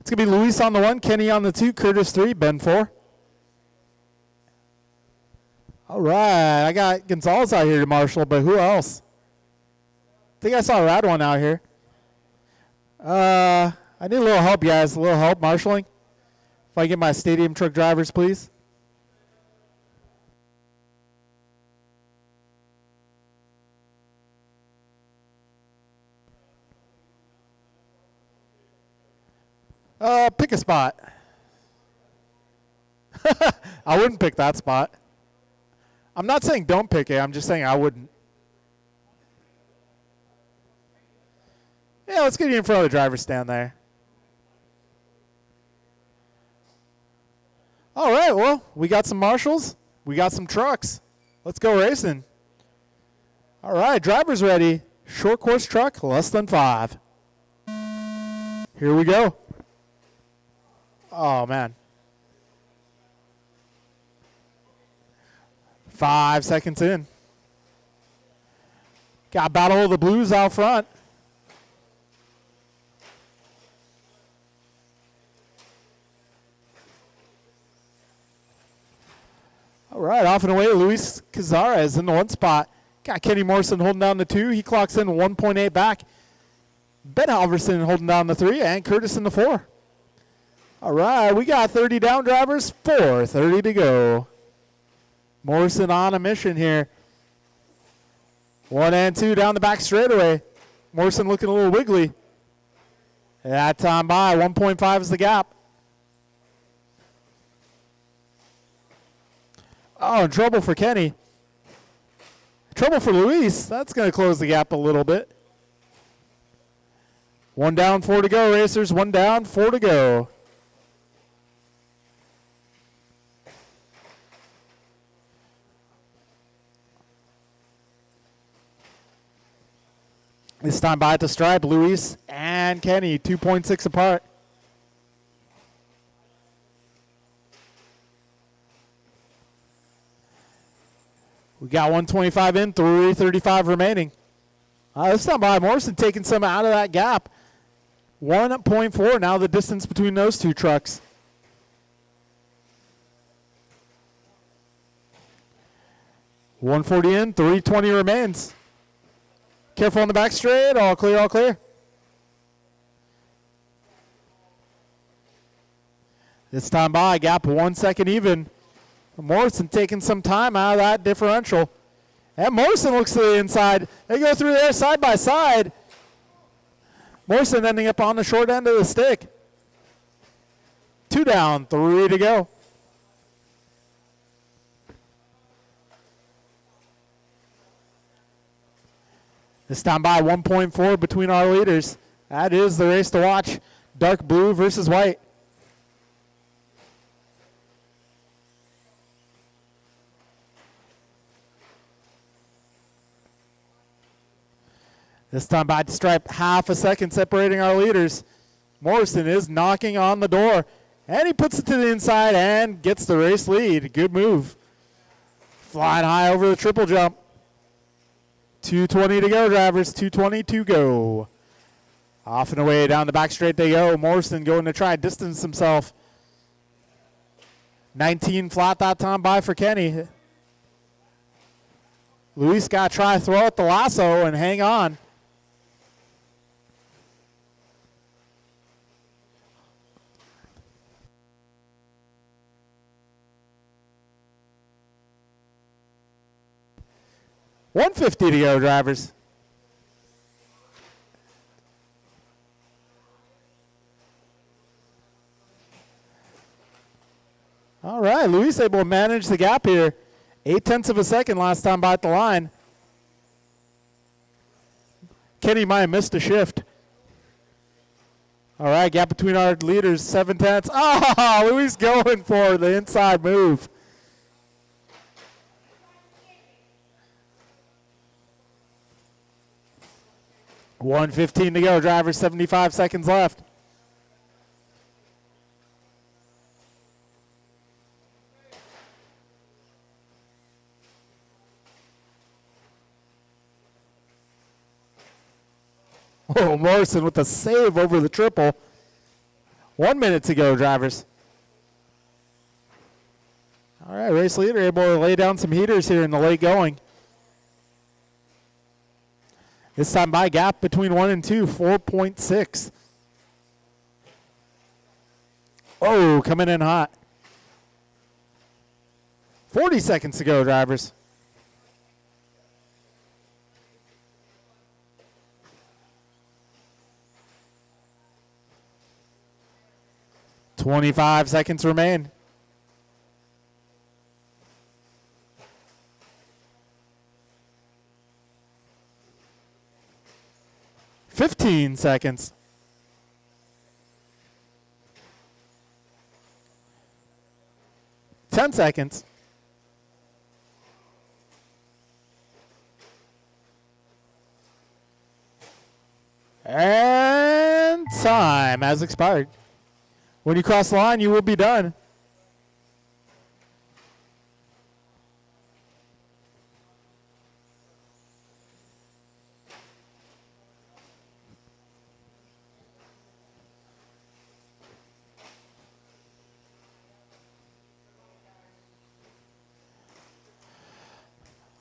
[SPEAKER 1] It's going to be Luis on the 1, Kenny on the 2, Curtis 3, Ben 4. All right, I got Gonzalez out here to marshal, but who else? I think I saw a rad one out here. I need a little help, guys. A little help marshaling. If I get my stadium truck drivers, please. Pick a spot. I wouldn't pick that spot. I'm not saying don't pick it. I'm just saying I wouldn't. Yeah, let's get you in front of the driver's stand there. All right, well, we got some marshals. We got some trucks. Let's go racing. All right, driver's ready. Short course truck, less than 5. Here we go. Oh, man. 5 seconds in. Got Battle of the Blues out front. All right, off and away, Luis Cazares in the 1 spot. Got Kenny Morrison holding down the 2. He clocks in 1.8 back. Ben Halverson holding down the 3, and Curtis in the 4. All right, we got 30 down drivers, 4:30 to go. Morrison on a mission here. 1 and 2 down the back straightaway. Morrison looking a little wiggly. That time by, 1.5 is the gap. Oh, trouble for Kenny. Trouble for Luis. That's going to close the gap a little bit. 1 down, 4 to go, racers. 1 down, 4 to go. This time by at the stripe, Luis and Kenny, 2.6 apart. We got 125 in, 335 remaining. This time by Morrison taking some out of that gap. 1.4 now the distance between those 2 trucks. $140 in, $320 remains. Careful on the back straight. All clear, all clear. This time by, gap 1 second even. Morrison taking some time out of that differential. And Morrison looks to the inside. They go through there side by side. Morrison ending up on the short end of the stick. 2 down, 3 to go. This time by 1.4 between our leaders. That is the race to watch. Dark blue versus white. This time by the stripe, half a second separating our leaders. Morrison is knocking on the door. And he puts it to the inside and gets the race lead. Good move. Flying high over the triple jump. 2:20 to go, drivers. 2:20 to go. Off and away down the back straight they go. Morrison going to try and distance himself. 19 flat that time by for Kenny. Luis got to try to throw out the lasso and hang on. $150 to go, drivers. All right, Luis able to manage the gap here. 0.8 of a second last time by at the line. Kenny might have missed a shift. All right, gap between our leaders, 0.7. Oh, Luis going for the inside move. $115 to go, drivers, 75 seconds left. Oh, Morrison with a save over the triple. 1 minute to go, drivers. All right, race leader able to lay down some heaters here in the late going. This time by gap between 1 and 2, 4.6. Oh, coming in hot. 40 seconds to go, drivers. $25 seconds remain. $15 seconds. $10 seconds. And time has expired. When you cross the line, you will be done.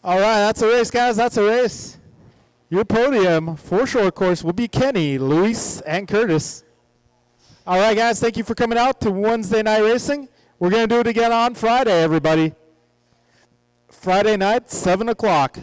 [SPEAKER 1] All right, that's a race, guys. That's a race. Your podium for short course will be Kenny, Luis, and Curtis. All right, guys, thank you for coming out to Wednesday night racing. We're going to do it again on Friday, everybody. Friday night, 7 o'clock.